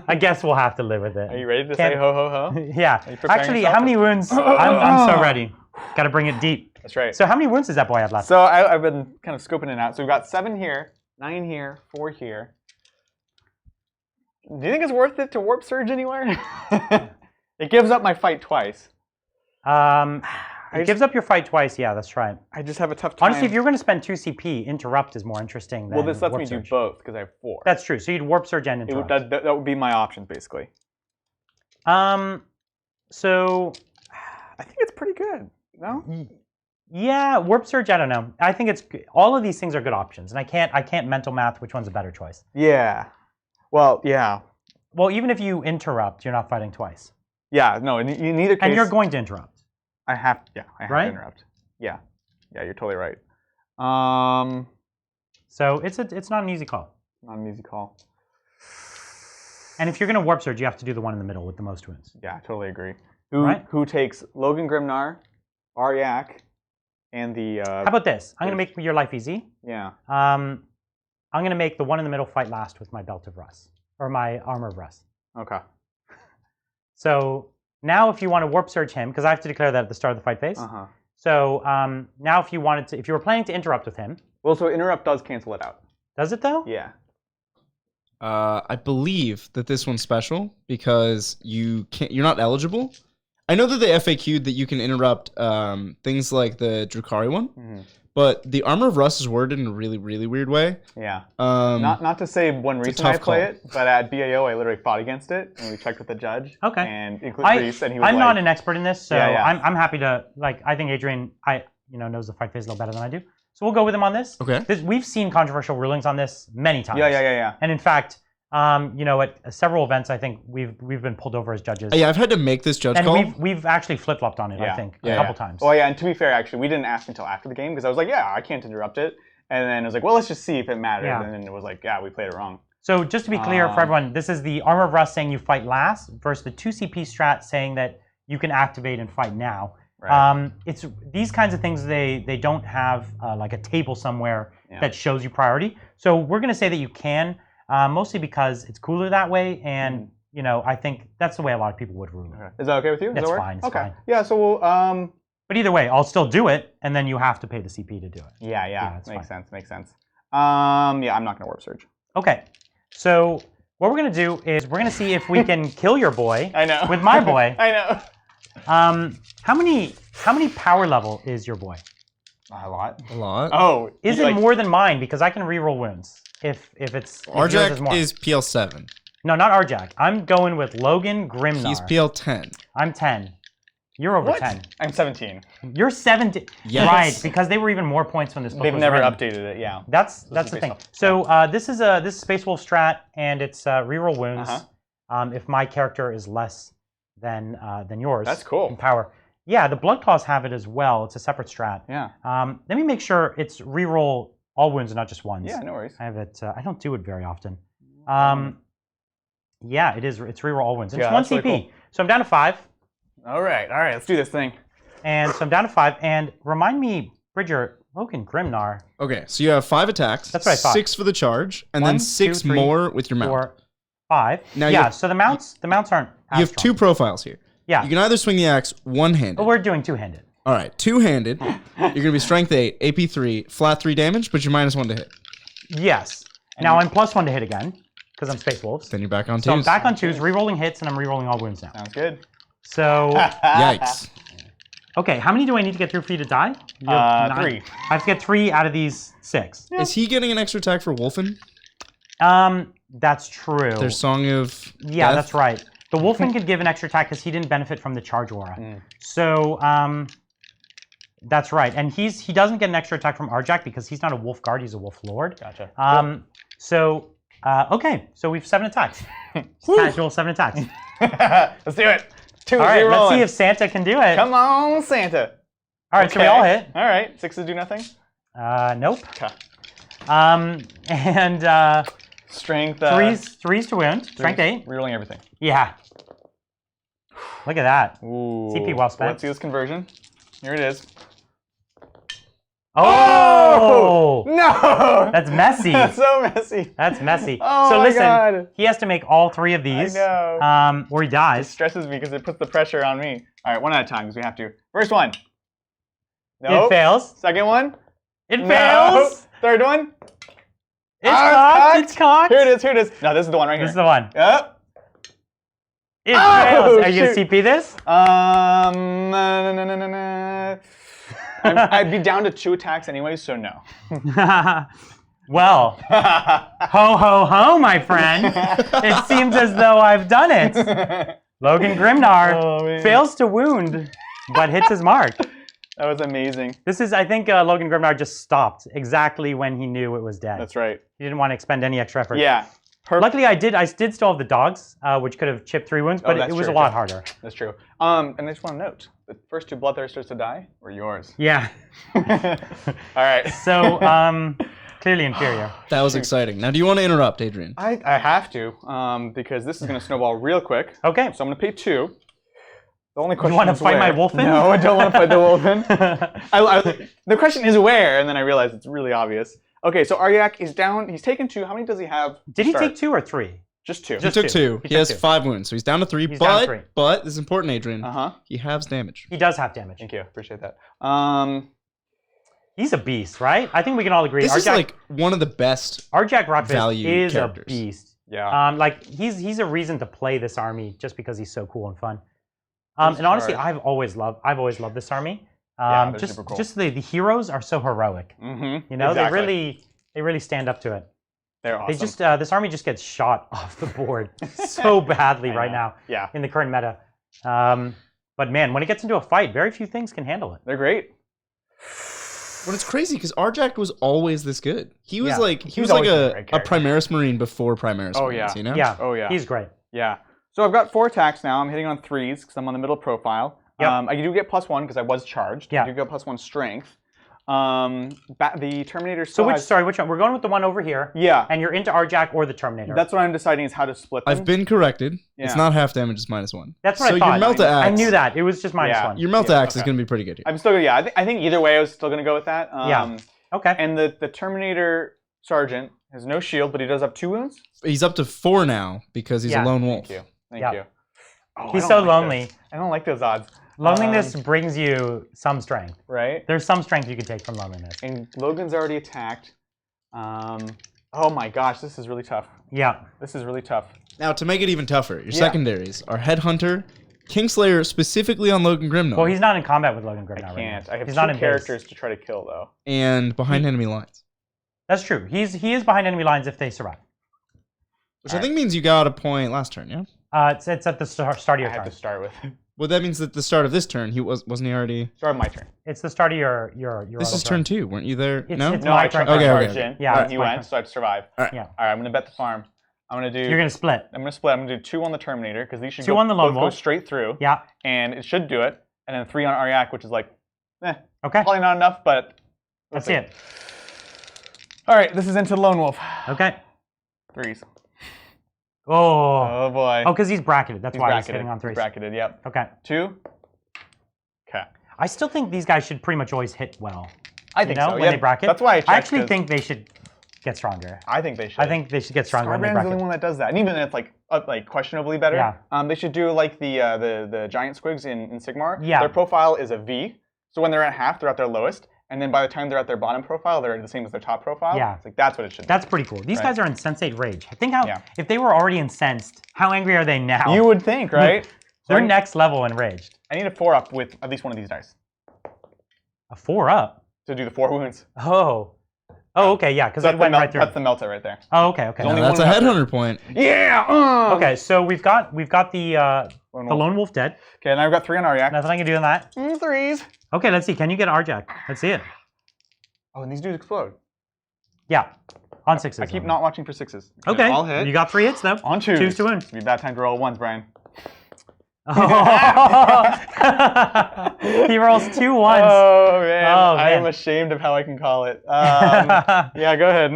I guess we'll have to live with it. Are you ready to say ho ho ho? Yeah. Actually, how many wounds? I'm so ready. Got to bring it deep. That's right. So how many wounds does that boy have left? So I've been kind of scoping it out. So we've got 7 here, 9 here, 4 here. Do you think it's worth it to warp surge anywhere? It gives up my fight twice. It gives up your fight twice. Yeah, that's right. I just have a tough time. Honestly, if you're going to spend 2 CP, interrupt is more interesting than Well, this lets warp me surge. do both because I have 4. That's true. So you'd warp surge and interrupt. That would be my options basically. So, I think it's pretty good. No? Yeah, Warp Surge, I don't know. I think it's all of these things are good options, and I can't mental math which one's a better choice. Yeah. Well, yeah. Well, even if you interrupt, you're not fighting twice. Yeah, no, in either case. And you're going to interrupt. I have to interrupt. Yeah. Yeah, you're totally right. So it's not an easy call. Not an easy call. And if you're going to Warp Surge, you have to do the one in the middle with the most wounds. Yeah, I totally agree. Who takes Logan Grimnar, Aryak, and the... How about this? I'm going to make your life easy. Yeah. I'm going to make the one in the middle fight last with my Belt of Rust. Or my Armor of Rust. Okay. So now if you want to Warp Surge him, because I have to declare that at the start of the fight phase. So now if you were planning to interrupt with him... Well, so interrupt does cancel it out. Does it though? Yeah. I believe that this one's special because you're not eligible. I know that they FAQ'd that you can interrupt things like the Drukhari one, but the Armor of Rust is worded in a really, really weird way. Yeah. Not to say one reason I play it, but at BAO I literally fought against it, and we checked with the judge. Okay. And including Reese, and he was I'm not an expert in this, so Yeah. I'm happy to I think Adrian knows the fight phase a little better than I do. So we'll go with him on this. Okay. We've seen controversial rulings on this many times. Yeah. And in fact, at several events, I think we've been pulled over as judges. Yeah, I've had to make this judge call. And we've actually flip-flopped on it, I think, a couple times. Oh yeah, and to be fair, actually, we didn't ask until after the game because I was like, yeah, I can't interrupt it. And then it was like, well, let's just see if it matters. Yeah. And then it was like, yeah, we played it wrong. So just to be clear for everyone, this is the Armor of Rust saying you fight last versus the 2 CP strat saying that you can activate and fight now. Right. It's these kinds of things. They don't have like a table somewhere that shows you priority. So we're going to say that you can, mostly because it's cooler that way, and I think that's the way a lot of people would rule it. Okay. Is that okay with you? That's fine. It's fine. Yeah. So we'll. But either way, I'll still do it, and then you have to pay the CP to do it. Yeah. Makes sense. Yeah, I'm not going to Warp Surge. Okay. So what we're going to do is we're going to see if we can kill your boy. I know. With my boy. I know. How many power level is your boy? A lot. Oh, is it more than mine? Because I can reroll wounds if it's Arjak is PL7. No, not Arjak. I'm going with Logan Grimnar. He's PL10. I'm 10. You're over 10. I'm 17. You're 17. Yes. Right, because they were even more points when this book They've was never written. updated it. Yeah. That's the thing. So this is Space Wolf strat, and it's reroll wounds. If my character is less than yours. That's cool. In power. Yeah, the Blood Claws have it as well. It's a separate strat. Yeah. Let me make sure it's reroll all wounds and not just ones. Yeah, no worries. I have it. I don't do it very often. Yeah, it is. It's reroll all wounds. It's 1 CP. Really cool. So I'm down to 5. All right. Let's do this thing. And so I'm down to 5. And remind me, Bridger, Logan Grimnar. Okay, so you have 5 attacks. That's right. 6 for the charge, and then 6 2, 3, more with your mount. 4, 5. Now so the mounts aren't. You have 2 profiles here. Yeah. You can either swing the axe one-handed. But we're doing 2-handed. All right, 2-handed. You're going to be strength 8, AP 3, flat 3 damage, but you're -1 to hit. Yes. Now I'm +1 to hit again because I'm Space Wolves. Then you're back on 2s. So I'm back on 2s, re-rolling hits, and I'm re-rolling all wounds now. Sounds good. So. Yikes. Okay, how many do I need to get through for you to die? 3. I have to get 3 out of these 6. Yeah. Is he getting an extra attack for Wolfen? That's true. There's Song of Yeah, Death? that's right. The Wolfen could give an extra attack because he didn't benefit from the charge aura. So, that's right. And he doesn't get an extra attack from Arjak because he's not a Wolf Guard, he's a Wolf Lord. Gotcha. So, okay, so we've 7 attacks. Casual 7 attacks. Let's do it. 2, all right, 0, let's see if Santa can do it. Come on, Santa. All right, so we all hit. All right, 6s do nothing? Nope. Okay. And strength. 3s to wound. Strength 8. Rerolling everything. Yeah. Look at that. Ooh. CP well spent. Let's see this conversion. Here it is. Oh! No! That's messy. That's so messy. That's messy. Oh so my listen, God. he has to make all 3 of these. I know. Or he dies. It stresses me because it puts the pressure on me. All right, 1 at a time because we have to. First one. Nope. It fails. Second one. It fails. Third one. It's cocked. It's cocked. Here it is. No, this is the one right here. This is the one. Yep. It fails. Are you going to CP this? No. I'd be down to 2 attacks anyway, so no. Well, ho, ho, ho, my friend. It seems as though I've done it. Logan Grimnar fails to wound, but hits his mark. That was amazing. This is, I think, Logan Grimnar just stopped exactly when he knew it was dead. That's right. He didn't want to expend any extra effort. Yeah. Luckily, I did still have the dogs, which could have chipped 3 wounds, but it was a lot harder. That's true. And I just want to note, the first 2 Bloodthirsters to die were yours. Yeah. All right. So, clearly inferior. That was exciting. Now, do you want to interrupt, Adrian? I have to, because this is going to snowball real quick. Okay. So I'm going to pay 2. The only question you want to is fight where. my wolf in? No, I don't want to fight the wolf in. The question is where, and then I realized it's really obvious. Okay, so Aryak is down. He's taken 2. How many does he have? Did he take 2 or 3? Just 2. He took 2. He has 5 wounds, so he's down to 3. He's down to 3. But this is important, Adrian. He has damage. He does have damage. Thank you. Appreciate that. He's a beast, right? I think we can all agree. This is like one of the best Arjak Rockfist is characters. A beast. Yeah. Like he's a reason to play this army just because he's so cool and fun. And honestly, I've always loved this army. Just the heroes are so heroic. You know, they really stand up to it. They're awesome. They just this army just gets shot off the board so badly right now. Yeah. In the current meta. But man, when it gets into a fight, very few things can handle it. They're great. But it's crazy because Arjak was always this good. He was like a Primaris Marine before Primaris Marines, you know? Yeah. Oh yeah. He's great. Yeah. So I've got 4 attacks now. I'm hitting on 3s because I'm on the middle profile. Yep. I do get +1 because I was charged. Yeah. I do get +1 strength. The Terminator still which one? We're going with the one over here. Yeah. And you're into Arjak or the Terminator. That's what I'm deciding is how to split them. I've been corrected. Yeah. It's not half damage, it's -1. That's what I thought. So your Melta Axe... I knew that. It was just -1. Your Melta Axe is going to be pretty good here. I'm still I think either way I was still going to go with that. Okay. And the Terminator Sergeant has no shield, but he does have 2 wounds? He's up to 4 now because he's a lone wolf. Thank you. Oh, he's so lonely. I don't like those odds. Loneliness brings you some strength. Right? There's some strength you can take from loneliness. And Logan's already attacked. Oh my gosh, this is really tough. Yeah. This is really tough. Now, to make it even tougher, your secondaries are Headhunter, Kingslayer, specifically on Logan Grimnar. Well, he's not in combat with Logan Grimnar. I can't. I have he's 2 characters to try to kill, though. And behind enemy lines. That's true. He is behind enemy lines if they survive. Which I think means you got a point last turn, yeah? It's at the start of your turn. I have to start with. Well, that means that the start of this turn, wasn't he already? Start of my turn. It's the start of your This is turn 2, weren't you there? No, my turn. Okay. Yeah, he went, so I have to survive. All right. Yeah. All right, I'm gonna bet the farm. I'm gonna do. You're gonna split. I'm gonna split. I'm gonna do 2 on the Terminator because these should 2 on the Lone Wolf. Go straight through. Yeah. And it should do it. And then 3 on Aryak, which is like, Okay. Probably not enough, but. Let's see it. All right, this is into the Lone Wolf. Okay. 3s. Oh boy. Oh, because he's bracketed. That's why he's hitting on 3s. Bracketed. Yep. Okay. 2. Okay. I still think these guys should pretty much always hit well. I think so. When they bracket. That's why I actually think they should get stronger. I think they should. I think they should get stronger when they bracket. Starbrand's the only one that does that, and even if it's like questionably better. Yeah. They should do like the giant squigs in Sigmar. Yeah. Their profile is a V, so when they're at half, they're at their lowest, and then by the time they're at their bottom profile, they're the same as their top profile. Yeah. It's like that's what it should be. That's pretty cool. These guys are insensate rage. Think if they were already incensed, how angry are they now? You would think, right? They're next level enraged. I need a 4-up with at least one of these dice. A 4-up? To do the 4 wounds. Oh, okay, yeah, because it went right through. That's the Melta right there. Oh, okay. That's a Headhunter point. Yeah! Okay, so we've got the Lone Wolf dead. Okay, and I've got 3 on Aryak. Nothing I can do on that. 3s. Okay, let's see. Can you get Arjak? Let's see it. Oh, and these dudes explode. Yeah, on 6s. I keep not watching for 6s. Okay, I'll hit. You got 3 hits, though. On 2s. 2s to win. It'd be a bad time to roll 1s, Brian. He rolls 2 1s. Oh man. I am ashamed of how I can call it. Yeah, go ahead.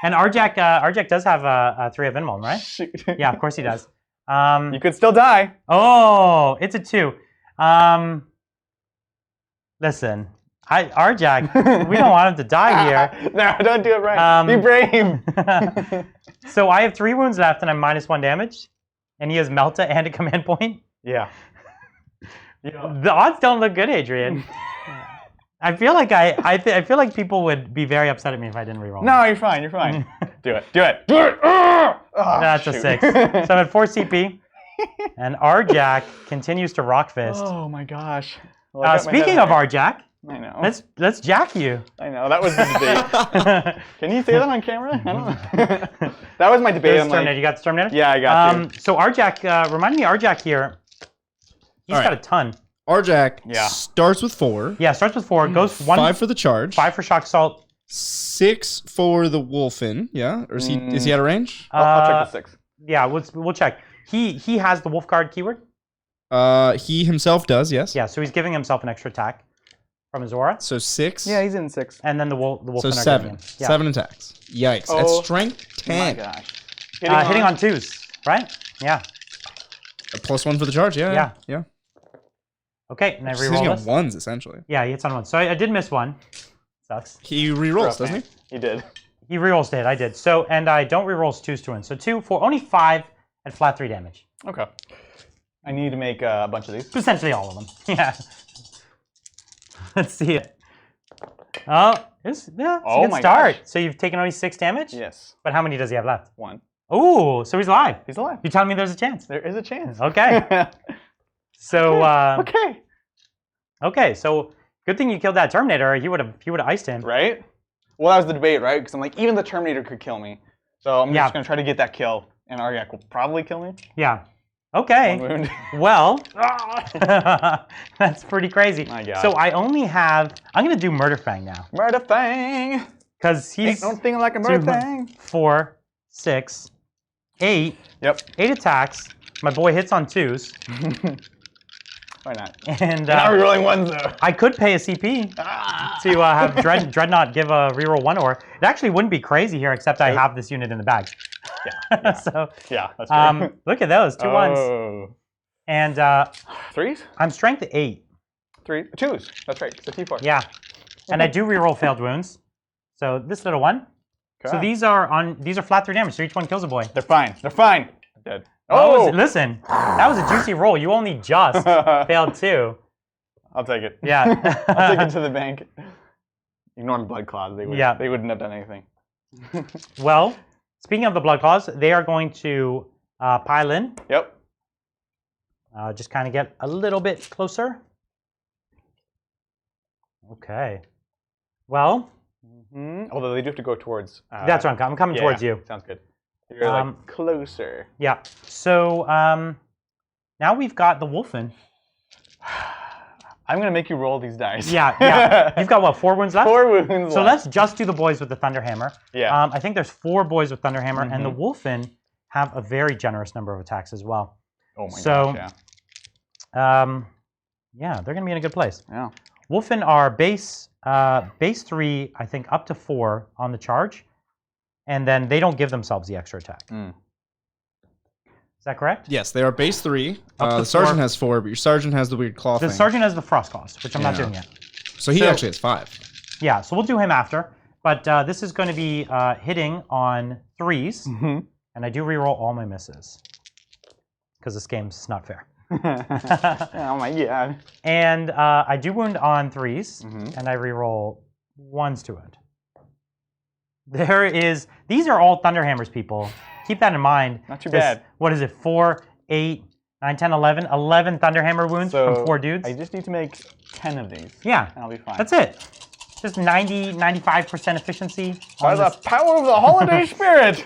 And Arjak does have a 3 of Invuln, right? Shoot. Yeah, of course he does. You could still die. Oh, it's a 2. Listen, Arjak, we don't want him to die here. No, don't do it, Brian. Be brave. So I have 3 wounds left, and I'm -1 damage, and he has Melta and a command point. Yeah. The odds don't look good, Adrian. I feel like I feel like people would be very upset at me if I didn't reroll. No, you're fine. You're fine. Do it. Do it. Do it. Oh, that's shoot. a 6. So I'm at 4 CP, and Arjak continues to rock fist. Oh my gosh. Well, speaking of Arjak, I know. Let's jack you. I know. That was the debate. Can you say that on camera? I don't know. That was my debate. You got the Terminator? Yeah, I got you. So Arjak, remind me, Arjak here, He's got a ton. Arjac starts with 4. Yeah, starts with 4. Goes 1. 5 for the charge. 5 for shock assault. 6 for the Wolfen. Yeah, or is he out of range? I'll check the 6. Yeah, we'll check. He has the Wolf Guard keyword. He himself does, yes. Yeah, so he's giving himself an extra attack from his aura. So 6. Yeah, he's in 6. And then the wolf. So 7. 7 attacks. Yikes. Oh, that's strength 10. My gosh. Hitting on 2s, right? Yeah. A +1 for the charge. Yeah. Okay, and I He's reroll on this. 1s essentially. Yeah, he hits on 1. So I did miss 1. Sucks. He rerolls, doesn't he? He did. He rerolls it. I did. So and I don't rerolls 2s to win. So 2, 4, only 5 at flat 3 damage. Okay. I need to make a bunch of these. Essentially all of them. Yeah. Let's see it. Oh, it's a good start. Gosh. So you've taken only 6 damage? Yes. But how many does he have left? 1. Ooh, so he's alive. He's alive. You're telling me there's a chance? There is a chance. Okay. So okay. So good thing you killed that Terminator. He would have iced him. Right? Well, that was the debate, right? Because I'm like, even the Terminator could kill me. So I'm just gonna try to get that kill, and Arjac will probably kill me. Yeah. Okay. 1 wound. Well, that's pretty crazy. My God. So I only have. I'm gonna do Murder Fang now. Murder Fang. Because he's. Ain't no thing like a Murder Fang. 4, 6, 8. Yep. 8 attacks. My boy hits on 2s. Why not? And now we're rolling 1s though. I could pay a CP to have Dreadnought give a reroll 1 or. It actually wouldn't be crazy here, except I have this unit in the bag. Yeah. So that's true. look at those 2 1s. And 3s? I'm strength 8. 3 2s. That's right. It's a T4. Yeah. And I do reroll failed wounds. So this little one. Okay. So these are flat 3 damage. So each one kills a boy. They're fine. They're fine. I'm dead. Listen, that was a juicy roll. You only just failed 2. I'll take it. Yeah. I'll take it to the bank. Ignore the blood claws. They wouldn't have done anything. Well, speaking of the blood claws, they are going to pile in. Yep. Just kind of get a little bit closer. Okay. Well. Although they do have to go towards. That's right. I'm coming towards you. Sounds good. You're like closer. Yeah. So now we've got the Wolfen. I'm gonna make you roll these dice. Yeah. You've got what? 4 wounds left. 4 wounds left. So let's just do the boys with the Thunderhammer. Yeah. I think there's 4 boys with Thunderhammer, and the Wolfen have a very generous number of attacks as well. Oh my gosh. Yeah, they're gonna be in a good place. Yeah. Wolfen are base 3, I think, up to 4 on the charge, and then they don't give themselves the extra attack. Is that correct? Yes, they are base 3. The sergeant has 4, but your sergeant has the weird claw thing. The sergeant has the frost claws, which I'm not doing yet. So he actually has 5. Yeah, so we'll do him after. But this is going to be hitting on 3s, and I do reroll all my misses because this game's not fair. Oh my God. And I do wound on 3s, and I reroll 1s to wound. These are all Thunderhammers, people. Keep that in mind. Not too bad. What is it? 4, 8, 9, 10, 11. 11 Thunderhammer wounds from 4 dudes. I just need to make 10 of these. Yeah. And I'll be fine. That's it. Just 95% efficiency. By the power of the holiday spirit.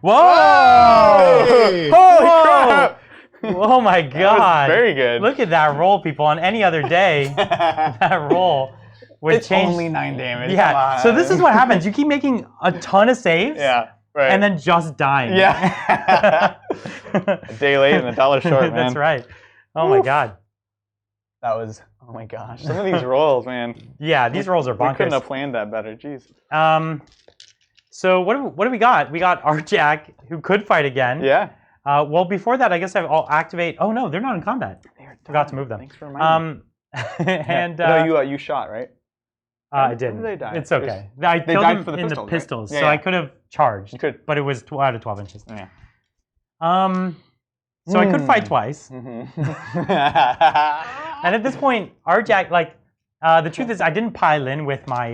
Whoa! Hey! Holy crap! Oh my God. That was very good. Look at that roll, people. On any other day, that roll would change. It's only 9 damage. Yeah. So this is what happens. You keep making a ton of saves. Yeah. Right. And then just dying. Yeah. A day late and $1 short, man. That's right. Oh my God. That was, oh my gosh. Some of these rolls, man. Yeah, these rolls are bonkers. We couldn't have planned that better. Jeez. So what do we got? We got Arjac, who could fight again. Yeah. Well, before that, I guess I'll activate. Oh no, they're not in combat. Forgot to move them. Thanks for reminding me. And no, you shot, right? I didn't. They died. It's okay. I killed them in the pistols, right? so I could have charged. You could, but it was out of 12 inches. Yeah. So I could fight twice. And at this point, Arjac, like, the truth is, I didn't pile in with my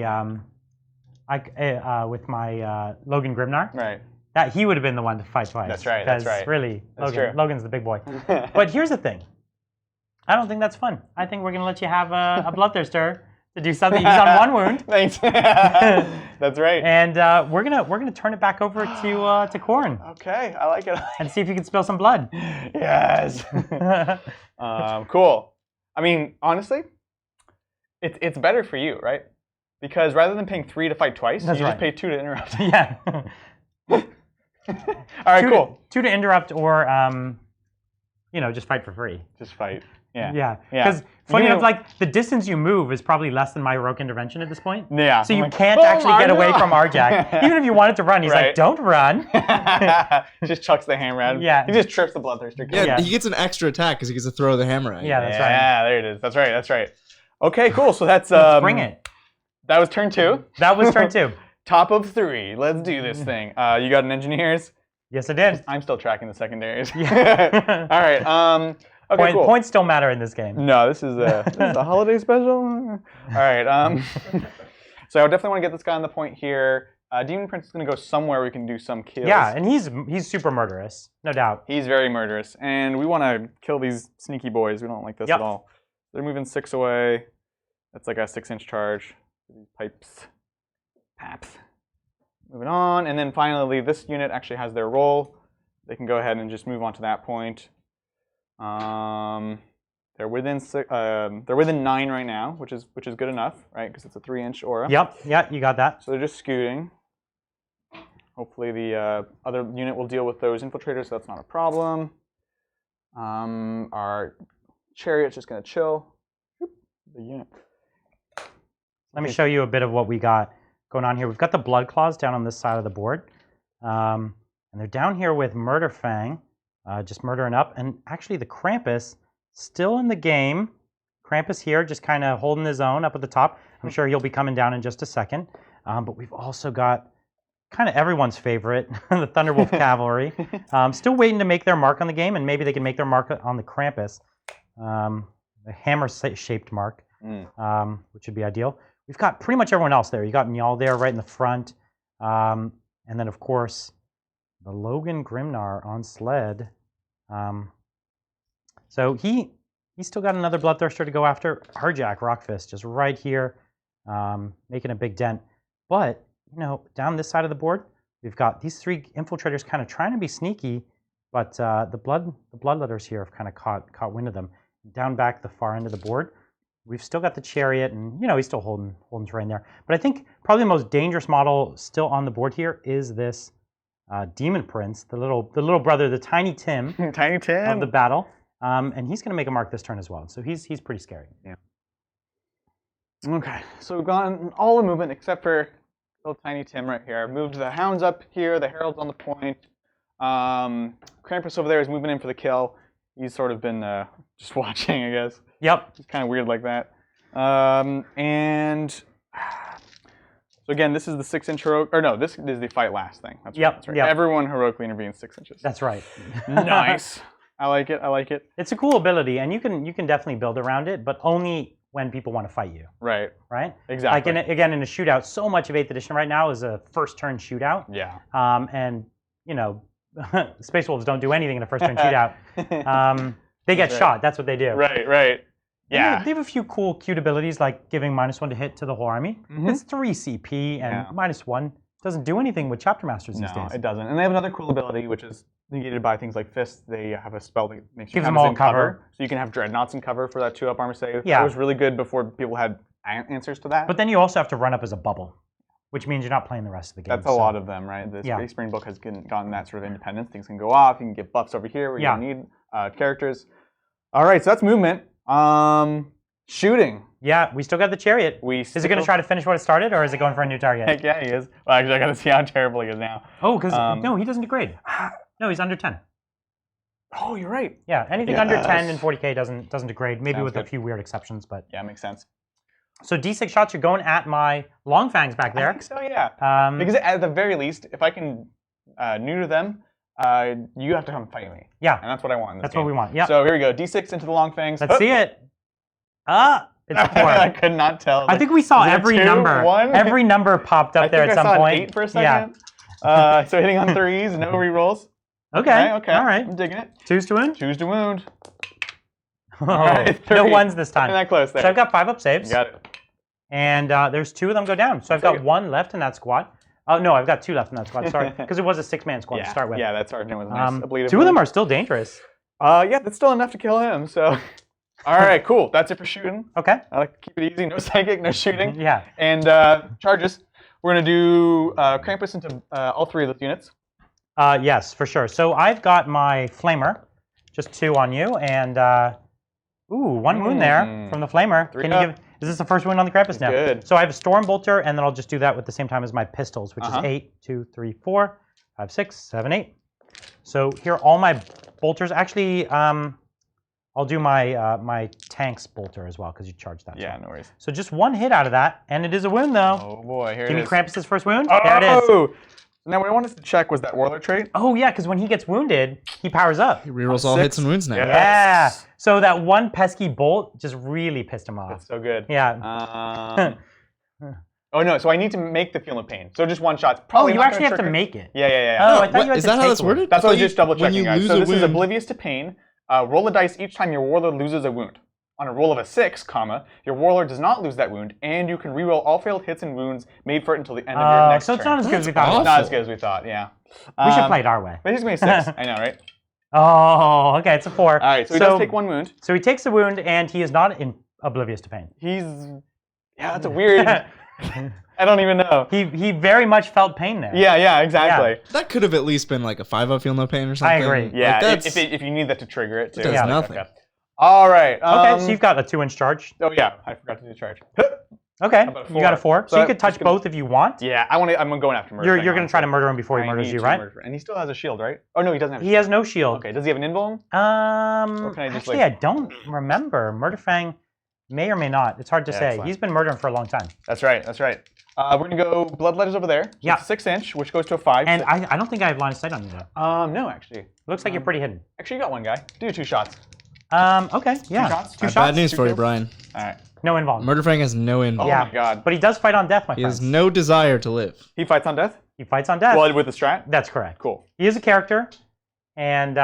Logan Grimnar. Right. That he would have been the one to fight twice. That's right. That's right. Really, that's Logan's the big boy. But here's the thing. I don't think that's fun. I think we're gonna let you have a Bloodthirster to do something. He's on 1 wound. Thanks. That's right. And we're gonna turn it back over to Khorne. Okay, I like it. And see if you can spill some blood. Yes. Cool. I mean, honestly, it's better for you, right? Because rather than paying 3 to fight twice, you just pay 2 to interrupt. Yeah. All right, cool. 2 to interrupt, or just fight for free. Just fight. Yeah. Yeah. Because funny enough, like the distance you move is probably less than my heroic intervention at this point. Yeah. So you can't actually get away from Arjak. Even if you wanted to run, he's like, "Don't run." Just chucks the hammer at him. Yeah. He just trips the Bloodthirster. Yeah, he gets an extra attack because he gets to throw the hammer at you. Yeah, that's right. Yeah, there it is. That's right. That's right. Okay, cool. So that's Let's bring it. That was turn 2. That was turn 2. Top of 3. Let's do this thing. You got an engineers? Yes, I did. I'm still tracking the secondaries. Yeah. All right. Okay, cool. Points don't matter in this game. No, this is a holiday special. All right. So I definitely want to get this guy on the point here. Demon Prince is going to go somewhere we can do some kills. Yeah, and he's super murderous, no doubt. He's very murderous, and we want to kill these sneaky boys. We don't like this at all. They're moving 6 away. That's like a 6-inch charge. These pipes. Paps. Moving on, and then finally, this unit actually has their roll. They can go ahead and just move on to that point. They're within 9 right now, which is good enough, right? Because it's a 3-inch aura. Yep. Yeah, you got that. So they're just scooting. Hopefully the other unit will deal with those infiltrators, so that's not a problem. Our chariot's just going to chill. The unit. Let me show you a bit of what we got going on here. We've got the Blood Claws down on this side of the board. And they're down here with Murder Fang, just murdering up. And actually the Krampus still in the game. Krampus here just kind of holding his own up at the top. I'm sure he'll be coming down in just a second. But we've also got kind of everyone's favorite, the Thunderwolf Cavalry. Still waiting to make their mark on the game, and maybe they can make their mark on the Krampus. A hammer-shaped mark, which would be ideal. We've got pretty much everyone else there. You got Mjall there right in the front. And then, of course, the Logan Grimnar on sled. So he's still got another Bloodthirster to go after. Arjak Rockfist just right here, making a big dent. But, down this side of the board, we've got these 3 infiltrators kind of trying to be sneaky, but the Bloodletters here have kind of caught wind of them. Down back the far end of the board, we've still got the chariot, and he's still holding terrain there. But I think probably the most dangerous model still on the board here is this Demon Prince, the little brother, the Tiny Tim, Tiny Tim of the battle, and he's going to make a mark this turn as well. So he's pretty scary. Yeah. Okay, so we've gotten all the movement except for little Tiny Tim right here. I've moved the hounds up here, the herald's on the point. Krampus over there is moving in for the kill. He's sort of been just watching, I guess. Yep. It's kind of weird like that. And so again, this is the 6-inch heroic, or no, this is the fight last thing. That's right. That's right. Yep. Everyone heroically intervenes 6 inches. That's right. Nice. I like it. I like it. It's a cool ability, and you can definitely build around it, but only when people want to fight you. Right. Right? Exactly. Like again, in a shootout, so much of 8th edition right now is a first turn shootout. Yeah. And Space Wolves don't do anything in a first turn shootout. They get shot. That's what they do. Right. Yeah. They have a few cool, cute abilities like giving -1 to hit to the whole army. It's 3 CP, and -1 doesn't do anything with Chapter Masters these days. No, it doesn't. And they have another cool ability, which is negated by things like Fists. They have a spell that makes you gives them all in cover. So you can have Dreadnoughts in cover for that 2-up armor save. Yeah. It was really good before people had answers to that. But then you also have to run up as a bubble, which means you're not playing the rest of the game. That's a lot of them, right? The Space Marine book has gotten that sort of independence. Things can go off. You can get buffs over here where you don't need characters. All right, so that's movement. Shooting. Yeah, we still got the chariot. Is it going to try to finish what it started, or is it going for a new target? Heck yeah, he is. Well, actually, I got to see how terrible he is now. Oh, because no, he doesn't degrade. No, he's under 10. Oh, you're right. Yeah, anything under 10 in 40k doesn't degrade. Maybe with a few weird exceptions, but yeah, makes sense. So D6 shots, you're going at my long fangs back there. I think so, yeah. Because at the very least, if I can neuter them, you have to come fight me. Yeah. And that's what I want in this That's game. what we want, yeah. So here we go. D6 into the long fangs. Let's see it. It's a 4. I could not tell. I think we saw every number. 1? Every number popped up there at some point. I think I saw an 8 for a second. Yeah. So hitting on 3s, no rerolls. Okay. Okay. All right. I'm digging it. 2s to wound? 2s to wound. Oh, right, no 1s this time. Not that close there. So I've got 5-up saves. You got it. And there's 2 of them go down. So I've got 1 left in that squad. Oh, no, I've got 2 left in that squad. Sorry, because it was a 6-man squad to start with. Yeah, that sergeant was nice. 2 of them are still dangerous. Yeah, that's still enough to kill him, so... All right, cool. That's it for shooting. Okay. I like to keep it easy. No psychic, no shooting. Yeah. And charges. We're going to do Krampus into all 3 of those units. Yes, for sure. So I've got my Flamer. Just 2 on you, and... ooh, 1 wound there from the Flamer. Can you give... Is this the first wound on the Krampus now? Good. So I have a Storm Bolter, and then I'll just do that with the same time as my pistols, which is 8, 2, 3, 4, 5, 6, 7, 8. So here are all my bolters. Actually, I'll do my my tank's bolter as well, because you charged that. Yeah, no worries. So just 1 hit out of that, and it is a wound, though. Oh, boy, here Give it me is. Krampus's first wound. Oh! There it is. Now, what I wanted to check was that Warlord trait. Oh, yeah, because when he gets wounded, he powers up. He rerolls all hits and wounds now. Yes. Yeah. So that 1 pesky bolt just really pissed him off. That's so good. Yeah. Oh, no, so I need to make the Feel No Pain. So just 1 shot. Probably you actually have to make it. Yeah. Oh, I thought you had Is to that how take that's one. worded? That's what I was just double checking, guys. So this is wound- Oblivious to Pain. Roll a dice each time your Warlord loses a wound. On a roll of a 6, your Warlord does not lose that wound, and you can reroll all failed hits and wounds made for it until the end of your next turn. So it's not as good as we thought. awful. Not as good as we thought, yeah. We should play it our way. But he's going to be 6. I know, right? Oh, okay, it's a 4. All right, so he does take 1 wound. So he takes the wound, and he is not oblivious to pain. He's... Yeah, that's a weird... I don't even know. He very much felt pain there. Yeah, exactly. Yeah. That could have at least been like a 5-up Feel No Pain or something. I agree. Yeah, Like if you need that to trigger it, too. It does nothing. Okay. All right. Okay, so you've got a 2-inch charge. Oh, yeah, I forgot to do charge. Okay, about a you got a 4. So you could touch just gonna- both if you want. Yeah, I'm going after murder. You're going to try to murder him before he murders you, right? And he still has a shield, right? Oh, no, he doesn't have a He shield. has no shield. Okay, does he have an invuln? Or can I just, Actually, I don't remember. Murderfang may or may not. It's hard to say. excellent. He's been murdering for a long time. That's right. We're going to go Bloodletters over there. So Yeah. it's a 6-inch, which goes to a 5. And I don't think I have line of sight on you, though. No, actually. Looks like you're pretty hidden. Actually, you got 1 guy. Do 2 shots. Okay, yeah. shots? Two shots. Bad news for you, kills? Brian. All right. No invuln. Murderfang has no invuln. Oh, Yeah. my God. But he does fight on death, my He friend. has no desire to live. He fights on death? He fights on death. Blood with the strat? That's correct. Cool. He is a character, and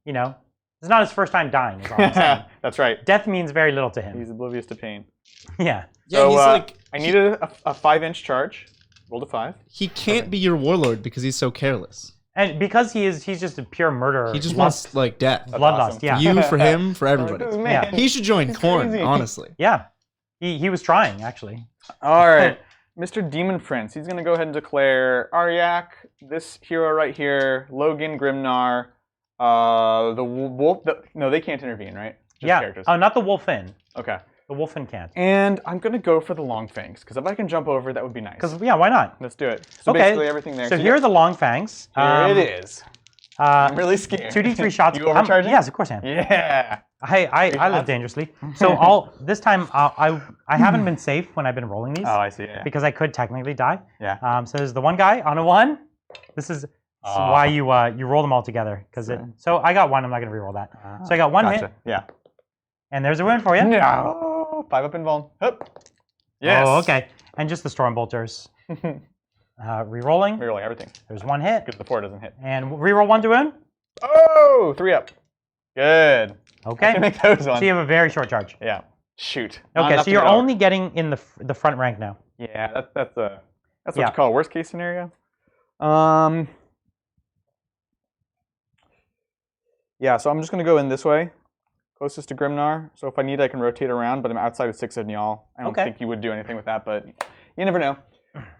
you know, it's not his first time dying. Is all I'm saying. That's right. Death means very little to him. He's oblivious to pain. Yeah. Yeah, So he's like I needed a 5-inch charge. Rolled a 5. he can't be your warlord because he's so careless. And because he's just a pure murderer. He just wants like death. bloodlust. awesome. Yeah. For you, for him, for everybody. Oh, man. He should join Khorne, crazy. honestly. Yeah. He was trying actually. All right. Mr. Demon Prince. He's going to go ahead and declare Aryak, this hero right here, Logan Grimnar, the wolf. No, they can't intervene, right? Just Yeah. characters. Oh, not the Wolfin. Okay. The Wolfin can't. And I'm going to go for the Long Fangs, because if I can jump over, that would be nice. Because yeah, why not? Let's do it. So Okay. basically everything there. So here are the long fangs. Here it is. I'm really scared. 2d3 shots. You overcharging? Yes, of course I am. Yeah. I live dangerously. So this time I haven't been safe when I've been rolling these Oh, I see. Yeah. because I could technically die. Yeah. So there's the 1 guy on a 1. This is why you roll them all together So I got 1. I'm not gonna reroll that. So I got 1 hit. Yeah. And there's a wound for you. No. 5-up invuln. Hup. Yes. Oh, okay. And just the storm bolters. Rerolling. Rerolling everything. There's 1 hit. Because the 4 doesn't hit. And reroll 1 to wound. Oh, 3-up. Good. I Okay. can make those ones. So you have a very short charge. Yeah. Shoot. Not Okay, enough so to you're get over. only getting in the front rank now. Yeah, that's what Yeah. you call a worst case scenario. Yeah, so I'm just gonna go in this way, closest to Grimnar. So if I need, I can rotate around, but I'm outside of 6 of y'all. I don't Okay. think you would do anything with that, but you never know.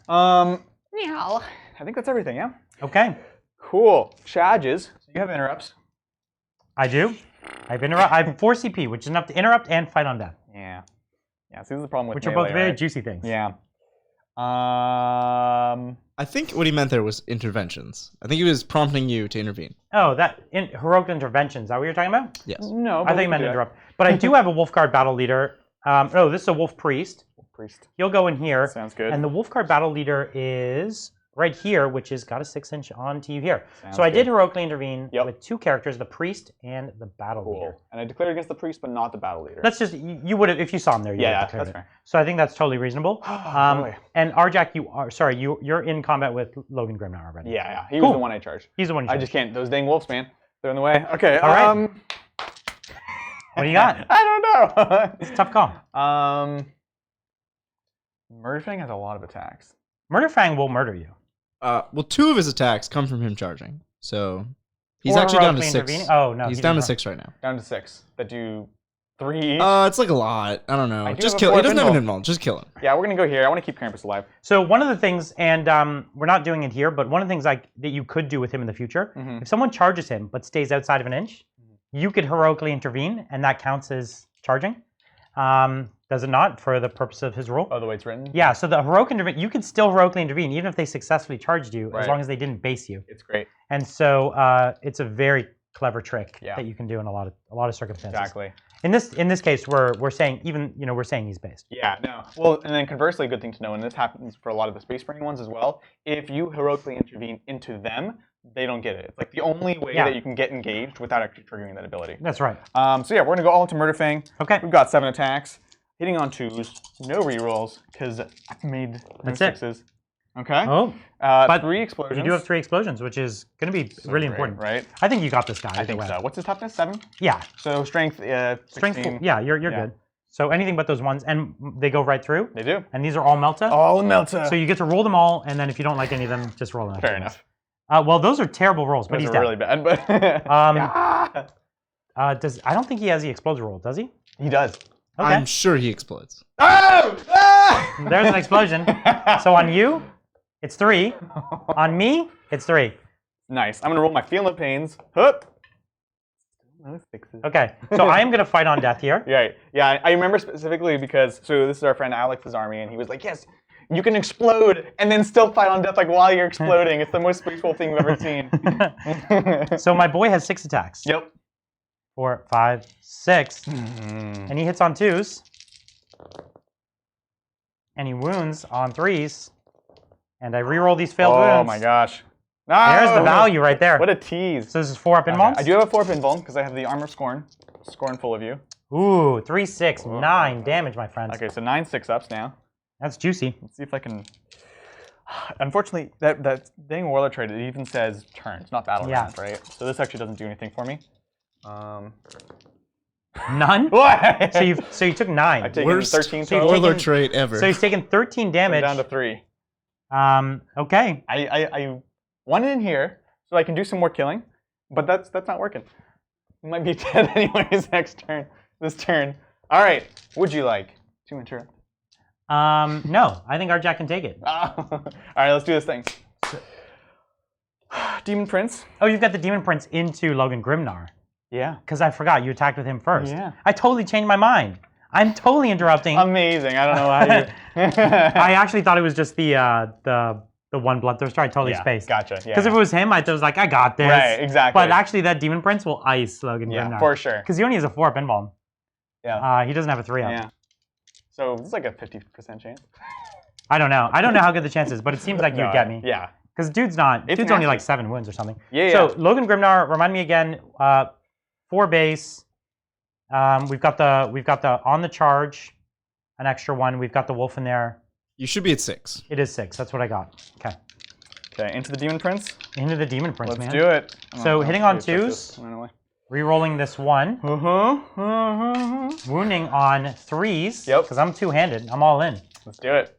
Meow. I think that's everything. Yeah. Okay. Cool. Charges. So you have interrupts. I do. I have 4 CP, which is enough to interrupt and fight on death. Yeah. Yeah. So this is the problem with Which are melee, both very right? juicy things. Yeah. I think what he meant there was interventions. I think he was prompting you to intervene. Oh, heroic interventions. Is that what you're talking about? Yes. No. I think you meant interrupt. But I do have a Wolf Guard battle leader. No, this is a Wolf Priest. Priest. He'll go in here. Sounds good. And the Wolf Guard battle leader is right here, which has got a 6-inch onto you here. Sounds so I did good. heroically intervene Yep. with 2 characters, the Priest and the battle leader. And I declared against the priest, but not the battle leader. That's just, you would have, if you saw him there, you would have yeah, declared that's it. fair. So I think that's totally reasonable. Boy. And Arjak, you're in combat with Logan Grimnar already. Yeah. He was Cool. the one I charged. He's the one you I chose. just can't. Those dang wolves, man. They're in the way. Okay. All right. What do you got? I don't know. It's a tough call. Murderfang has a lot of attacks. Murderfang will murder you. Well, 2 of his attacks come from him charging. So he's actually down to 6. Oh, no. He's down to 6 right now. Down to 6. That do 3. It's like a lot. I don't know. Just kill him. He doesn't have an invuln. Just kill him. Yeah, we're going to go here. I want to keep Krampus alive. So one of the things, and we're not doing it here, but one of the things that you could do with him in the future, if someone charges him but stays outside of an inch, you could heroically intervene, and that counts as charging. Does it not, for the purpose of his rule? Oh, the way it's written? Yeah, so the heroic intervene, you could still heroically intervene, even if they successfully charged you, as long as they didn't base you. It's great. And so it's a very clever trick that you can do in a lot of circumstances. Exactly. In this case, we're saying we're saying he's based. Yeah, no. Well, and then conversely, a good thing to know, and this happens for a lot of the Space Marine ones as well. If you heroically intervene into them, they don't get it. It's like the only way that you can get engaged without actually triggering that ability. That's right. So yeah, we're gonna go all into Murderfang. Okay. We've got 7 attacks, hitting on 2s, no rerolls because I've made no 6s. Okay. Oh. But 3 explosions. You do have 3 explosions, which is going to be really important, right? I think you got this guy. I think so. What's his toughness? 7. Yeah. So strength. Strength. 16. Yeah, you're good. So anything but those ones, and they go right through. They do. And these are all Melta. All Melta. So you get to roll them all, and then if you don't like any of them, just roll them. Fair enough. Well, those are terrible rolls, but those he's are dead. really bad. But I don't think he has the explodes roll, does he? He does. Okay. I'm sure he explodes. Oh! There's an explosion. So on you, it's 3. On me, it's 3. Nice. I'm gonna roll my Feel No Pains. Hup. No 6s. Okay. So I am gonna fight on death here. Right. Yeah. I remember specifically because this is our friend Alex's army, and he was like, "Yes, you can explode and then still fight on death like while you're exploding. It's the most spaceful thing we've ever seen." So my boy has 6 attacks. Yep. 4, 5, 6, and he hits on 2s, and he wounds on 3s, and I reroll these failed wounds. Oh my gosh. No! There's the value right there. What a tease. So this is 4 up invulns? I do have a 4 up invuln because I have the Armor of Scorn. Scornful of you. Ooh, 3, 6, 9 damage, my friends. Okay, so 9 6-ups now. That's juicy. Let's see if I can... Unfortunately, that dang Warlord trait, it even says turns, not battle round, right? So this actually doesn't do anything for me. None? What? So you took 9. I've taken Worst 13 total. Warlord trait ever. So he's taken 13 damage. I'm down to 3. Okay. I won in here, so I can do some more killing, but that's not working. He might be dead anyways this turn. All right, would you like to interrupt? No, I think our Jack can take it. All right, let's do this thing. Demon Prince. Oh, you've got the Demon Prince into Logan Grimnar. Yeah. Because I forgot you attacked with him first. Yeah. I totally changed my mind. I'm totally interrupting. Amazing. I don't know how you... I actually thought it was just the one Bloodthirster. I totally spaced. Gotcha. Yeah. Because if it was him, I was like, I got this. Right, exactly. But actually, that Demon Prince will ice Logan Grimnar. Yeah, for sure. Because he only has a 4-up invuln. Yeah. He doesn't have a 3-up. Yeah. So it's like a 50% chance. I don't know. I don't know how good the chance is, but it seems like you'd get me. Yeah. Because dude's only like 7 wounds or something. Yeah. So Logan Grimnar, remind me again. 4 base. We've got the on the charge, an extra 1. We've got the wolf in there. You should be at 6. It is 6. That's what I got. Okay. Okay, into the Demon Prince. Into the Demon Prince, man. Let's do it. So hitting on 2s. Re-rolling this 1. Wounding on 3s. Yep. Because I'm 2-handed. I'm all in. Let's do it.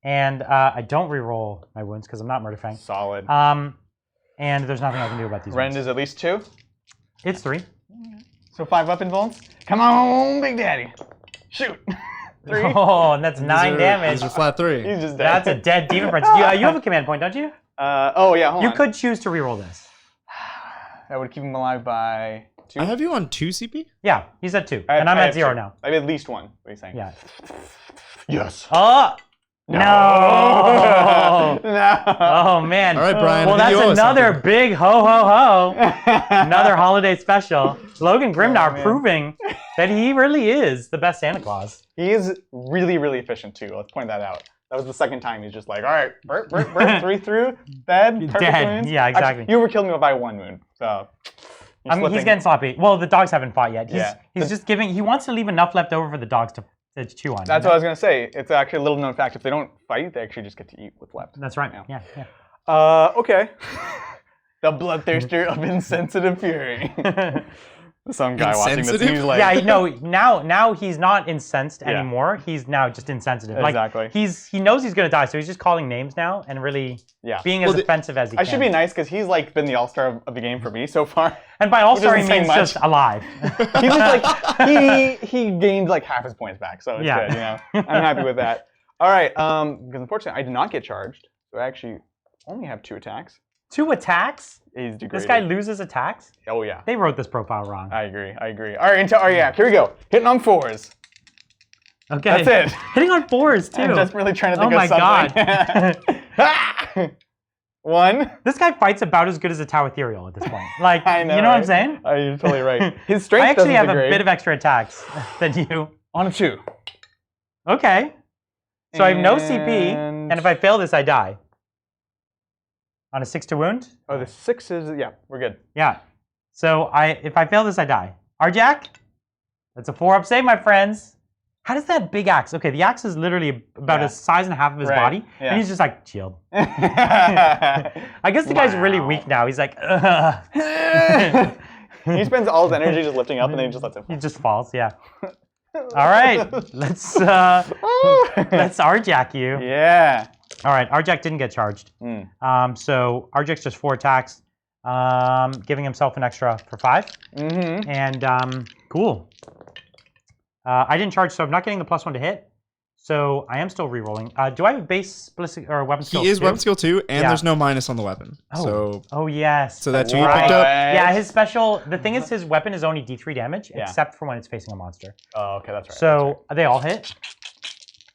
And I don't re-roll my wounds because I'm not Murderfang. Solid. And there's nothing I can do about these. Rend is at least 2. It's 3. So 5 up invulns. Come on, Big Daddy. Shoot. 3. Oh, and that's 9 damage. These are flat 3. He's just dead. That's a dead Demon Prince. You have a command point, don't you? Oh yeah. Hold on. You could choose to re-roll this. That would keep him alive by 2. I have you on 2 CP? Yeah, he's at 2, and I'm at 0 now. I have at least 1. What are you saying? Yeah. Yes. Oh. No! No! Oh man! All right, Brian. Well, that's another big ho ho ho! Another holiday special. Logan Grimnar proving that he really is the best Santa Claus. He is really, really efficient too. Let's point that out. That was the second time he's just like, all right, burp, 3 through, dead, perfect wounds. Yeah, exactly. Actually, you were killing me by 1 wound, so. He's getting sloppy. Well, the dogs haven't fought yet. He's just giving. He wants to leave enough left over for the dogs to chew on. That's what I was gonna say. It's actually a little known fact. If they don't fight, they actually just get to eat what's left. That's right. Yeah. Okay. The Bloodthirster of Insensitive Fury. some guy watching this. He's like, yeah, no. Now he's not incensed anymore. He's now just insensitive. Exactly. Like he knows he's gonna die, so he's just calling names now and really being as offensive as he can. I should be nice because he's like been the all-star of the game for me so far. And by all-star he means just alive. He's just like he gained like half his points back, so it's good. You know, I'm happy with that. All right, because unfortunately I did not get charged, so I actually only have 2 attacks. 2 attacks? He's degraded. This guy loses attacks? Oh yeah. They wrote this profile wrong. I agree. All right, here we go. Hitting on 4s. Okay. That's it. Hitting on 4s too. I'm just really trying to think of something. Oh my god. 1. This guy fights about as good as a Tau Ethereal at this point. Like, I know, you know what I'm saying? Oh, you're totally right. His strength I actually have degrade. a bit of extra attacks than you. On a 2. Okay. So I have no CP, and if I fail this, I die. On a 6 to wound? Oh, the 6 is, we're good. Yeah. So if I fail this, I die. Arjac? That's a 4-up save, my friends. How does that big axe? Okay, the axe is literally about a size and a half of his body, and he's just like, chilled. I guess the guy's really weak now. He's like, He spends all his energy just lifting up, and then he just lets it fall. He just falls, yeah. All right, let's Arjac you. Yeah. All right, Arjac didn't get charged. So Arjac's just 4 attacks, giving himself an extra for 5. And cool. I didn't charge, so I'm not getting the +1 to hit. So I am still re-rolling. Do I have base ballistic or weapon skill? He is weapon skill 2, and there's no minus on the weapon. Oh yes. So that 2 you picked up. Yeah, his special. The thing is, his weapon is only D3 damage, except for when it's facing a monster. Oh, okay, that's right. So they all hit.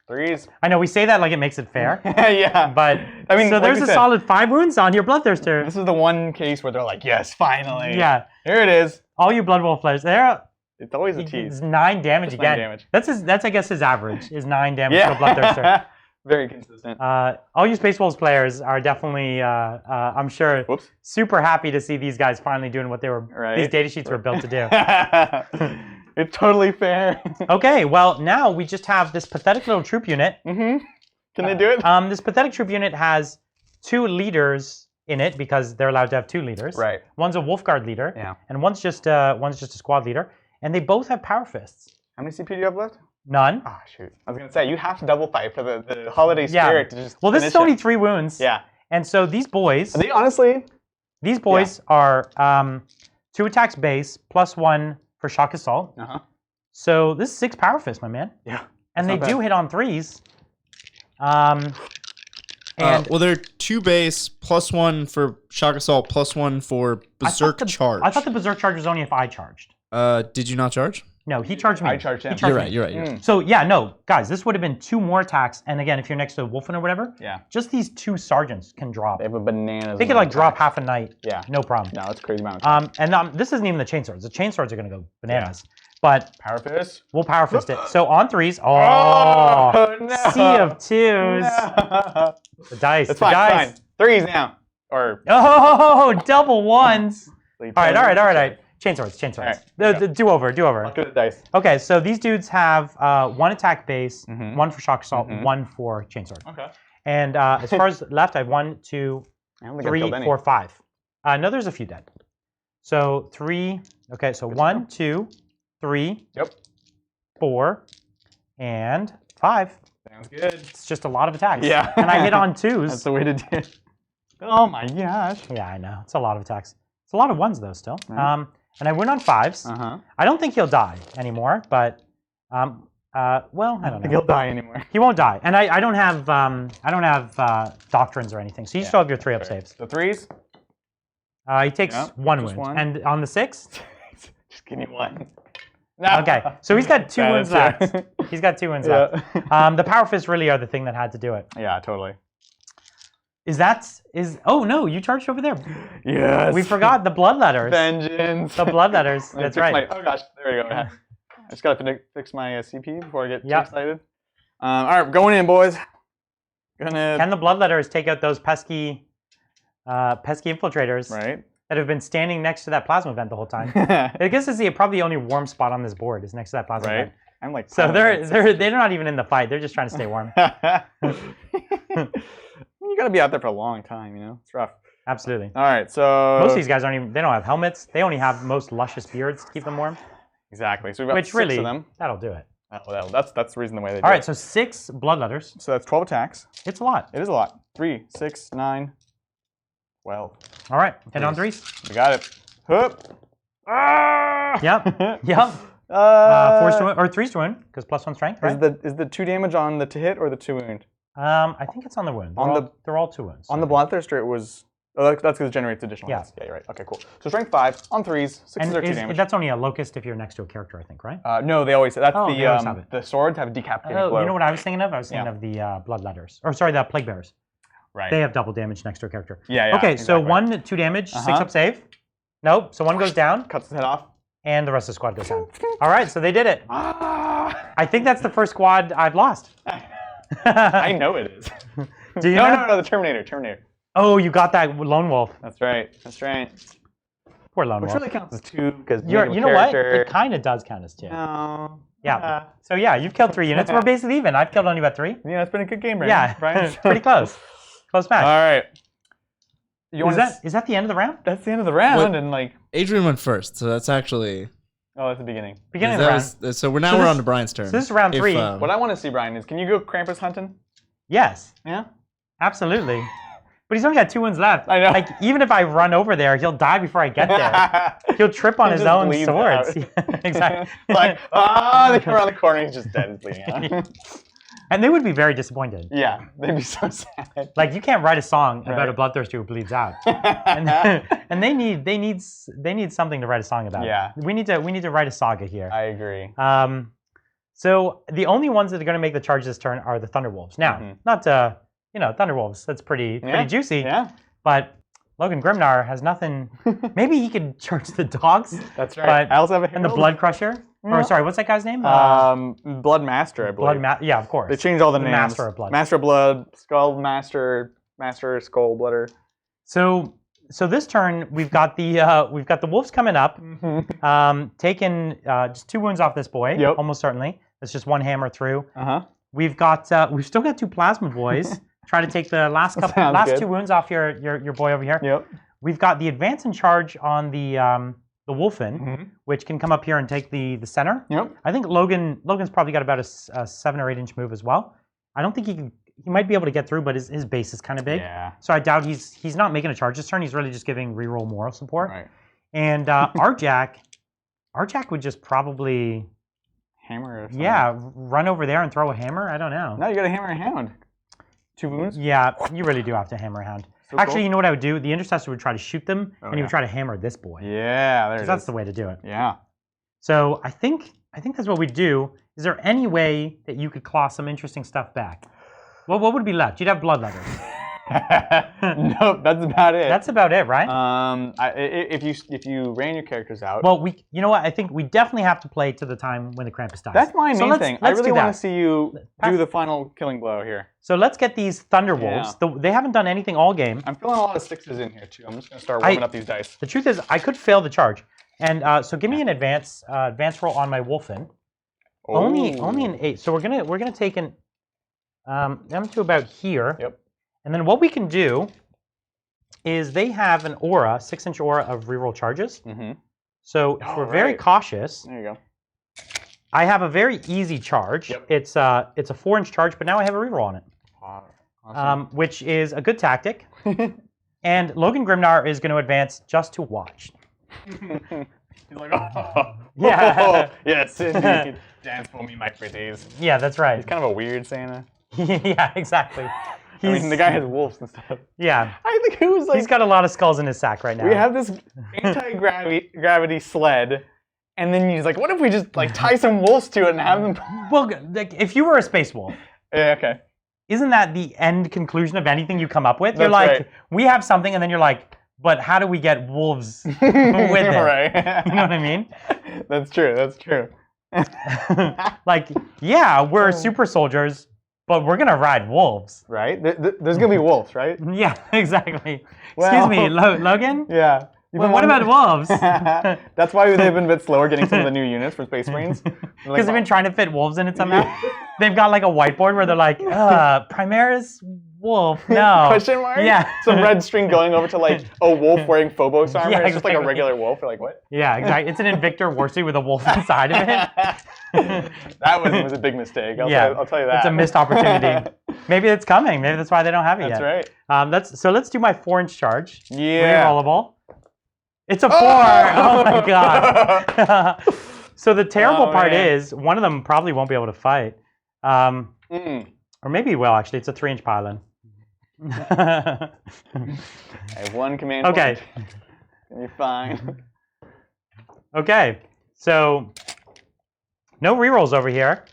3s. I know we say that like it makes it fair. Yeah. But I mean, so there's a solid 5 wounds on your Bloodthirster. This is the one case where they're like, yes, finally. Yeah. Here it is. All you Blood Wolf players, there. It's always a tease. It's 9 damage again. 9 damage. That's I guess his average is 9 damage to a Bloodthirster. Very consistent. All you Space Wolves players are definitely, I'm sure, super happy to see these guys finally doing what they were. These data sheets were built to do. It's totally fair. Okay, well now we just have this pathetic little troop unit. Can they do it? This pathetic troop unit has 2 leaders in it because they're allowed to have 2 leaders. Right. One's a Wolf Guard leader. And one's just a squad leader. And they both have power fists. How many CP do you have left? None. Ah, shoot. I was going to say, you have to double fight for the holiday spirit to just Well, this is only 3 wounds. Yeah. And so these boys... They honestly... These boys are 2 attacks base, +1 for shock assault. So this is 6 power fists, my man. Yeah. And they do hit on 3s. Well, they're 2 base, +1 for shock assault, +1 for berserk charge. I thought the berserk charge was only if I charged. Did you not charge? No, he charged me. I charged him. You're right. So yeah, no, guys, this would have been 2 more attacks. And again, if you're next to a Wolfen or whatever, just these 2 sergeants can drop. They have a bananas. They could like drop half a knight. Yeah. No problem. No, it's crazy amount. And this isn't even the chainswords. The chainswords are gonna go bananas. But power fist. We'll power fist it. So on 3s. Oh, no. Sea of 2s. No. The dice. That's the fine. Dice. Fine. 3s now. Or double 1s. All right. Chainswords. Right. Do over. I'll do the dice. Okay, so these dudes have 1 attack base, 1 for shock assault, 1 for chainsword. Okay. And as far as left, I have 1, 2, 3, 4, 5. No, there's a few dead. So 3. Okay, so 1, 2, 3. Yep. 4, and 5. Sounds good. It's just a lot of attacks. Yeah. And I hit on 2s. That's the way to do it. Oh my gosh. Yeah, I know. It's a lot of attacks. It's a lot of 1s though still. And I win on 5s. I don't think he'll die anymore, but well, I don't know. He'll die anymore. He won't die, and I don't have doctrines or anything, so you still have your 3-up saves. The 3s. He takes 1 wound, and on the 6. Just give me 1. No. Okay, so he's got 2 wounds left. He's got 2 wounds left. The power fists really are the thing that had to do it. Yeah, totally. Oh no, you charged over there. Yes. We forgot the bloodletters. Vengeance. The bloodletters. That's right. Oh gosh, there we go. I just gotta fix my CP before I get too excited. All right, we're going in, boys. Can the bloodletters take out those pesky infiltrators that have been standing next to that plasma vent the whole time? I guess this is probably the only warm spot on this board is next to that plasma vent. I'm like, so they're not even in the fight. They're just trying to stay warm. You gotta be out there for a long time, you know. It's rough. Absolutely. All right, so most of these guys they don't have helmets. They only have most luscious beards to keep them warm. Exactly. So we've got 6 of them. That'll do it. That's the reason the way they do it. All right, so 6 bloodletters. So that's 12 attacks. It's a lot. It is a lot. 3, 6, 9, 12. All right, hit on 3s. We got it. Hup. Ah! Yep. Yep. 4s to wound, or 3s to wound, because +1 strength, right? Is the 2 damage on the to hit or the 2 wound? I think it's on the wound. They're all 2 wounds. On the Bloodthirster, it was. Oh, that's because it generates additional hits. Yeah, you're right. Okay, cool. So strength 5 on 3s, 6s are 2 damage. That's only a locust if you're next to a character, I think, right? No, they always say that's the swords have decapitating blow. You know what I was thinking of? I was thinking of the bloodletters, or sorry, the plague bearers. Right. They have double damage next to a character. Yeah. Okay, exactly. So 1 2 damage, 6 up save. Nope. So 1 goes down. Cuts his head off. And the rest of the squad goes down. All right, so they did it. I think that's the first squad I've lost. I know it is. Do you know? No, the Terminator. Oh, you got that lone wolf. That's right. Poor lone wolf. Which really counts as 2 because you know what? It kind of does count as 2. No. Yeah. So yeah, you've killed 3 units. We're basically even. I've killed only about 3. Yeah, it's been a good game, right? Yeah, Brian. Pretty close. Close match. All right. Is that the end of the round? That's the end of the round, and like Adrian went first, so that's actually. Oh, that's the beginning. Beginning of the round. So we're on to Brian's turn. So this is round 3. What I want to see, Brian, is can you go Krampus hunting? Yes. Yeah. Absolutely. But he's only got 2 wounds left. I know. Like even if I run over there, he'll die before I get there. He'll trip on his own swords. Exactly. Like they come around the corner, he's just dead, he's bleeding out. And they would be very disappointed. Yeah, they'd be so sad. Like you can't write a song about a bloodthirster who bleeds out, and they need something to write a song about. Yeah, we need to write a saga here. I agree. So the only ones that are going to make the charge this turn are the Thunderwolves. Now, not Thunderwolves. That's pretty juicy. Yeah. But Logan Grimnar has nothing. Maybe he could charge the dogs. That's right. But, I also have a and the Blood Crusher. Or sorry, what's that guy's name? Blood Master, I believe. Yeah, of course. They changed all the names. Master of Blood. Master of Blood, Skull Master, Master Skull Blooder. So this turn we've got the wolves coming up, taking just 2 wounds off this boy, almost certainly. That's just 1 hammer through. We've still got 2 plasma boys. Try to take the last 2 wounds off your boy over here. Yep. We've got the advance and charge on the Wolfen, which can come up here and take the center. Yep. I think Logan's probably got about a 7 or 8 inch move as well. I don't think he might be able to get through, but his base is kind of big. Yeah. So I doubt he's not making a charge this turn. He's really just giving reroll moral support. Right. And Arjack would just probably hammer. Or something. Yeah, run over there and throw a hammer. I don't know. No, you got to hammer a hound. 2 wounds. Yeah, you really do have to hammer a hound. So actually, cool. You know what I would do? The intercessor would try to shoot them, and he would try to hammer this boy. Yeah, there it is. That's the way to do it. Yeah. So I think that's what we'd do. Is there any way that you could claw some interesting stuff back? Well, what would be left? You'd have bloodletters. Nope, that's about it. That's about it, right? If you ran your characters out. Well, you know what? I think we definitely have to play to the time when the Krampus dies. That's my main thing. I really want to see you do the final killing blow here. So let's get these Thunderwolves. Yeah. They haven't done anything all game. I'm feeling a lot of 6s in here too. I'm just gonna start warming up these dice. The truth is, I could fail the charge, and so give me an advance roll on my Wolfen. Oh. Only an 8. So we're gonna take them to about here. Yep. And then what we can do is they have an aura, 6-inch aura of reroll charges. Mm-hmm. So if we're very cautious. There you go. I have a very easy charge. Yep. It's a 4-inch charge, but now I have a reroll on it. Awesome. Which is a good tactic. And Logan Grimnar is going to advance just to watch. He's like, oh. Yeah. Yes, you can dance for me, my pretties. Yeah, that's right. He's kind of a weird Santa. Yeah, exactly. I mean, the guy has wolves and stuff. Yeah. I think it was like... He's got a lot of skulls in his sack right now. We have this anti-gravity sled, and then he's like, what if we just like tie some wolves to it and have them... Well, like, if you were a space wolf... Yeah, okay. Isn't that the end conclusion of anything you come up with? That's you're like, right. We have something, and then you're like, but how do we get wolves with it? Right. You know what I mean? That's true, that's true. Like, yeah, we're super soldiers, but we're gonna ride wolves. Right? There's gonna be wolves, right? Yeah, exactly. Well, excuse me, Logan? Yeah. Well, what about wolves? That's why they've been a bit slower getting some of the new units for Space Marines. Because they've been trying to fit wolves in it somehow. They've got like a whiteboard where they're like, Primaris wolf. No. Question mark? Yeah. Some red string going over to like a wolf wearing Phobos armor. Yeah, it's just like a regular wolf. You're like, what? Yeah, exactly. It's an Invictor warsuit with a wolf inside of it. That was a big mistake. I'll tell you that. It's a missed opportunity. Maybe it's coming. Maybe that's why they don't have it yet. That's right. So let's do my 4-inch charge. Yeah. Rerollable. It's a 4. Oh my god. So the terrible part is one of them probably won't be able to fight. Or maybe he will actually. It's a 3-inch pylon. I have 1 command point. You're fine. Okay. So no rerolls over here.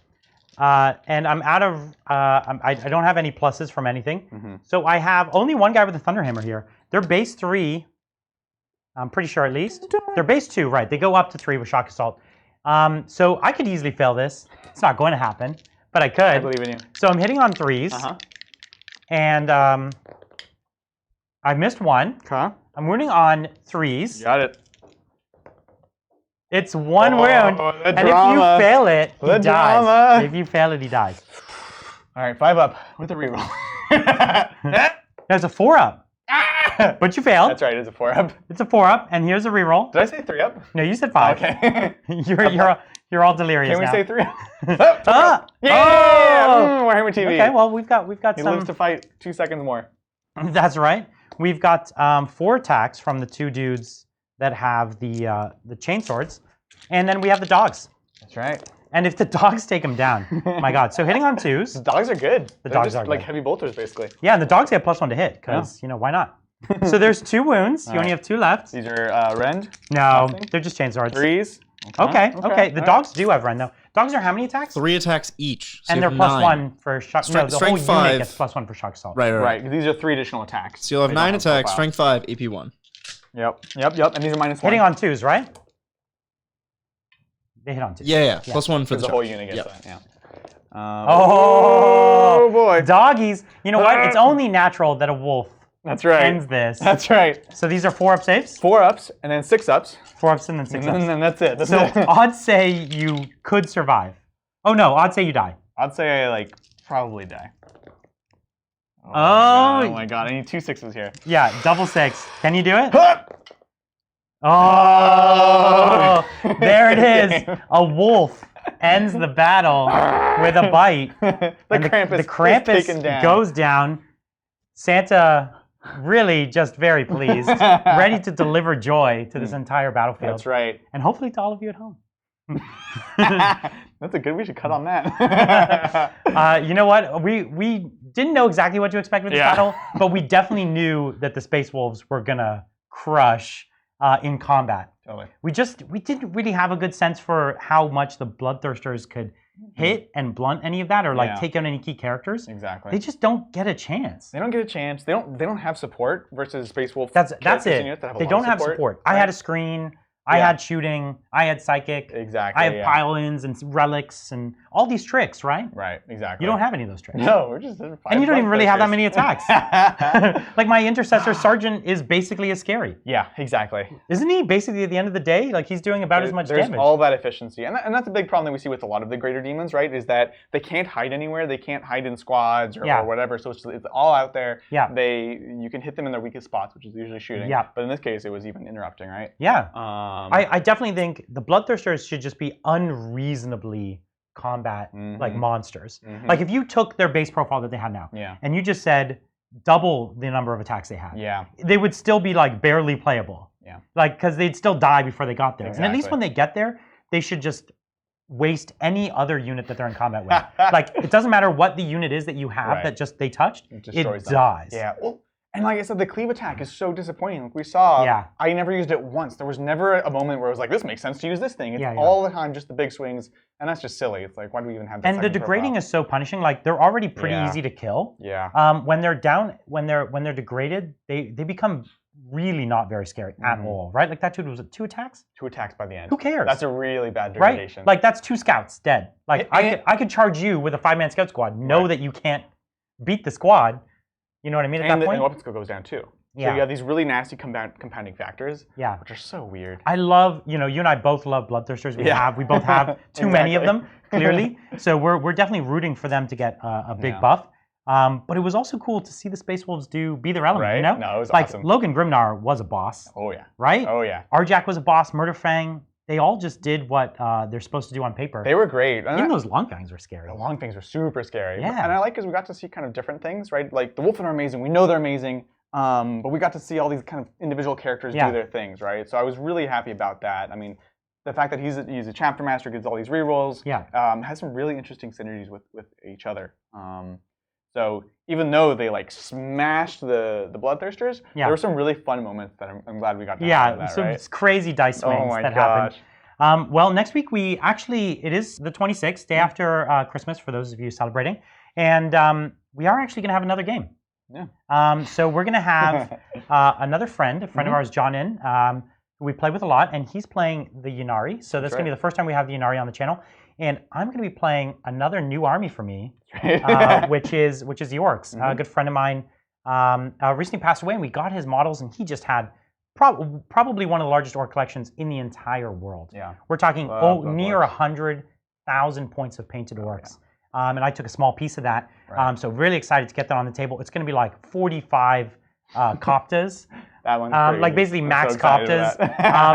And I'm out of, I don't have any pluses from anything. So I have only one guy with a Thunderhammer here. They're base 3, I'm pretty sure at least. They're base 2, right. They go up to 3 with Shock Assault. So I could easily fail this. It's not going to happen, but I could. I believe in you. So I'm hitting on 3s. And I missed 1. Okay. I'm wounding on 3s. Got it. It's 1 wound, and if you fail it, he dies. If you fail it, he dies. All right, 5 up with a reroll. There's a 4 up, but you failed. That's right, it's a 4 up. It's a 4 up, and here's a reroll. Did I say 3 up? No, you said 5. Okay. you're all delirious now. Can we say 3 up? Yeah! Warhammer TV. Okay, well we've got He some. lives to fight 2 seconds more. That's right. We've got 4 attacks from the 2 dudes that have the chain swords, and then we have the dogs. That's right. And if the dogs take them down, my God! So hitting on 2s. The dogs are good. The dogs are like good. heavy bolters, basically. Yeah, and the dogs get +1 to hit because why not? So there's 2 wounds. You only have 2 left. These are rend. No, they're just chain swords. 3s. Okay. The dogs do have rend though. Dogs are how many attacks? 3 attacks each. So and they're +1 for shock. No, the whole five. unit gets +1 for shock assault. Right. These are 3 additional attacks. So you'll have 9 attacks, strength 5, AP 1. Yep. And these are -1. Hitting on 2s, right? They hit on 2s. Yeah. +1 for the whole unit gets that. Yeah. Oh boy. Doggies. You know what? It's only natural that a wolf ends this. That's right. So these are 4-up saves? 4 ups and then 6 ups. 4 ups and then 6 ups. And then that's it. So I'd say you could survive. Oh no, I'd say you die. I'd say I probably die. Oh my god, I need 2 6s here. Yeah, double 6. Can you do it? Oh, there it is. A wolf ends the battle with a bite. The Krampus goes down. Santa really just very pleased, ready to deliver joy to this entire battlefield. That's right. And hopefully to all of you at home. That's a good. We should cut on that. You know what? We didn't know exactly what to expect with this battle, but we definitely knew that the Space Wolves were gonna crush in combat. Totally. We didn't really have a good sense for how much the Bloodthirsters could hit and blunt any of that, or take out any key characters. Exactly. They just don't get a chance. They don't get a chance. They don't have support versus Space Wolf. That's it. They don't have support. Right? I had a screen. I had shooting. I had psychic. Exactly. I have pile-ins and relics and all these tricks, right? Right. Exactly. You don't have any of those tricks. No, we're just. And you don't even really have that many attacks. Like my intercessor sergeant is basically as scary. Yeah. Exactly. Isn't he basically at the end of the day? Like he's doing about as much damage. There's all that efficiency, and that's a big problem that we see with a lot of the greater demons, right? Is that they can't hide anywhere. They can't hide in squads or whatever. So it's all out there. Yeah. You can hit them in their weakest spots, which is usually shooting. Yeah. But in this case, it was even interrupting, right? Yeah. I definitely think the Bloodthirsters should just be unreasonably combat like monsters. Like if you took their base profile that they had now, and you just said double the number of attacks they had, they would still be like barely playable. Yeah. Like because they'd still die before they got there. Exactly. And at least when they get there, they should just waste any other unit that they're in combat with. Like it doesn't matter what the unit is that you have that just they touched, it dies. Yeah. Well, and like I said, the cleave attack is so disappointing. Like we saw, I never used it once. There was never a moment where I was like, this makes sense to use this thing. It's all the time just the big swings, and that's just silly. It's like, why do we even have that? And the degrading is so punishing. Like they're already pretty easy to kill. Yeah. When they're down, when they're degraded, they become really not very scary at all, right? Like that dude was 2 attacks? 2 attacks by the end. Who cares? That's a really bad degradation. Right? Like that's 2 scouts dead. Like I could charge you with a 5-man scout squad. Know that you can't beat the squad. You know what I mean? At that point, and the weapon skill goes down too. So you have these really nasty compounding factors, which are so weird. I love, you and I both love Bloodthirsters. We both have too many of them, clearly. So we're definitely rooting for them to get a big buff. But it was also cool to see the Space Wolves be their element, right? you know? No, it was like, awesome. Logan Grimnar was a boss. Oh, yeah. Right? Oh, yeah. Arjack was a boss, Murderfang. They all just did what they're supposed to do on paper. They were great. Even those long fangs were scary. The long things were super scary. Yeah. And I like because we got to see kind of different things, right? Like the Wolfen are amazing. We know they're amazing. But we got to see all these kind of individual characters do their things, right? So I was really happy about that. I mean, the fact that he's a chapter master, gets all these rerolls, has some really interesting synergies with each other. So even though they like smashed the Bloodthirsters, there were some really fun moments that I'm glad we got to have out of that, some right? crazy dice swings that happened. Well, next week it is the 26th, day after Christmas for those of you celebrating, and we are actually going to have another game. Yeah. So we're going to have another friend, of ours, John In, who we play with a lot, and he's playing the Ynnari. So that's going to be the first time we have the Ynnari on the channel. And I'm going to be playing another new army for me, which is the Orcs. A good friend of mine recently passed away, and we got his models, and he just had probably one of the largest Orc collections in the entire world. Yeah. We're talking near 100,000 points of painted Orcs. And I took a small piece of that. Right. So really excited to get that on the table. It's going to be like 45 Koptas. That one's crazy. Like basically max Koptas.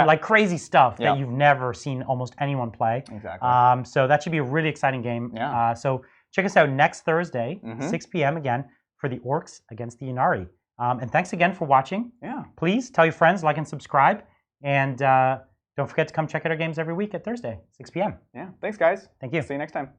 Like crazy stuff that you've never seen almost anyone play. Exactly. So that should be a really exciting game. Yeah. So check us out next Thursday, 6 p.m. again, for the Orcs against the Ynnari. And thanks again for watching. Yeah. Please tell your friends, like and subscribe. And don't forget to come check out our games every week at Thursday, 6 p.m. Yeah. Thanks, guys. Thank you. See you next time.